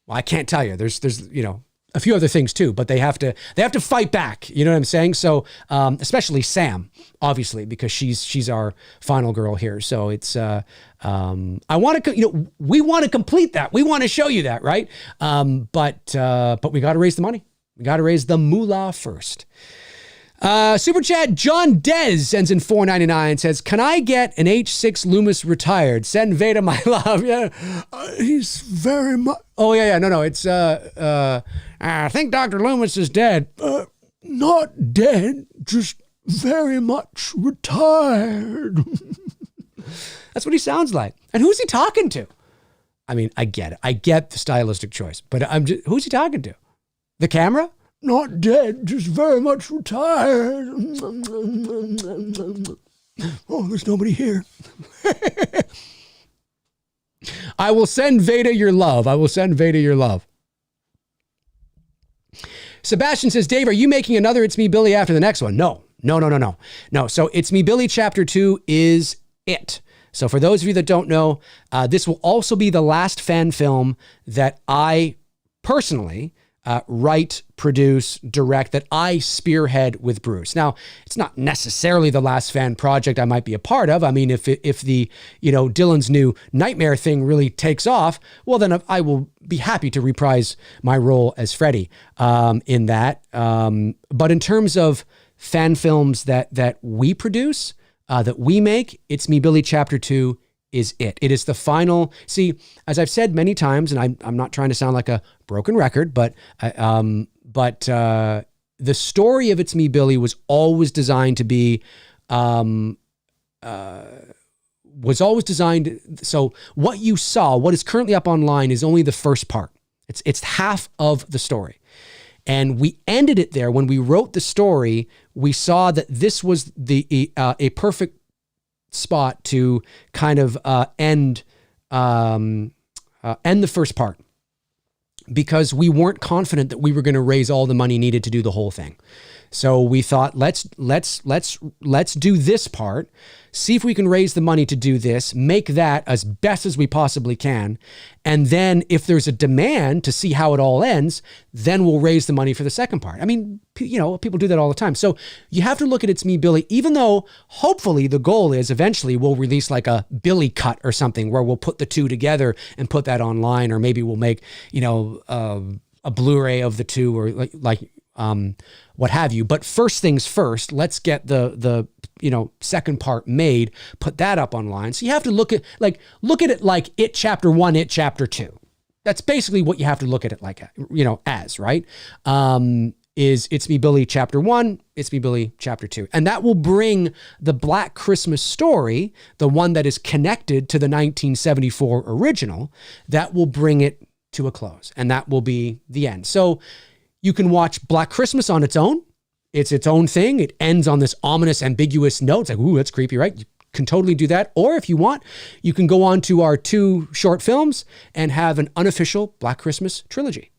well, I can't tell you. There's you know, a few other things too, but they have to fight back. You know what I'm saying? So especially Sam, obviously, because she's our final girl here. So it's I want to, you know, we want to complete that. We want to show you that, right? But we got to raise the money. We got to raise the moolah first. Super chat, John Dez ends in 499, says, can I get an H6 Loomis retired? Send Veda my love. Yeah, he's very much. Oh, yeah. No. It's, I think Dr. Loomis is dead. Not dead, just very much retired. That's what he sounds like. And who's he talking to? I mean, I get it. I get the stylistic choice, but who's he talking to? The camera? Not dead, just very much retired. Oh, there's nobody here. I will send Veda your love. I will send Veda your love. Sebastian says, Dave, are you making another It's Me Billy after the next one? No. So It's Me Billy Chapter 2 is it. So for those of you that don't know, this will also be the last fan film that I personally write, produce, direct, that I spearhead with Bruce. Now, it's not necessarily the last fan project I might be a part of. I mean, if the, you know, Dylan's new Nightmare thing really takes off, well, then I will be happy to reprise my role as Freddy in that. But in terms of fan films that we produce, that we make, It's Me Billy Chapter 2 is it. It is the final. See, as I've said many times, and I'm not trying to sound like a broken record, but the story of It's Me Billy was always designed to be, so what you saw, what is currently up online, is only the first part. It's half of the story. And we ended it there. When we wrote the story, we saw that this was a perfect spot to kind of end the first part, because we weren't confident that we were going to raise all the money needed to do the whole thing. So we thought, let's do this part, see if we can raise the money to do this, make that as best as we possibly can. And then if there's a demand to see how it all ends, then we'll raise the money for the second part. I mean, you know, people do that all the time. So you have to look at It's Me Billy, even though hopefully the goal is eventually we'll release like a Billy cut or something where we'll put the two together and put that online, or maybe we'll make, you know, a Blu-ray of the two, or like what have you. But first things first, let's get the you know, second part made, put that up online. So you have to look at it like It Chapter 1, It Chapter 2. That's basically what you have to look at it like, you know, as, right? Is It's Me Billy Chapter 1, It's Me Billy Chapter 2. And that will bring the Black Christmas story, the one that is connected to the 1974 original, that will bring it to a close. And that will be the end. So you can watch Black Christmas on its own. It's its own thing. It ends on this ominous, ambiguous note. It's like, ooh, that's creepy, right? You can totally do that. Or if you want, you can go on to our 2 short films and have an unofficial Black Christmas trilogy,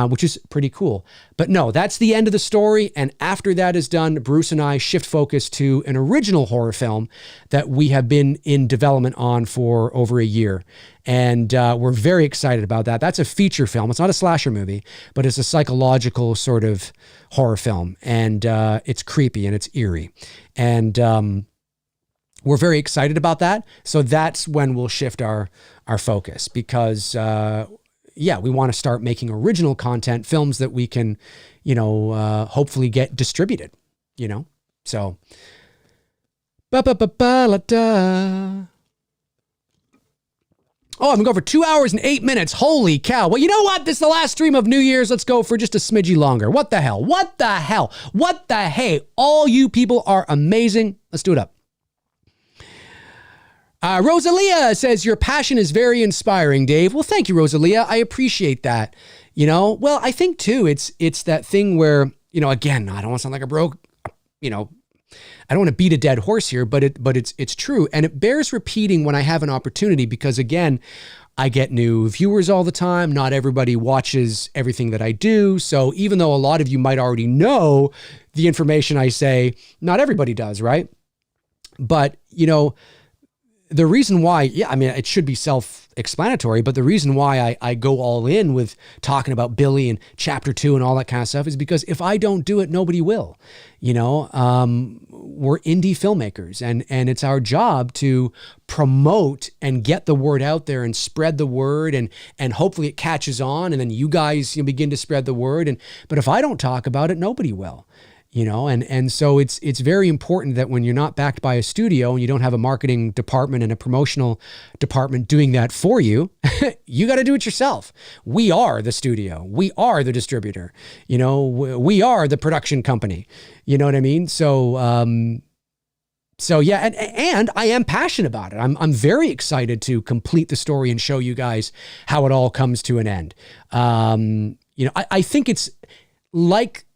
which is pretty cool. But no, that's the end of the story. And after that is done, Bruce and I shift focus to an original horror film that we have been in development on for over a year. And we're very excited about that. That's a feature film. It's not a slasher movie, but it's a psychological sort of horror film. And it's creepy and it's eerie. And we're very excited about that. So that's when we'll shift our focus, because yeah, we want to start making original content, films that we can, hopefully get distributed, so. Ba-ba-ba-ba-la-da. Oh, I'm going to go for 2 hours and 8 minutes. Holy cow. Well, you know what? This is the last stream of New Year's. Let's go for just a smidgy longer. What the hell? What the hell? What the hey? All you people are amazing. Let's do it up. Rosalia says, your passion is very inspiring, Dave. Well, thank you, Rosalia. I appreciate that. Well, I think too, it's that thing where, again, I don't want to sound like a broke, I don't want to beat a dead horse here, but it's true. And it bears repeating when I have an opportunity, because again, I get new viewers all the time. Not everybody watches everything that I do. So even though a lot of you might already know the information I say, not everybody does, right? But, the reason why, it should be self-explanatory, but the reason why I go all in with talking about Billy and chapter 2 and all that kind of stuff is because if I don't do it, nobody will. We're indie filmmakers, and it's our job to promote and get the word out there and spread the word, and hopefully it catches on, and then you guys begin to spread the word. But if I don't talk about it, nobody will. And so it's very important that when you're not backed by a studio and you don't have a marketing department and a promotional department doing that for you, you got to do it yourself. We are the studio. We are the distributor. We are the production company. You know what I mean? So yeah, and I am passionate about it. I'm very excited to complete the story and show you guys how it all comes to an end. I think it's like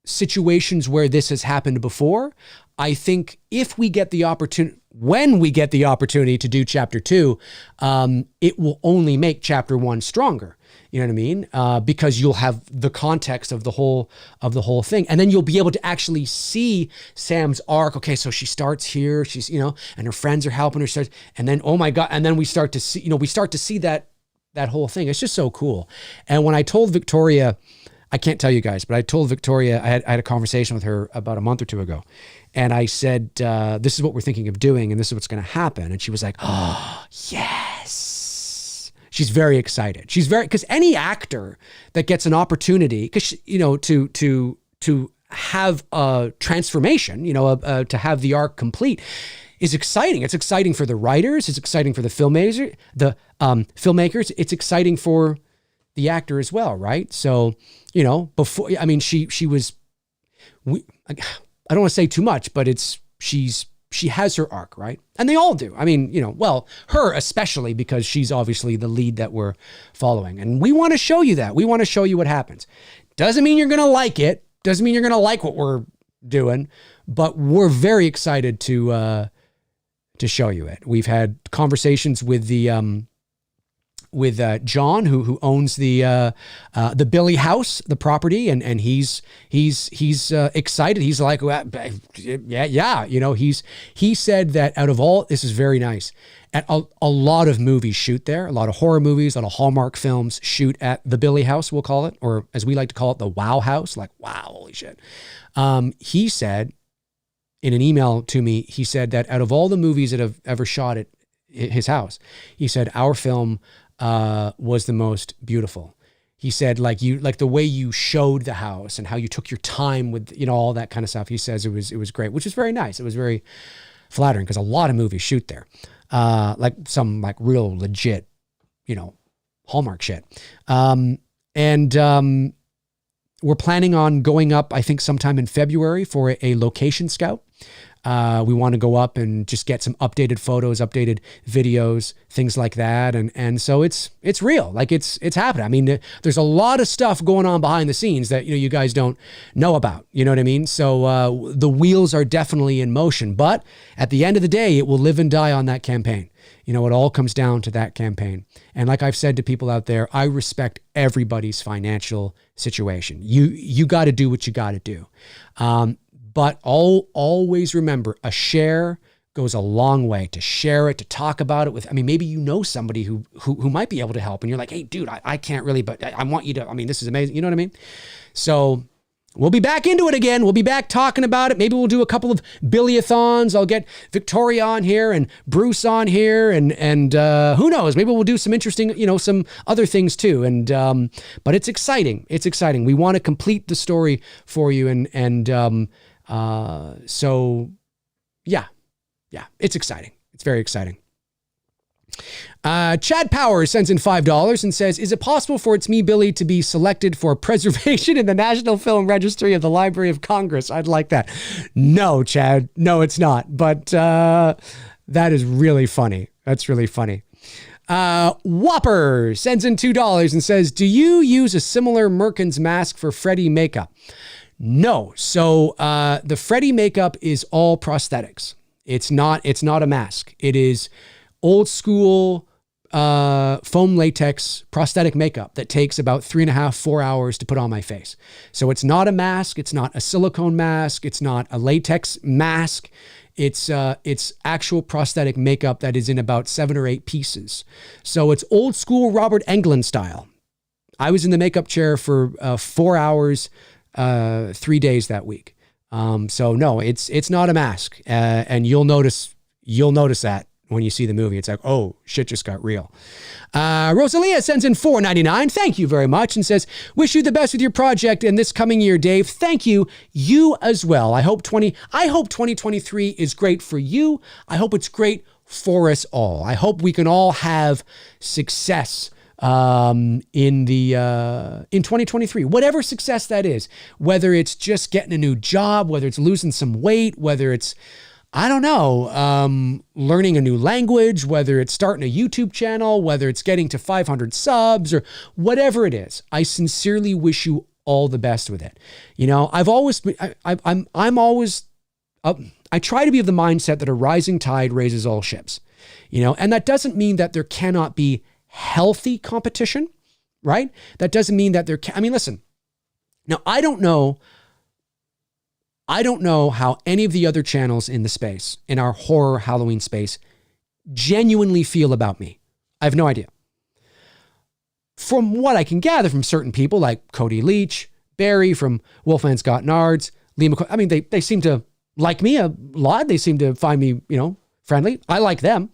situations where this has happened before. I think if we get the opportunity, when we get the opportunity to do chapter 2, it will only make chapter 1 stronger. You know what I mean? Because you'll have the context of the whole thing. And then you'll be able to actually see Sam's arc. Okay, so she starts here, she's, and her friends are helping her start. And then, oh my God. And then we start to see, that whole thing. It's just so cool. And when I told Victoria, I can't tell you guys, but I told Victoria, I had a conversation with her about a month or two ago. And I said, this is what we're thinking of doing, and this is what's going to happen. And she was like, oh, yes. She's very excited. Because any actor that gets an opportunity, because, to have a transformation, to have the arc complete is exciting. It's exciting for the writers. It's exciting for the filmmakers. It's exciting for the actor as well, right? So, before, she was, I don't want to say too much, but she has her arc, right? And they all do. Her especially, because she's obviously the lead that we're following. And we want to show you that. We want to show you what happens. Doesn't mean you're going to like it. Doesn't mean you're going to like what we're doing, but we're very excited to show you it. We've had conversations with John, who owns the Billy house, the property, and he's excited. He's like, yeah. He said that out of all, this is very nice. And a lot of movies shoot there, a lot of horror movies, a lot of Hallmark films shoot at the Billy house, we'll call it, or as we like to call it, the Wow house. Like, wow, holy shit. He said in an email to me, he said that out of all the movies that have ever shot at his house, he said our film was the most beautiful. He said, like the way you showed the house and how you took your time with, all that kind of stuff. He says it was great, which is very nice. It was very flattering because a lot of movies shoot there, like some like real legit, Hallmark shit. And we're planning on going up, I think sometime in February for a location scout. We want to go up and just get some updated photos, updated videos, things like that. And so it's real, like it's happening. There's a lot of stuff going on behind the scenes that, you guys don't know about, you know what I mean? So, the wheels are definitely in motion, but at the end of the day, it will live and die on that campaign. It all comes down to that campaign. And like I've said to people out there, I respect everybody's financial situation. You got to do what you got to do. But always remember, a share goes a long way. To share it, to talk about it with, maybe somebody who might be able to help, and you're like, hey, dude, I can't really, but I want you to, this is amazing. You know what I mean? So we'll be back into it again. We'll be back talking about it. Maybe we'll do a couple of Billy-a-thons. I'll get Victoria on here and Bruce on here, and who knows? Maybe we'll do some interesting, some other things too. And but it's exciting. It's exciting. We want to complete the story for you, so yeah, it's exciting. It's very exciting. Chad Powers sends in $5 and says, is it possible for It's Me, Billy to be selected for preservation in the National Film Registry of the Library of Congress? I'd like that. No, Chad. No, it's not. But that is really funny. That's really funny. Whopper sends in $2 and says, do you use a similar Merkins mask for Freddy makeup? No. So the Freddy makeup is all prosthetics. It's not a mask. It is old school foam latex prosthetic makeup that takes about 3.5-4 hours to put on my face. So it's not a mask. It's not a silicone mask. It's not a latex mask. It's actual prosthetic makeup that is in about 7 or 8 pieces. So it's old school Robert Englund style. I was in the makeup chair for 4 hours, 3 days that week. So no, it's not a mask. And you'll notice that when you see the movie. It's like, oh, shit just got real. Rosalia sends in $4.99. Thank you very much. And says, wish you the best with your project in this coming year, Dave. Thank you. You as well. I hope 2023 is great for you. I hope it's great for us all. I hope we can all have success in 2023, whatever success that is, whether it's just getting a new job, whether it's losing some weight, whether it's, I don't know, learning a new language, whether it's starting a YouTube channel, whether it's getting to 500 subs or whatever it is. I sincerely wish you all the best with it. I've always been, I try to be of the mindset that a rising tide raises all ships, and that doesn't mean that there cannot be healthy competition, right? That doesn't mean that listen, now I don't know how any of the other channels in the space, in our horror Halloween space, genuinely feel about me. I have no idea. From what I can gather from certain people like Cody Leach, Barry from Wolfman's Got Nards, Lee McCoy, they seem to like me a lot. They seem to find me, friendly. I like them.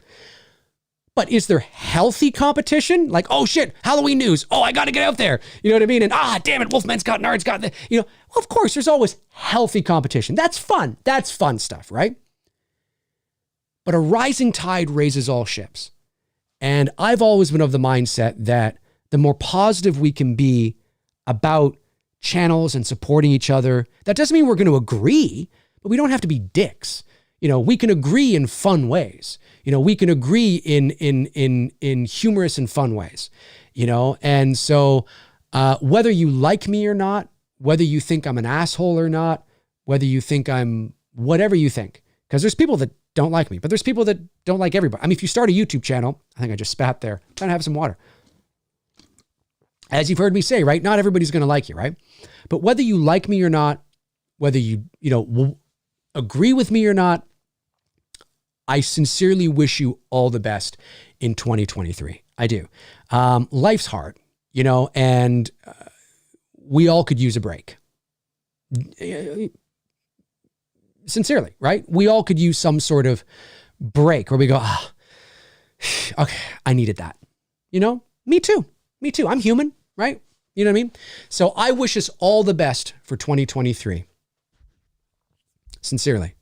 But is there healthy competition? Like, oh shit, Halloween news. Oh, I got to get out there. You know what I mean? And damn it, Wolfman's Got Nards got the, well, of course, there's always healthy competition. That's fun. That's fun stuff, right? But a rising tide raises all ships. And I've always been of the mindset that the more positive we can be about channels and supporting each other, that doesn't mean we're going to agree, but we don't have to be dicks. We can agree in fun ways. We can agree in humorous and fun ways, and so whether you like me or not, whether you think I'm an asshole or not, whether you think I'm whatever you think, because there's people that don't like me, but there's people that don't like everybody. If you start a YouTube channel, I think I just spat there. I'm trying to have some water. As you've heard me say, right? Not everybody's going to like you, right? But whether you like me or not, whether you agree with me or not, I sincerely wish you all the best in 2023. I do. Life's hard, and we all could use a break. Sincerely, right? We all could use some sort of break where we go, okay, I needed that. Me too. I'm human, right? You know what I mean? So I wish us all the best for 2023. Sincerely.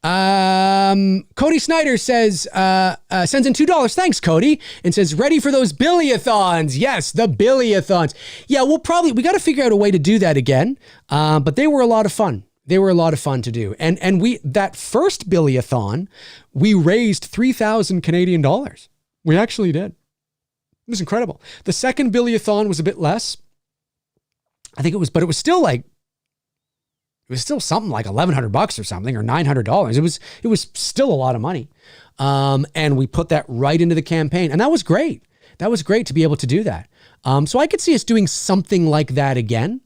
Cody Snyder says, sends in $2. Thanks, Cody. And says, ready for those Billy-a-thons. Yes, the Billy-a-thons. Yeah, we got to figure out a way to do that again. But they were a lot of fun. They were a lot of fun to do. And that first Billy-a-thon, we raised 3,000 Canadian dollars. We actually did. It was incredible. The second Billy-a-thon was a bit less. I think it was, but it was still something like $1,100 or something, or $900. It was still a lot of money. And we put that right into the campaign. And that was great. That was great to be able to do that. So I could see us doing something like that again,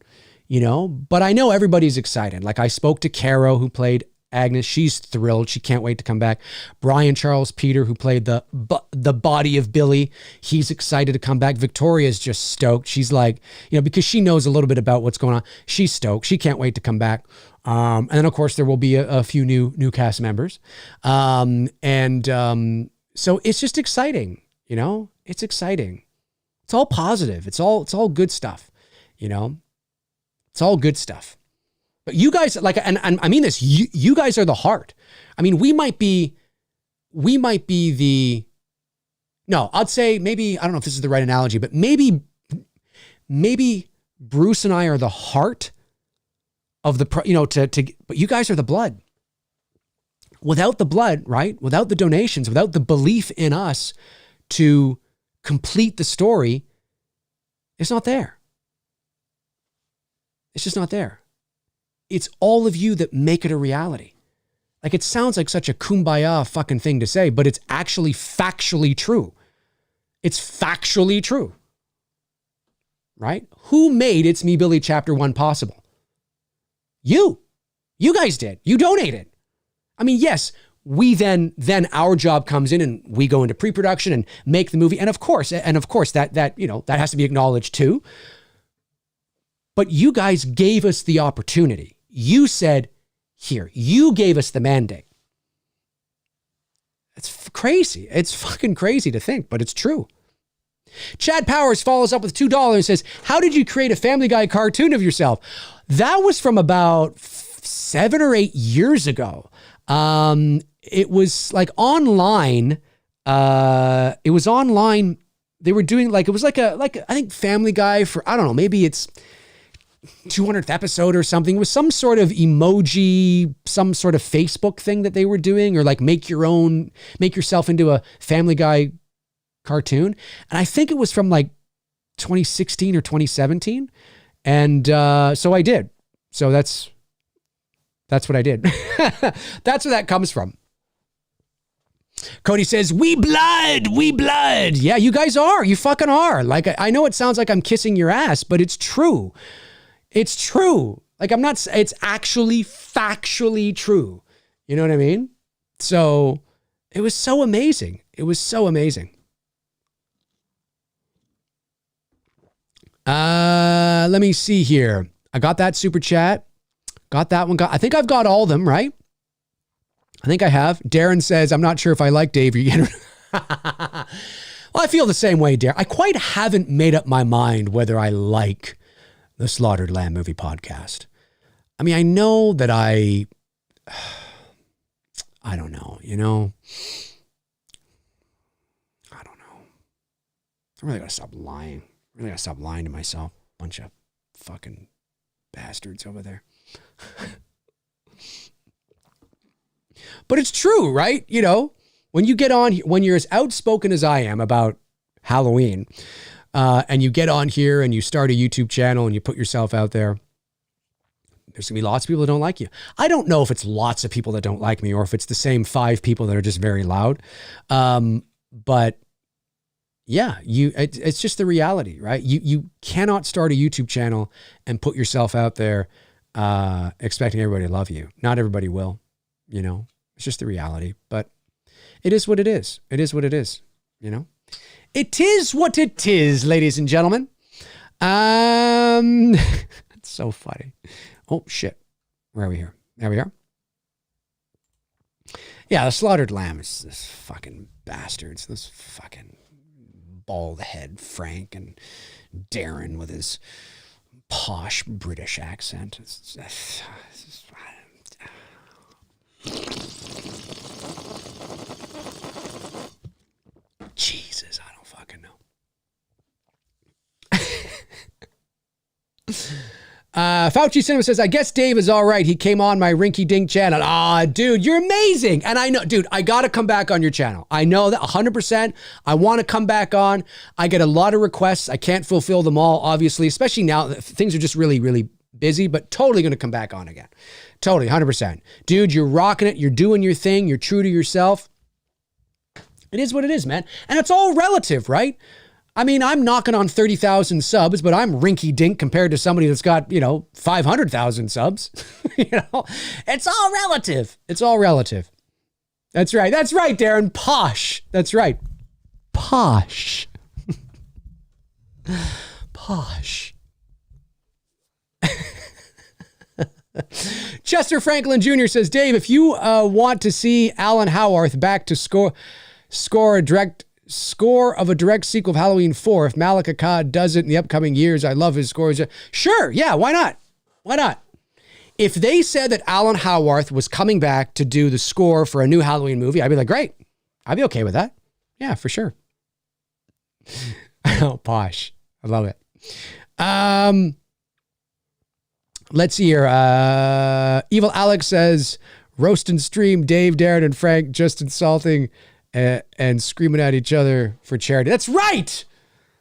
but I know everybody's excited. Like I spoke to Caro, who played Agnes. She's thrilled. She can't wait to come back. Brian Charles Peter, who played the body of Billy, he's excited to come back. Victoria's just stoked. She's like, because she knows a little bit about what's going on. She's stoked. She can't wait to come back. And then, of course, there will be a few new cast members. So it's just exciting. It's exciting. It's all positive. It's all good stuff. It's all good stuff. But you guys, and I mean this, you guys are the heart. I mean, we might be I'd say maybe, I don't know if this is the right analogy, but maybe Bruce and I are the heart of the, but you guys are the blood. Without the blood, right? Without the donations, without the belief in us to complete the story, it's not there. It's just not there. It's all of you that make it a reality. Like, it sounds like such a kumbaya fucking thing to say, but it's actually factually true. It's factually true. Right? Who made It's Me, Billy Chapter 1 possible? You. You guys did. You donated. I mean, yes, we then our job comes in and we go into pre-production and make the movie. And of course that has to be acknowledged too. But you guys gave us the opportunity. You said, here, you gave us the mandate. It's crazy. It's fucking crazy to think, but it's true. Chad Powers follows up with $2 and says, how did you create a Family Guy cartoon of yourself? That was from about 7 or 8 years ago. It was like online. It was online. They were doing I think Family Guy for, I don't know, maybe it's 200th episode or something. It was some sort of emoji, some sort of Facebook thing that they were doing, or like make yourself into a Family Guy cartoon. And I think it was from like 2016 or 2017. And so I did. So that's what I did. That's where that comes from. Cody says, we blood. Yeah, you guys are. You fucking are. Like, I know it sounds like I'm kissing your ass, but it's true. It's true. Like, it's actually factually true. You know what I mean? So it was so amazing. It was so amazing. Let me see here. I got that super chat. Got that one. I think I've got all of them, right? I think I have. Darren says, I'm not sure if I like Dave. Well, I feel the same way, Darren. I quite haven't made up my mind whether I like the Slaughtered Lamb Movie Podcast. I mean, I know that I don't know, I don't know. I really gotta stop lying. I really gotta stop lying to myself. Bunch of fucking bastards over there. But it's true, right? When you get on, when you're as outspoken as I am about Halloween, and you get on here and you start a YouTube channel and you put yourself out there, there's gonna be lots of people that don't like you. I don't know if it's lots of people that don't like me or if it's the same 5 people that are just very loud. But yeah, it's just the reality, right? You cannot start a YouTube channel and put yourself out there expecting everybody to love you. Not everybody will, it's just the reality, but it is what it is. It is what it is, It is what it is, ladies and gentlemen. It's so funny. Oh, shit. Where are we here? There we are. Yeah, the Slaughtered Lamb is this fucking bastards. This fucking bald head Frank and Darren with his posh British accent. Jesus, I don't fucking know. Fauci Cinema says, I guess Dave is all right. He came on my Rinky Dink channel. Dude, you're amazing. And I know, dude, I got to come back on your channel. I know that 100%. I want to come back on. I get a lot of requests. I can't fulfill them all, obviously, especially now that things are just really, really busy, but totally going to come back on again. Totally, 100%. Dude, you're rocking it. You're doing your thing. You're true to yourself. It is what it is, man. And it's all relative, right? I mean, I'm knocking on 30,000 subs, but I'm rinky dink compared to somebody that's got, 500,000 subs. It's all relative. It's all relative. That's right. That's right, Darren. Posh. That's right. Posh. Posh. Chester Franklin Jr. says, Dave, if you want to see Alan Howarth back to score of a direct sequel of Halloween 4, if Malek Akkad does it in the upcoming years, I love his scores. Sure, yeah, why not? Why not? If they said that Alan Howarth was coming back to do the score for a new Halloween movie, I'd be like, great. I'd be okay with that. Yeah, for sure. Oh, posh. I love it. Let's see here. Evil Alex says, roast and stream Dave, Darren, and Frank just insulting and screaming at each other for charity. That's right.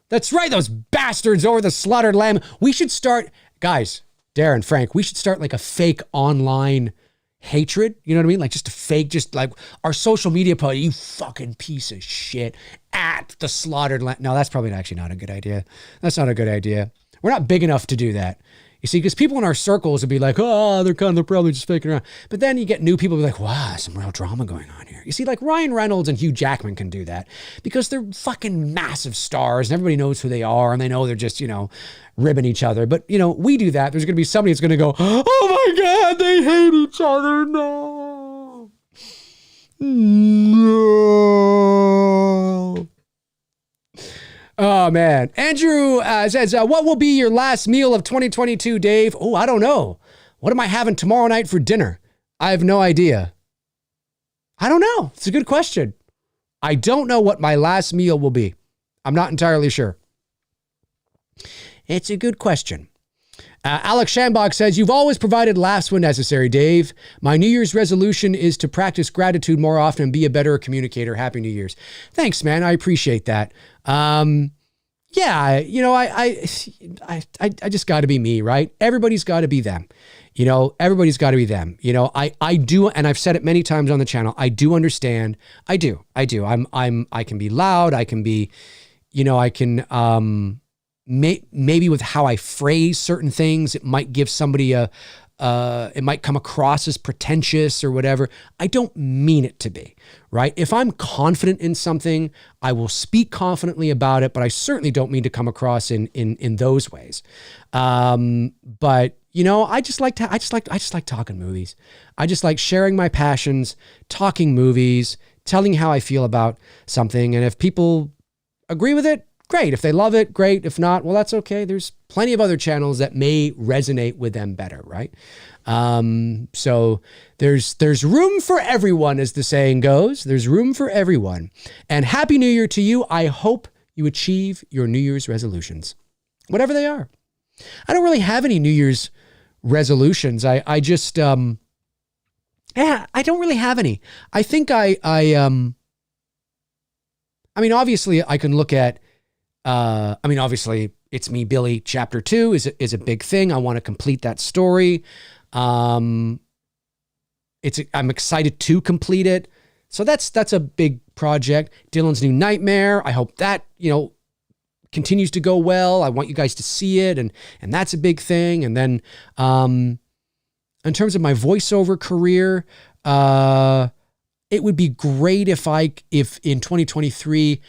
That's right. Those bastards over the slaughtered lamb. We should start, guys, Darren, Frank, we should start like a fake online hatred. You know what I mean? Like just a fake, just like our social media post, you fucking piece of shit at the slaughtered lamb. No, that's probably actually not a good idea. That's not a good idea. We're not big enough to do that. You see, because people in our circles would be like, oh, they're probably just faking around. But then you get new people be like, wow, some real drama going on here. You see, like Ryan Reynolds and Hugh Jackman can do that because they're fucking massive stars and everybody knows who they are and they know they're just, ribbing each other. But, we do that. There's going to be somebody that's going to go, oh my God, they hate each other. No. No. Oh, man. Andrew says, what will be your last meal of 2022, Dave? Oh, I don't know. What am I having tomorrow night for dinner? I have no idea. I don't know. It's a good question. I don't know what my last meal will be. I'm not entirely sure. It's a good question. Alex Shambach says, you've always provided laughs when necessary, Dave. My New Year's resolution is to practice gratitude more often and be a better communicator. Happy New Year's. Thanks, man. I appreciate that. Yeah, I just got to be me, right? Everybody's got to be them. Everybody's got to be them. I do, and I've said it many times on the channel. I do understand. I do. I can be loud. I can be, maybe with how I phrase certain things, it might give somebody it might come across as pretentious or whatever. I don't mean it to be, right? If I'm confident in something, I will speak confidently about it, but I certainly don't mean to come across in those ways. But I just like talking movies. I just like sharing my passions, talking movies, telling how I feel about something. And if people agree with it, great. If they love it, great. If not, well, that's okay. There's plenty of other channels that may resonate with them better, right? So there's room for everyone, as the saying goes. There's room for everyone. And Happy New Year to you. I hope you achieve your New Year's resolutions, whatever they are. I don't really have any New Year's resolutions. I just, I don't really have any. I think obviously I can look at, obviously It's Me, Billy, chapter 2 is a big thing. I want to complete that story. I'm excited to complete it. So that's a big project. Dylan's New Nightmare. I hope that, continues to go well. I want you guys to see it. And that's a big thing. And then, in terms of my voiceover career, it would be great if in 2023,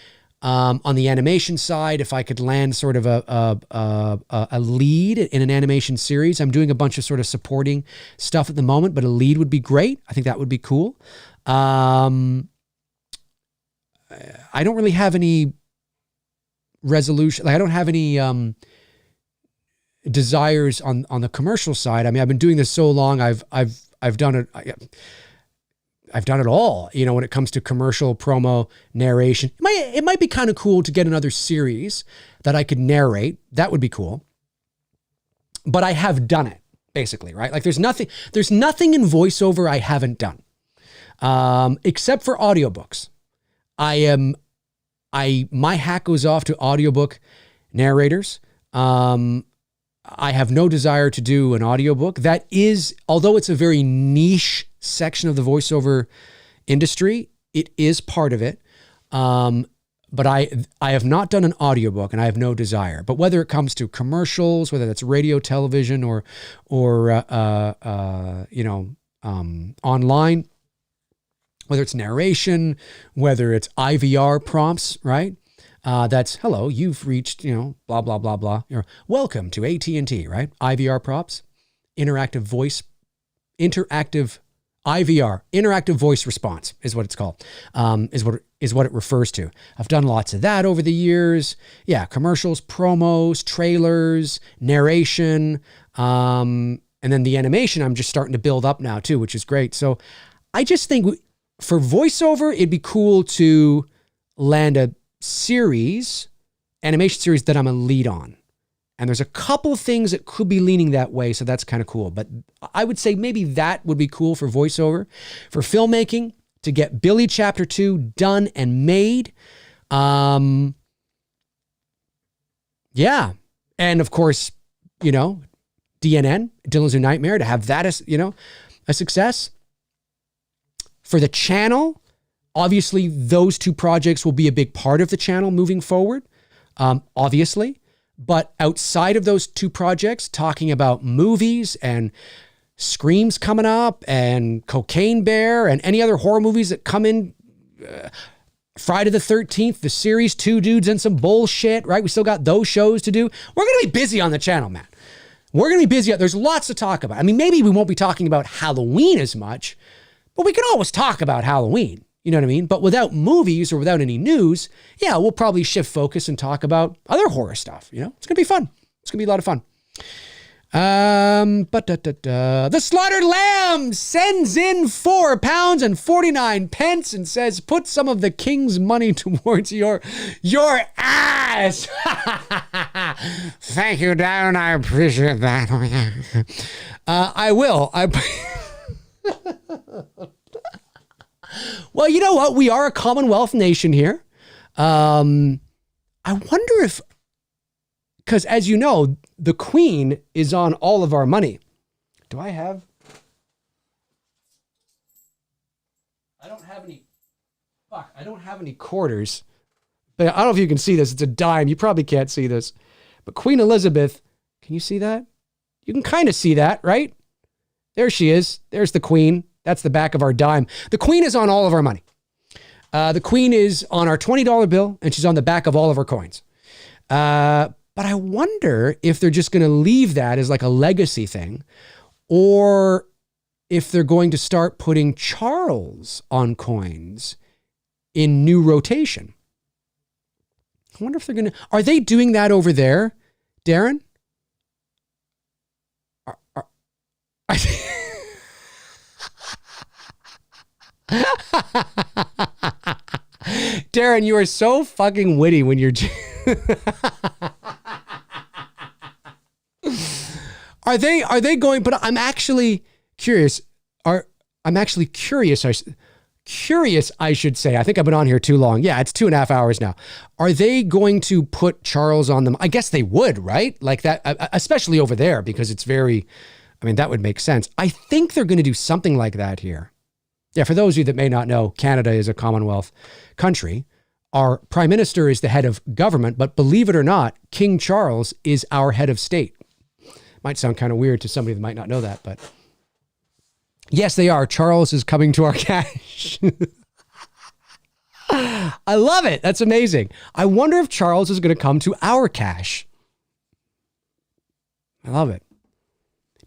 on the animation side, if I could land sort of a lead in an animation series. I'm doing a bunch of sort of supporting stuff at the moment, but a lead would be great. I think that would be cool. I don't really have any resolution. Like I don't have any desires on the commercial side. I mean, I've been doing this so long. I've done it. I've done it all, when it comes to commercial, promo, narration. It might be kind of cool to get another series that I could narrate. That would be cool. But I have done it, basically, right? Like there's nothing in voiceover I haven't done. Except for audiobooks. My hat goes off to audiobook narrators. I have no desire to do an audiobook. That is, although it's a very niche section of the voiceover industry, it is part of it. but I have not done an audiobook, and I have no desire. But whether it comes to commercials, whether that's radio, television, or online, whether it's narration, whether it's IVR prompts, right? That's hello, you've reached, blah blah blah blah. Welcome to AT&T, right? IVR prompts, interactive IVR, interactive voice response is what it's called, is what it refers to. I've done lots of that over the years. Yeah, commercials, promos, trailers, narration, and then the animation I'm just starting to build up now too, which is great. So I just think for voiceover, it'd be cool to land a animation series that I'm a lead on. And there's a couple of things that could be leaning that way, so that's kind of cool. But I would say maybe that would be cool for voiceover. For filmmaking, to get Billy Chapter 2 done and made. Yeah. And of course, DNN, Dylan's New Nightmare, to have that as, a success. For the channel, obviously those two projects will be a big part of the channel moving forward, obviously. But outside of those two projects, talking about movies and Scream's coming up and Cocaine Bear and any other horror movies that come in, Friday the 13th, the series, Two Dudes and Some Bullshit, right? We still got those shows to do. We're going to be busy on the channel, man. We're going to be busy. There's lots to talk about. I mean, maybe we won't be talking about Halloween as much, but we can always talk about Halloween. You know what I mean? But without movies or without any news, yeah, we'll probably shift focus and talk about other horror stuff. It's going to be fun. It's going to be a lot of fun. The Slaughtered Lamb sends in £4.49 and says, put some of the king's money towards your ass. Thank you, Darren. I appreciate that. I will. Well, you know what? We are a Commonwealth nation here. I wonder if, because as you know, the Queen is on all of our money. I don't have any quarters. But I don't know if you can see this. It's a dime. You probably can't see this. But Queen Elizabeth, can you see that? You can kind of see that, right? There she is. There's the Queen. That's the back of our dime. The Queen is on all of our money. The Queen is on our $20 bill, and she's on the back of all of our coins. But I wonder if they're just going to leave that as like a legacy thing, or if they're going to start putting Charles on coins in new rotation. I wonder if they're going to... Are they doing that over there, Darren? Darren, you are so fucking witty when you're... Are they going... But I'm actually curious. Curious, I should say. I think I've been on here too long. Yeah, it's 2.5 hours now. Are they going to put Charles on them? I guess they would, right? Like that, especially over there, because it's very... I mean, that would make sense. I think they're going to do something like that here. Yeah, for those of you that may not know, Canada is a Commonwealth country. Our Prime Minister is the head of government, but believe it or not, King Charles is our head of state. Might sound kind of weird to somebody that might not know that, but yes, they are. Charles is coming to our cash. I love it. That's amazing. I wonder if Charles is going to come to our cash. I love it.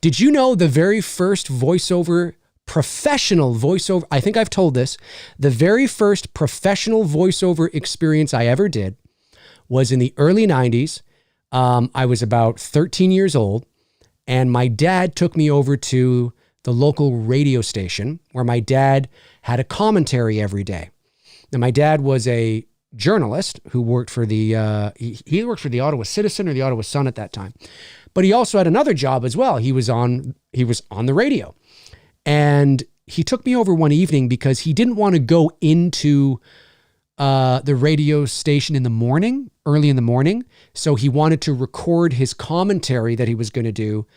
Did you know the very first professional voiceover, I think I've told this, the very first professional voiceover experience I ever did was in the early 90s. I was about 13 years old, and my dad took me over to the local radio station where my dad had a commentary every day. Now, my dad was a journalist who worked for he worked for the Ottawa Citizen or the Ottawa Sun at that time. But he also had another job as well. He was on the radio. And he took me over one evening because he didn't want to go into the radio station early in the morning. So he wanted to record his commentary that he was going to do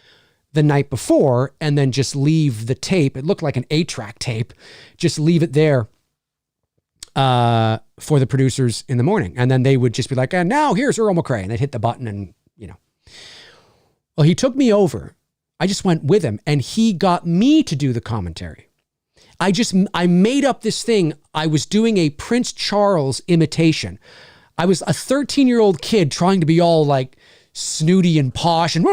the night before and then just leave the tape. It looked like an 8-track tape. Just leave it there for the producers in the morning. And then they would just be like, and now here's Earl McRae. And they'd hit the button and, Well, he took me over. I just went with him and he got me to do the commentary. I made up this thing. I was doing a Prince Charles imitation. I was a 13-year-old kid trying to be all like snooty and posh and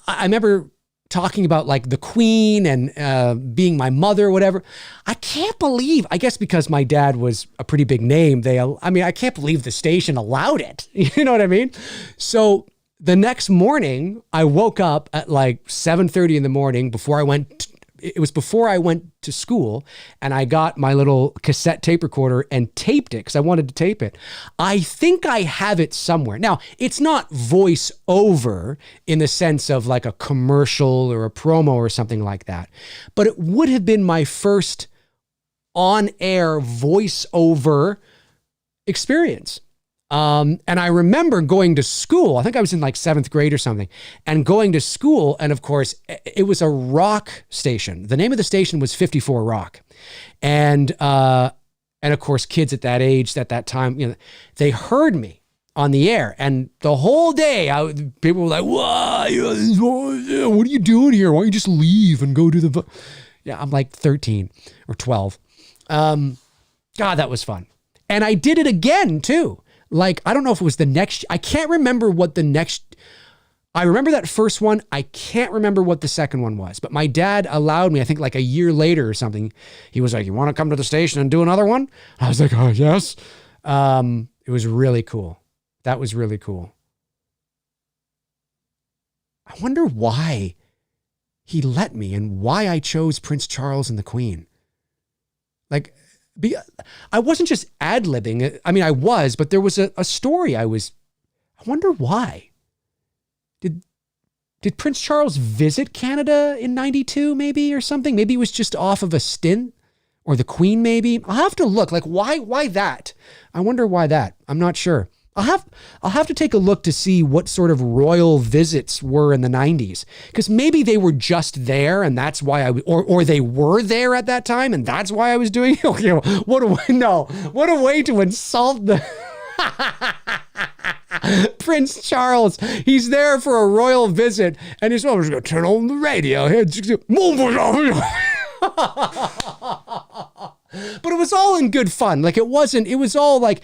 I remember talking about like the Queen and being my mother or whatever. I can't believe, I guess because my dad was a pretty big name, I can't believe the station allowed it. You know what I mean? So the next morning, I woke up at like 7:30 in the morning before I went to school, and I got my little cassette tape recorder and taped it because I wanted to tape it. I think I have it somewhere. Now, it's not voiceover in the sense of like a commercial or a promo or something like that, but it would have been my first on-air voiceover experience. And I remember going to school. I think I was in like 7th grade or something, and going to school. And of course, it was a rock station. The name of the station was 54 Rock. And of course, kids at that age, at that time, they heard me on the air. And the whole day, people were like, "Why? What are you doing here? Why don't you just leave and go to the..." Yeah, I'm like 13 or 12. God, that was fun. And I did it again too. Like, I don't know if it was the next, I can't remember what the next, I remember that first one. I can't remember what the second one was, but my dad allowed me, I think like a year later or something. He was like, "You want to come to the station and do another one?" I was like, "Oh, yes." It was really cool. That was really cool. I wonder why he let me and why I chose Prince Charles and the Queen. Like, I wasn't just ad-libbing. I mean, I was, but there was a story I wonder why. Did Prince Charles visit Canada in 92 maybe or something? Maybe he was just off of a stint, or the Queen maybe. I'll have to look, like why that? I wonder why that. I'm not sure. I'll have to take a look to see what sort of royal visits were in the 90s, because maybe they were just there and that's why or they were there at that time and that's why I was doing it. What a way to insult the Prince Charles. He's there for a royal visit and he's always going to turn on the radio. But it was all in good fun. Like it was all like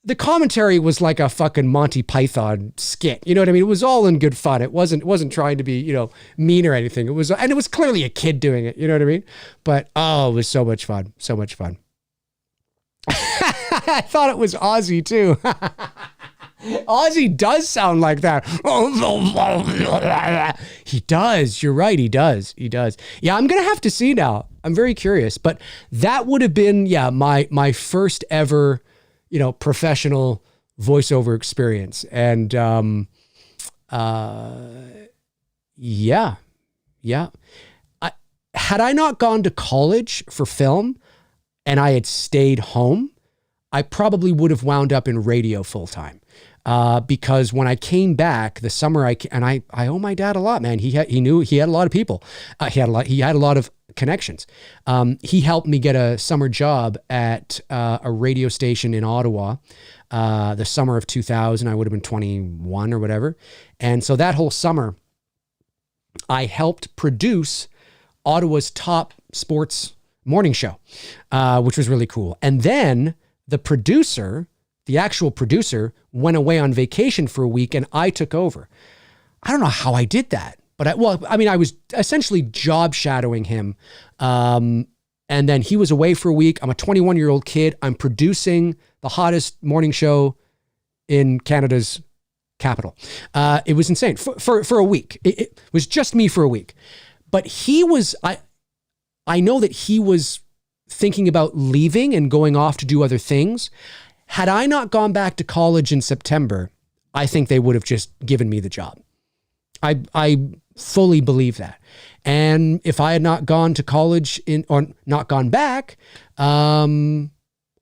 the commentary was like a fucking Monty Python skit. You know what I mean? It was all in good fun. It wasn't trying to be, mean or anything. It was clearly a kid doing it. You know what I mean? But, it was so much fun. So much fun. I thought it was Ozzy too. Ozzy does sound like that. He does. You're right. He does. Yeah, I'm going to have to see now. I'm very curious, but that would have been, my first ever, professional voiceover experience. And, yeah. Had I not gone to college for film and I had stayed home, I probably would have wound up in radio full time. Because when I came back the summer, I owe my dad a lot, man. He had a lot of people. He had a lot of connections. He helped me get a summer job at a radio station in Ottawa, the summer of 2000. I would have been 21 or whatever. And so that whole summer, I helped produce Ottawa's top sports morning show, which was really cool. And then the actual producer went away on vacation for a week and I took over. I don't know how I did that, but I was essentially job shadowing him. And then he was away for a week. I'm a 21-year-old kid. I'm producing the hottest morning show in Canada's capital. It was insane for a week. It was just me for a week, but I know that he was thinking about leaving and going off to do other things. Had I not gone back to college in September, I think they would have just given me the job. I fully believe that. And if I had not gone to college or not gone back, I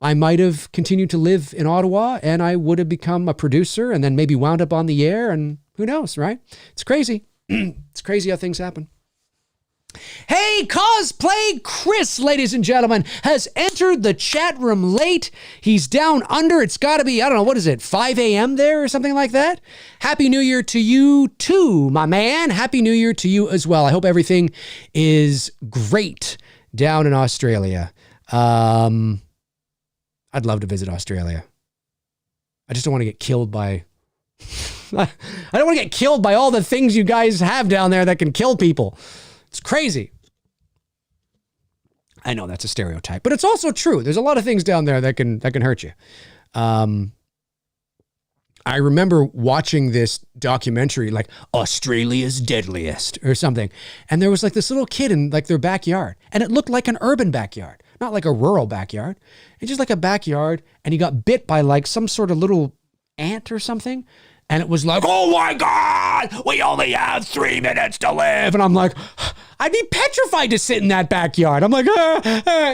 might have continued to live in Ottawa and I would have become a producer and then maybe wound up on the air, and who knows, right? It's crazy. It's crazy how things happen. Hey, Cosplay Chris, ladies and gentlemen, has entered the chat room late. He's down under. It's got to be, I don't know, what is it, 5 a.m. there or something like that? Happy New Year to you too, my man. Happy New Year to you as well. I hope everything is great down in Australia. I'd love to visit Australia. I just don't want to get killed by... I don't want to get killed by all the things you guys have down there that can kill people. It's crazy. I know that's a stereotype, but it's also true. There's a lot of things down there that can hurt you. I remember watching this documentary, like Australia's Deadliest or something, and there was like this little kid in like their backyard, and it looked like an urban backyard, not like a rural backyard. It's just like a backyard, and he got bit by like some sort of little ant or something. And it was like, oh my God, we only have 3 minutes to live. And I'm like, I'd be petrified to sit in that backyard. I'm like,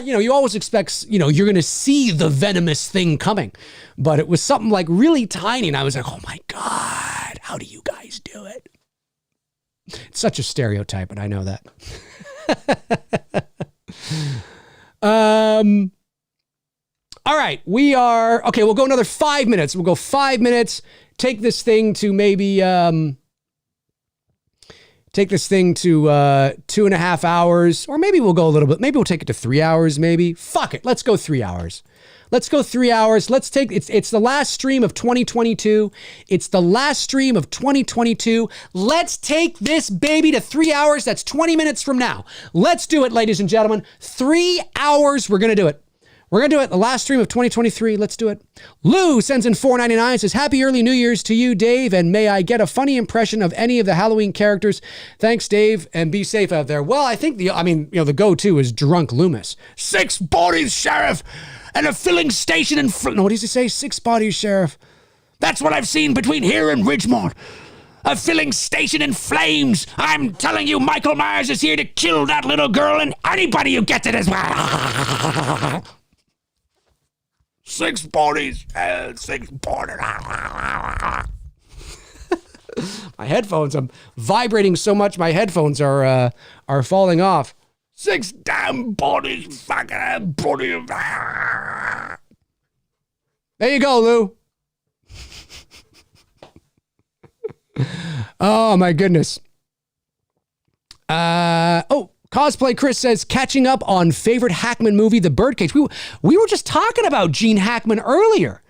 you always expect, you're going to see the venomous thing coming. But it was something like really tiny. And I was like, oh my God, how do you guys do it? It's such a stereotype, but I know that. All right, we'll go another 5 minutes. We'll go 5 minutes. Take this thing to maybe, 2.5 hours, or maybe we'll go a little bit. Maybe we'll take it to 3 hours, maybe. Fuck it. Let's go 3 hours. Let's go 3 hours. Let's take, it's the last stream of 2022. It's the last stream of 2022. Let's take this baby to 3 hours. That's 20 minutes from now. Let's do it, ladies and gentlemen. 3 hours. We're going to do it. We're going to do it. The last stream of 2023. Let's do it. Lou sends in $4.99, says, Happy early New Year's to you, Dave, and may I get a funny impression of any of the Halloween characters. Thanks, Dave, and be safe out there. Well, I think the go-to is Drunk Loomis. 6 bodies, Sheriff, and a filling station in... No, what does he say? 6 bodies, Sheriff. That's what I've seen between here and Ridgemont. A filling station in flames. I'm telling you, Michael Myers is here to kill that little girl and anybody who gets it as well. 6 bodies and 6 bodies. My headphones, I'm vibrating so much, my headphones are falling off. 6 damn bodies, fucking body. There you go, Lou. Oh my goodness. Cosplay Chris says, catching up on favorite Hackman movie, The Birdcage. We were just talking about Gene Hackman earlier.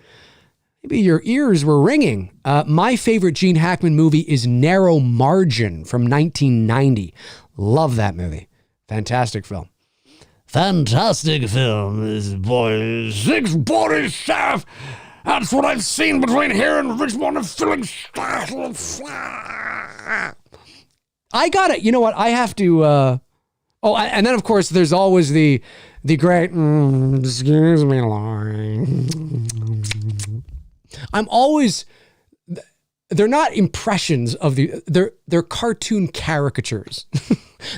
Maybe your ears were ringing. My favorite Gene Hackman movie is Narrow Margin from 1990. Love that movie. Fantastic film. Fantastic film. This boy, 6 bodies, Sheriff. That's what I've seen between here and Richmond and filling. I got it. You know what? I have to... and then, of course, there's always the great, excuse me, Laurie. I'm always, they're not impressions of they're cartoon caricatures.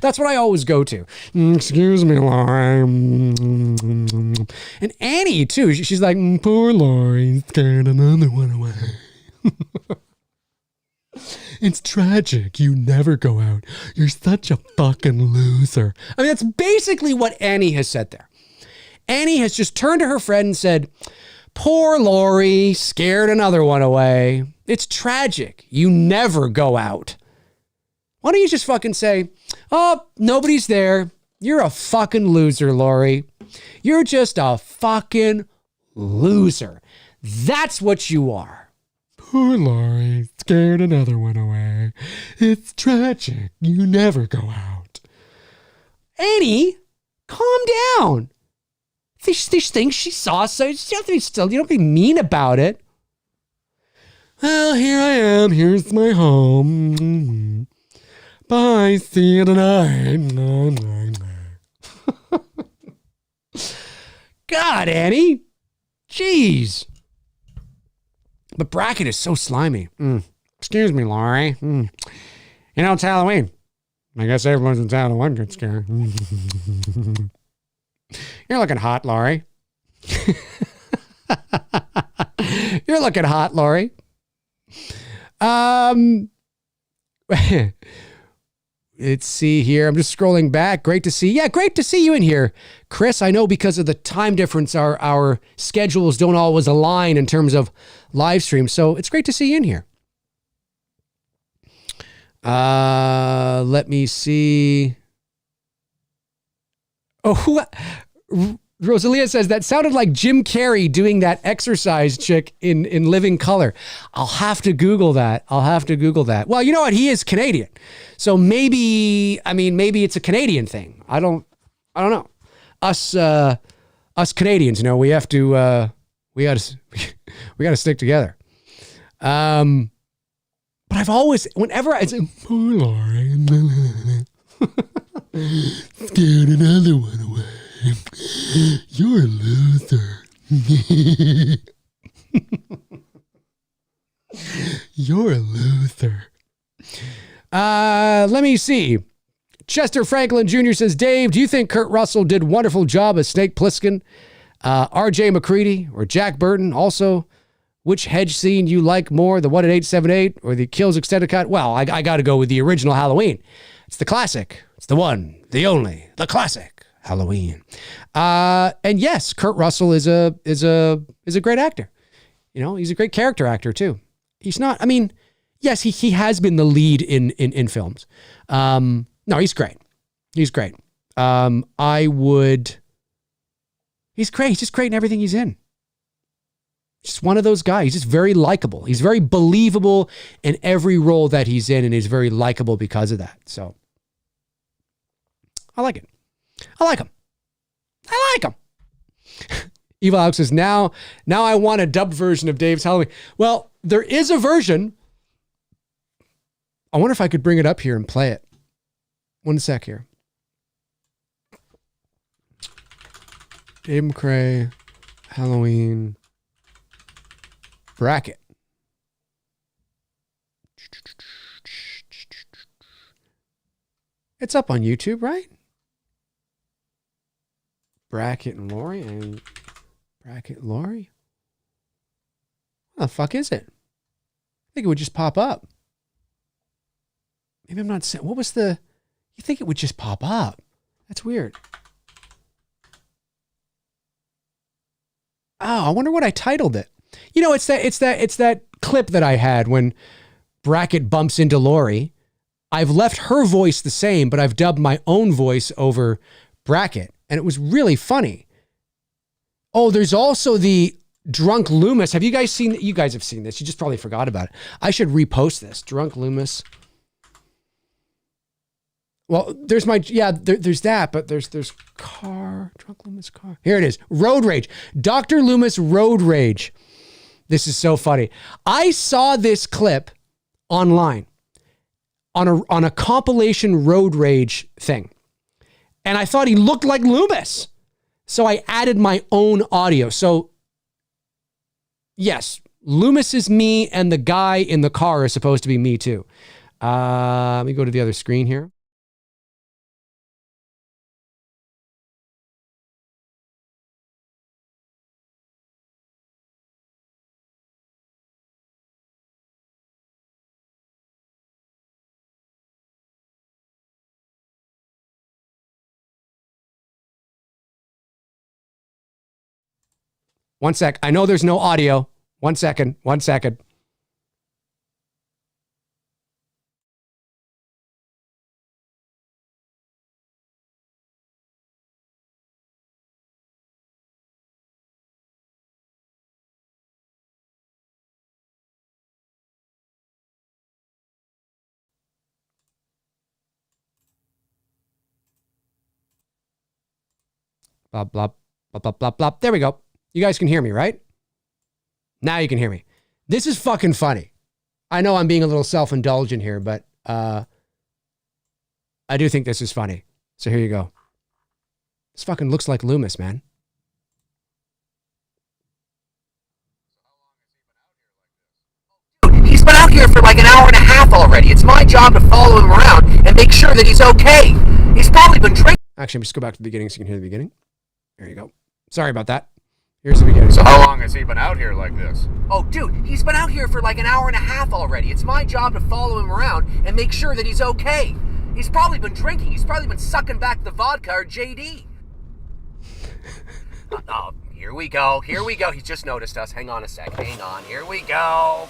That's what I always go to. Excuse me, Laurie. And Annie, too, she's like, poor Laurie, scared another one away. It's tragic. You never go out. You're such a fucking loser. I mean, that's basically what Annie has said there. Annie has just turned to her friend and said, poor Lori, scared another one away. It's tragic. You never go out. Why don't you just fucking say, oh, nobody's there. You're a fucking loser, Lori. You're just a fucking loser. That's what you are. Poor Laurie, scared another one away. It's tragic. You never go out. Annie, calm down. These things she saw, so you don't be mean about it. Well, here I am. Here's my home. Bye. See you tonight. God, Annie. Jeez. But Brackett is so slimy. Excuse me, Laurie. You know, it's Halloween. I guess everyone's entitled to one good scare. You're looking hot, Laurie. You're looking hot, Laurie. Let's see here. I'm just scrolling back. Great to see. Yeah, great to see you in here, Chris. I know because of the time difference, our schedules don't always align in terms of live stream. So it's great to see you in here. Let me see. Oh, Rosalia says that sounded like Jim Carrey doing that exercise chick in Living Color. I'll have to Google that. Well, you know what? He is Canadian. So maybe it's a Canadian thing. I don't know. Us Canadians, you know, we have to, we got to stick together. But I've always, whenever I say, poor Laurie, scared another one away. You're a loser. You're a loser. Let me see. Chester Franklin Jr. says, Dave, do you think Kurt Russell did a wonderful job as Snake Plissken? R.J. McCready or Jack Burton? Also, which Hedge scene you like more, the one at 878 or the Kills extended cut? Well, I got to go with the original Halloween. It's the classic. It's the one, the only, the classic. Halloween. And yes, Kurt Russell is a great actor. You know, he's a great character actor too. He's not, I mean, yes, he has been the lead in films. No, he's great. He's great. He's great. He's just great in everything he's in. Just one of those guys. He's just very likable. He's very believable in every role that he's in, and he's very likable because of that. So I like it. I like him. Evil Alex says, now I want a dubbed version of Dave's Halloween. Well, there is a version. I wonder if I could bring it up here and play it. One sec here. Dave McRae, Halloween, bracket. It's up on YouTube, right? Bracket and Laurie and bracket Laurie. What the fuck is it? I think it would just pop up. Maybe I'm not saying, what was the, you think it would just pop up? That's weird. Oh, I wonder what I titled it. You know, it's that clip that I had when Bracket bumps into Laurie. I've left her voice the same, but I've dubbed my own voice over Bracket. And it was really funny. Oh, there's also the Drunk Loomis. Have you guys seen that? You guys have seen this. You just probably forgot about it. I should repost this. Drunk Loomis. Well, there's there's that, but there's car, Drunk Loomis car. Here it is. Road Rage. Dr. Loomis Road Rage. This is so funny. I saw this clip online on a compilation Road Rage thing. And I thought he looked like Loomis. So I added my own audio. So yes, Loomis is me and the guy in the car is supposed to be me too. Let me go to the other screen here. One sec. I know there's no audio. One second. Blah, blah, blah, blah, blah, blah. There we go. You guys can hear me, right? Now you can hear me. This is fucking funny. I know I'm being a little self-indulgent here, but I do think this is funny. So here you go. This fucking looks like Loomis, man. He's been out here for like an hour and a half already. It's my job to follow him around and make sure that he's okay. He's probably been drinking. Actually, I'm just go back to the beginning so you can hear the beginning. There you go. Sorry about that. Here's the beginning. So how long has he been out here like this? Oh, dude, he's been out here for like an hour and a half already. It's my job to follow him around and make sure that he's okay. He's probably been drinking. He's probably been sucking back the vodka or JD. Oh, here we go. Here we go. He's just noticed us. Hang on a sec. Hang on. Here we go.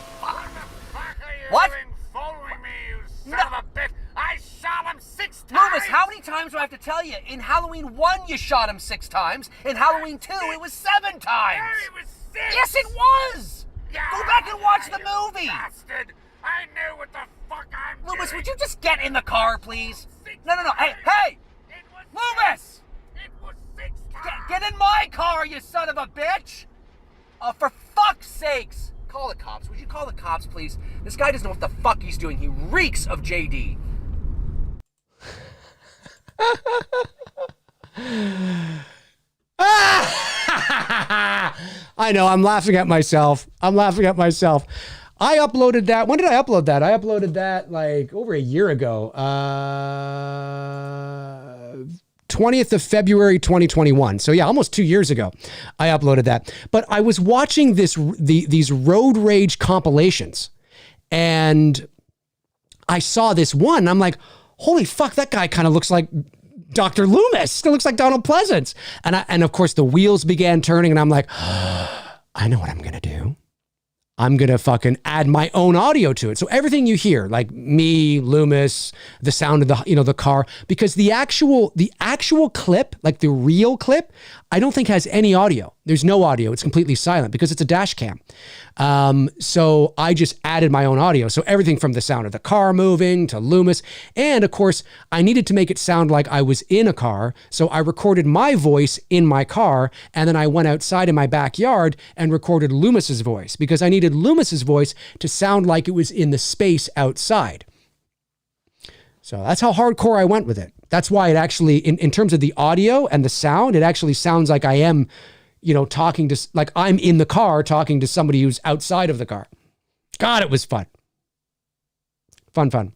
What? Following me, you son of a bitch! I shot him 6 times! Loomis, how many times do I have to tell you? In Halloween 1, you shot him 6 times. In Halloween 2, it was 7 times. There it was 6! Yes, it was! Go back and watch the movie! Bastard! I knew what the fuck I'm Loomis, doing. would you just get in the car, please? No. Hey! It was Loomis! It was 6 times! Get in my car, you son of a bitch! Oh, for fuck's sakes! Call the cops. Would you call the cops, please? This guy doesn't know what the fuck he's doing. He reeks of JD. I know, I'm laughing at myself. I uploaded that. When did I upload that? I uploaded that like over a year ago. 20th of February 2021. So yeah, almost 2 years ago I uploaded that. But I was watching these road rage compilations and I saw this one. I'm like, holy fuck, that guy kind of looks like Dr. Loomis. Still looks like Donald Pleasance. And of course the wheels began turning and I'm like, I know what I'm going to do. I'm going to fucking add my own audio to it. So everything you hear, like me, Loomis, the sound of the car, because the actual clip, like the real clip, I don't think has any audio. There's no audio. It's completely silent because it's a dash cam. So I just added my own audio. So everything from the sound of the car moving to Loomis. And of course, I needed to make it sound like I was in a car. So I recorded my voice in my car. And then I went outside in my backyard and recorded Loomis's voice because I needed Loomis's voice to sound like it was in the space outside. So that's how hardcore I went with it. That's why it actually, in terms of the audio and the sound, it actually sounds like I am, talking to, like I'm in the car talking to somebody who's outside of the car. God, it was fun. Fun. A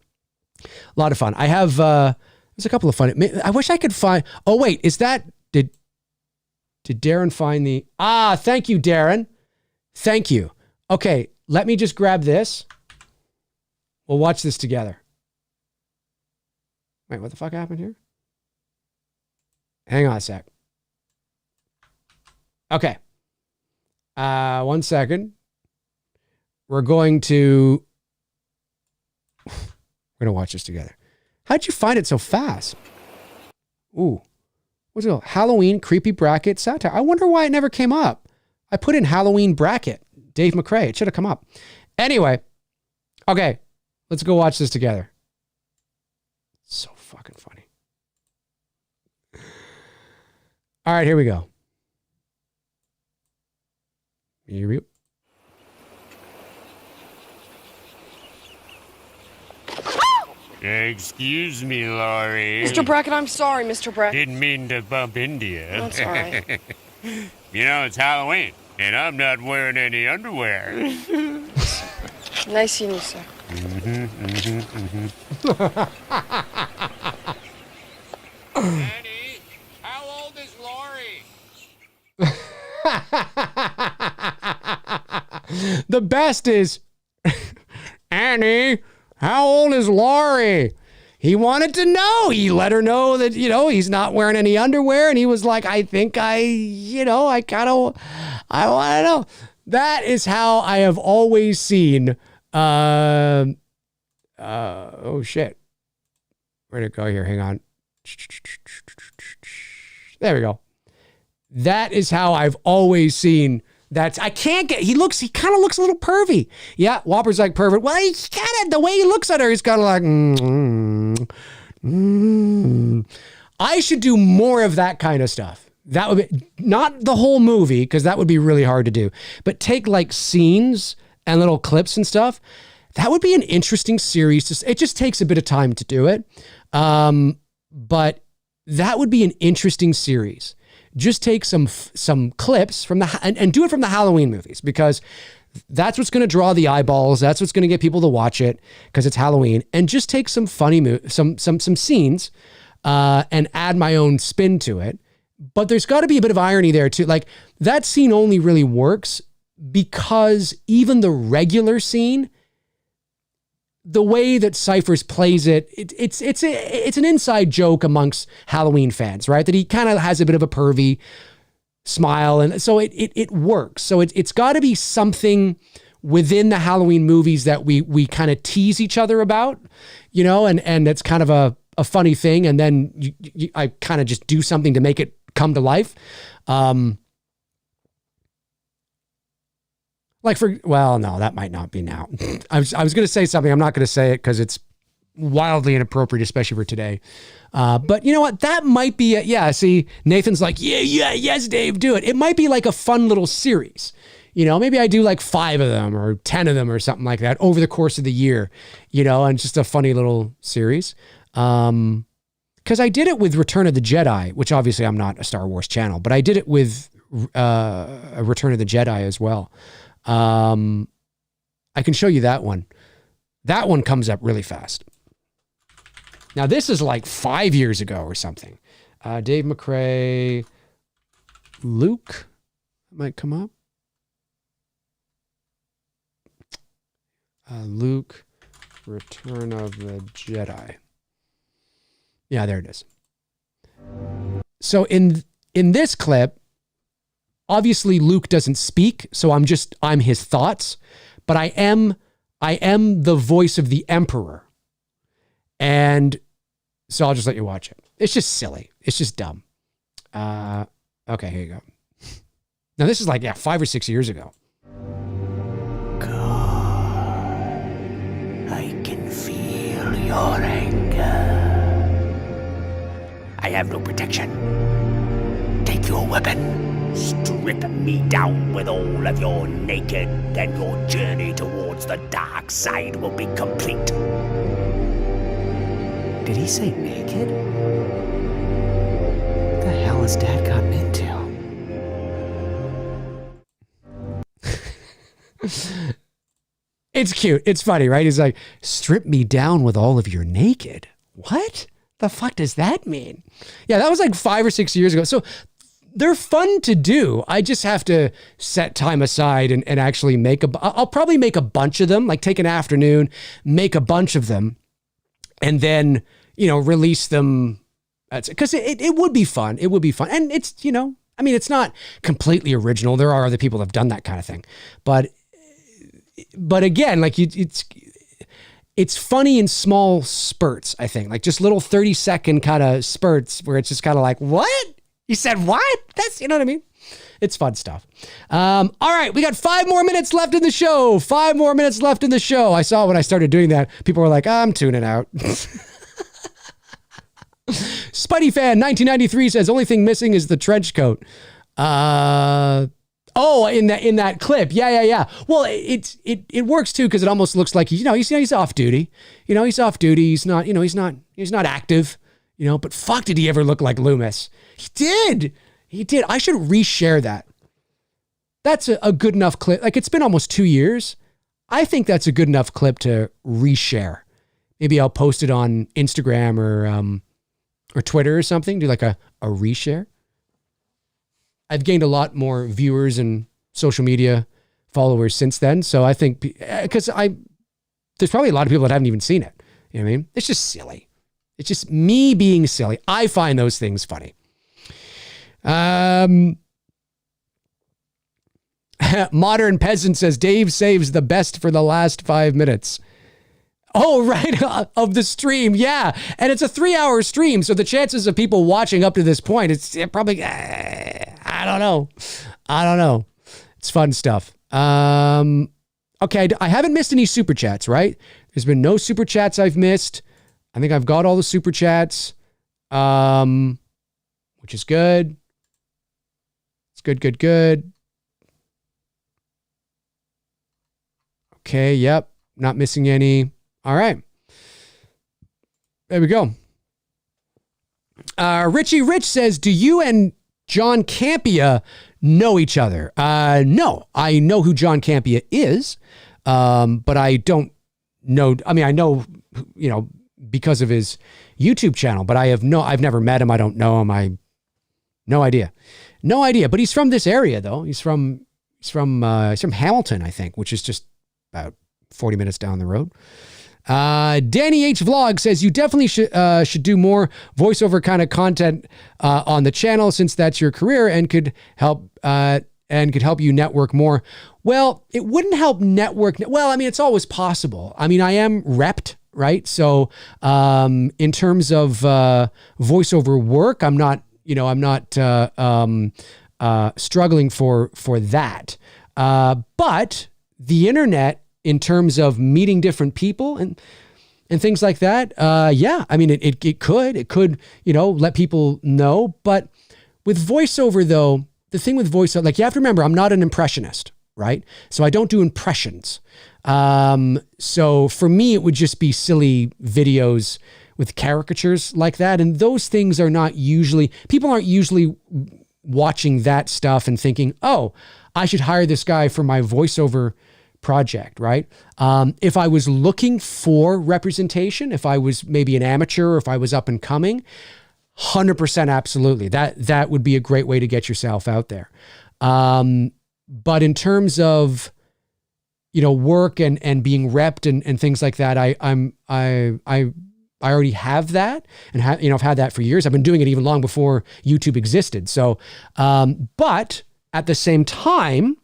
lot of fun. I have, there's a couple of fun. I wish I could find, oh wait, is that, did Darren find the, thank you, Darren. Thank you. Okay, let me just grab this. We'll watch this together. Wait, what the fuck happened here? Hang on a sec. Okay. 1 second. We're going to watch this together. How'd you find it so fast? Ooh. What's it called? Halloween creepy bracket satire. I wonder why it never came up. I put in Halloween bracket. Dave McRae. It should have come up. Anyway. Okay. Let's go watch this together. So fucking funny. All right, here we go. Here we go. Excuse me, Laurie. Mr. Brackett, I'm sorry, Mr. Brackett. Didn't mean to bump into you. That's all right. It's Halloween, and I'm not wearing any underwear. Nice seeing you, sir. Annie, how old is Laurie? The best is, Annie, how old is Laurie? He wanted to know. He let her know that, he's not wearing any underwear. And he was like, I think I want to know. That is how I have always seen, oh shit. Where'd it go here? Hang on. There we go. That is how I've always seen that. I can't get, he kind of looks a little pervy. Yeah, Whopper's like pervert. Well, he's kind of, the way he looks at her, he's kind of like, I should do more of that kind of stuff. That would be, not the whole movie, because that would be really hard to do, but take like scenes and little clips and stuff. That would be an interesting series. It just takes a bit of time to do it. But that would be an interesting series. Just take some clips from and do it from the Halloween movies, because that's what's going to draw the eyeballs. That's what's going to get people to watch it because it's Halloween. And just take some funny some scenes and add my own spin to it. But there's got to be a bit of irony there too. Like that scene only really works because even the regular scene, the way that Cyphers plays it's an inside joke amongst Halloween fans, right? That he kind of has a bit of a pervy smile, and so it works. So it's got to be something within the Halloween movies that we kind of tease each other about, you know, and it's kind of a funny thing, and then I kind of just do something to make it come to life. No, that might not be now. I was going to say something. I'm not going to say it because it's wildly inappropriate, especially for today. But you know what? That might be it. Yeah. See, Nathan's like, yes, Dave, do it. It might be like a fun little series. You know, maybe I do like 5 of them or 10 of them or something like that over the course of the year, you know, and just a funny little series. Because I did it with Return of the Jedi, which obviously I'm not a Star Wars channel, but I did it with Return of the Jedi as well. I can show you that one. That one comes up really fast. Now, this is like 5 years ago or something. Dave McRae, Luke might come up. Luke, Return of the Jedi. Yeah, there it is. So in this clip, obviously Luke doesn't speak, so I'm his thoughts, but I am the voice of the Emperor. And so I'll just let you watch it. It's just silly. It's just dumb. Okay, here you go. Now this is like 5 or 6 years ago. I can feel your anger. I have no protection. Take your weapon. Strip me down with all of your naked, and your journey towards the dark side will be complete. Did he say naked? What the hell has Dad gotten into? It's cute. It's funny, right? He's like, strip me down with all of your naked. What the fuck does that mean? Yeah, that was like 5 or 6 years ago. So they're fun to do. I just have to set time aside and actually I'll probably make a bunch of them, like take an afternoon, make a bunch of them, and then, you know, release them. Because it would be fun. It would be fun. And it's, you know, I mean, it's not completely original. There are other people that have done that kind of thing. But again, like it's funny in small spurts, I think. Like just little 30-second kind of spurts where it's just kind of like, what? You said what? That's, you know what I mean? It's fun stuff. All right, we got 5 more minutes left in the show. 5 more minutes left in the show. I saw when I started doing that, people were like, I'm tuning out. Spuddy Fan 1993 says, only thing missing is the trench coat. Oh, in that clip. Yeah. Well, it works too, because it almost looks like he's off duty. You know, he's off duty. He's not, you know, he's not active, you know, but fuck, did he ever look like Loomis? He did. I should reshare that. That's a good enough clip. Like, it's been almost 2 years. I think that's a good enough clip to reshare. Maybe I'll post it on Instagram or Twitter or something. Do like a reshare. I've gained a lot more viewers and social media followers since then. So I think, because there's probably a lot of people that haven't even seen it. You know what I mean? It's just silly. It's just me being silly. I find those things funny. Modern Peasant says, Dave saves the best for the last 5 minutes. Oh, right. Of the stream. Yeah. And it's a 3-hour stream. So the chances of people watching up to this point, it's probably, I don't know. It's fun stuff. Okay. I haven't missed any super chats, right? There's been no super chats I've missed. I think I've got all the super chats, which is good. It's good. Okay. Yep. Not missing any. All right. There we go. Richie Rich says, do you and John Campea know each other? No, I know who John Campea is, but I don't know. I mean, I know, you know, because of his YouTube channel, but I've never met him. I don't know him. No idea. But he's from this area though. He's from Hamilton, I think, which is just about 40 minutes down the road. Danny H Vlog says you definitely should do more voiceover kind of content on the channel, since that's your career and could help you network more. Well, it wouldn't help network. Well, I mean, it's always possible. I mean, I am repped, right? So in terms of voiceover work, I'm not struggling for that. But the internet, in terms of meeting different people and things like that, yeah, I mean, it could, let people know. But with voiceover, though, the thing with voiceover, like, you have to remember, I'm not an impressionist, right? So I don't do impressions. So for me, it would just be silly videos with caricatures like that. And those things are not usually, people aren't usually watching that stuff and thinking, oh, I should hire this guy for my voiceover project, right? If I was looking for representation, if I was maybe an amateur, or if I was up and coming, 100% absolutely. That would be a great way to get yourself out there. But in terms of, work and being repped and things like that, I already have that, and I've had that for years. I've been doing it even long before YouTube existed. So, but at the same time,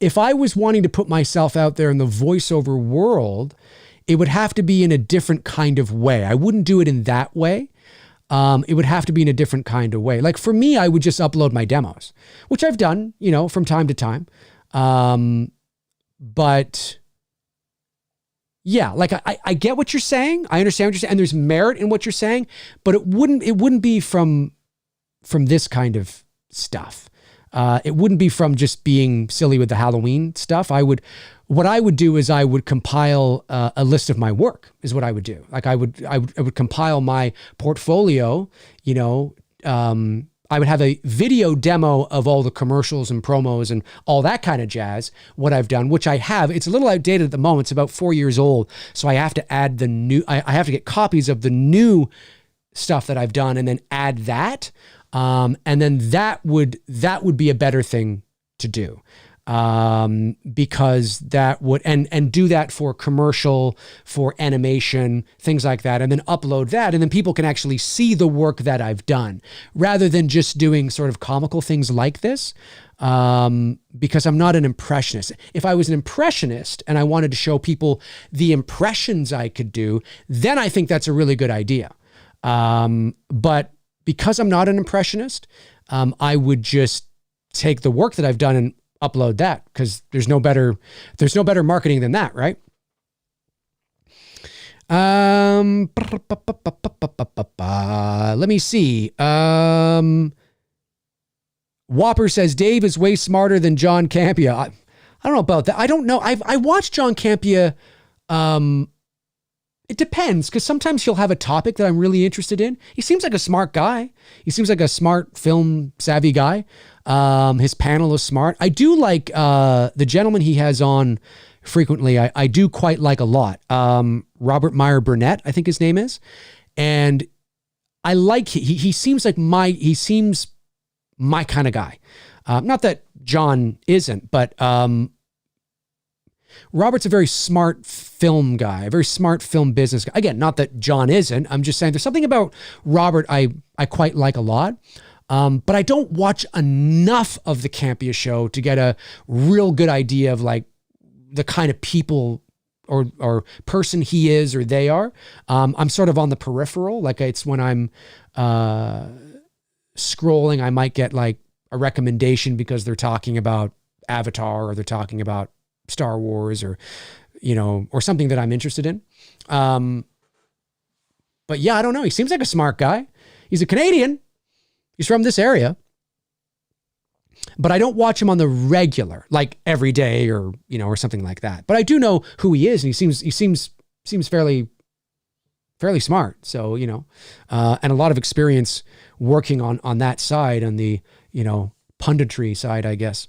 if I was wanting to put myself out there in the voiceover world, it would have to be in a different kind of way. I wouldn't do it in that way. It would have to be in a different kind of way. Like for me, I would just upload my demos, which I've done, from time to time. But yeah, like I get what you're saying. I understand what you're saying, and there's merit in what you're saying, but it wouldn't be from this kind of stuff. It wouldn't be from just being silly with the Halloween stuff. What I would do is I would compile a list of my work, is what I would do. Like I would compile my portfolio, I would have a video demo of all the commercials and promos and all that kind of jazz, what I've done, which I have. It's a little outdated at the moment. It's about 4 years old. So I have to add I have to get copies of the new stuff that I've done and then add that. And then that would be a better thing to do. Because that would, and do that for commercial, for animation, things like that, and then upload that. And then people can actually see the work that I've done, rather than just doing sort of comical things like this. Because I'm not an impressionist. If I was an impressionist and I wanted to show people the impressions I could do, then I think that's a really good idea. But because I'm not an impressionist, I would just take the work that I've done and upload that, because there's no better marketing than that, right? Let me see. Whopper says Dave is way smarter than John Campea. I don't know about that. I don't know. I watched John Campea. It depends, because sometimes he'll have a topic that I'm really interested in. He seems like a smart guy. He seems like a smart film savvy guy. His panel is smart. I do like the gentleman he has on frequently. I do quite like a lot. Robert Meyer Burnett, I think his name is. And I like, he seems like my kind of guy. Not that John isn't, but Robert's a very smart film guy, a very smart film business guy. Again, not that John isn't. I'm just saying there's something about Robert I quite like a lot. But I don't watch enough of the Campea show to get a real good idea of like the kind of people or person he is or they are. I'm sort of on the peripheral. Like it's when I'm scrolling, I might get like a recommendation because they're talking about Avatar or they're talking about Star Wars or something that I'm interested in. But yeah, I don't know. He seems like a smart guy. He's a Canadian. He's from this area, but I don't watch him on the regular, like every day or something like that. But I do know who he is, and he seems fairly smart. So, and a lot of experience working on that side, on the, punditry side, I guess.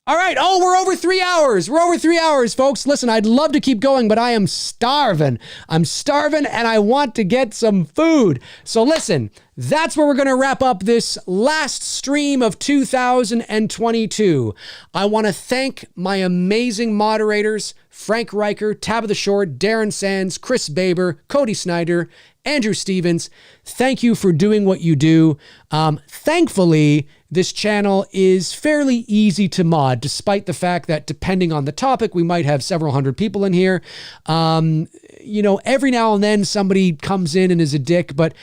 All right. Oh, we're over 3 hours. We're over 3 hours, folks. Listen, I'd love to keep going, but I am starving. I'm starving and I want to get some food. So listen, that's where we're going to wrap up this last stream of 2022. I want to thank my amazing moderators, Frank Riker, Tabitha Short, Darren Sands, Chris Baber, Cody Snyder, Andrew Stevens. Thank you for doing what you do. Thankfully, this channel is fairly easy to mod, despite the fact that depending on the topic, we might have several hundred people in here. Every now and then somebody comes in and is a dick, but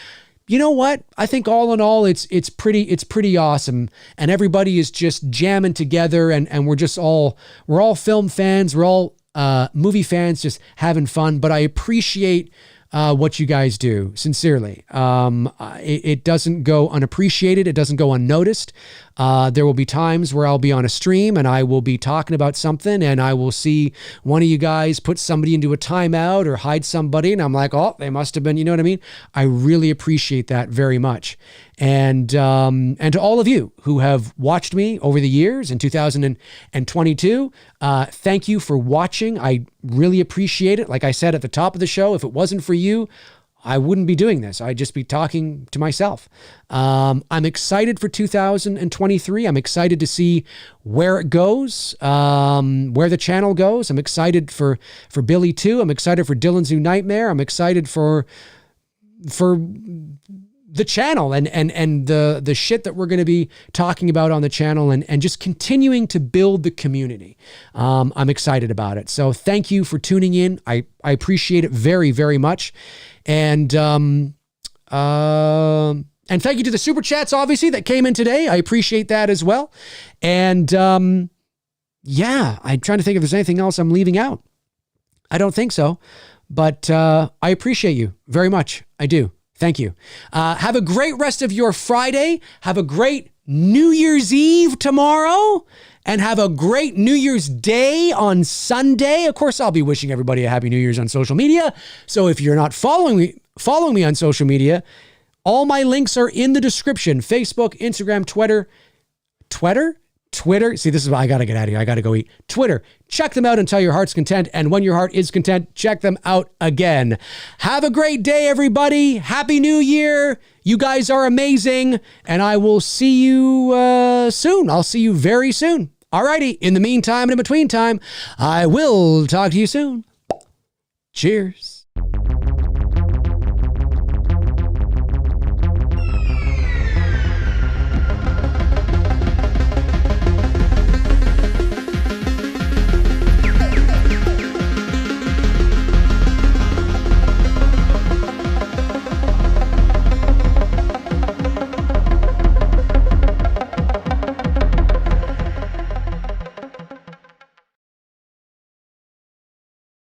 you know what? I think all in all, it's pretty awesome. And everybody is just jamming together and we're all film fans. We're all movie fans, just having fun. But I appreciate what you guys do, sincerely. It doesn't go unappreciated. It doesn't go unnoticed. There will be times where I'll be on a stream and I will be talking about something and I will see one of you guys put somebody into a timeout or hide somebody. And I'm like, oh, they must have been, you know what I mean? I really appreciate that very much. And to all of you who have watched me over the years in 2022, thank you for watching. I really appreciate it. Like I said at the top of the show, if it wasn't for you, I wouldn't be doing this. I'd just be talking to myself. I'm excited for 2023. I'm excited to see where it goes, where the channel goes. I'm excited for Billy 2. I'm excited for Dylan's New Nightmare. I'm excited for the channel and the shit that we're going to be talking about on the channel and just continuing to build the community. I'm excited about it. So thank you for tuning in. I appreciate it very, very much. And thank you to the super chats, obviously, that came in today. I appreciate that as well. And I'm trying to think if there's anything else I'm leaving out. I don't think so, but I appreciate you very much. I do. Thank you. Have a great rest of your Friday. Have a great New Year's Eve tomorrow. And have a great New Year's Day on Sunday. Of course, I'll be wishing everybody a Happy New Year's on social media. So if you're not following me on social media, all my links are in the description. Facebook, Instagram, Twitter. See, this is why I got to get out of here. I got to go eat. Twitter. Check them out until your heart's content. And when your heart is content, check them out again. Have a great day, everybody. Happy New Year. You guys are amazing. And I will see you soon. I'll see you very soon. Alrighty. In the meantime and in between time, I will talk to you soon. Cheers.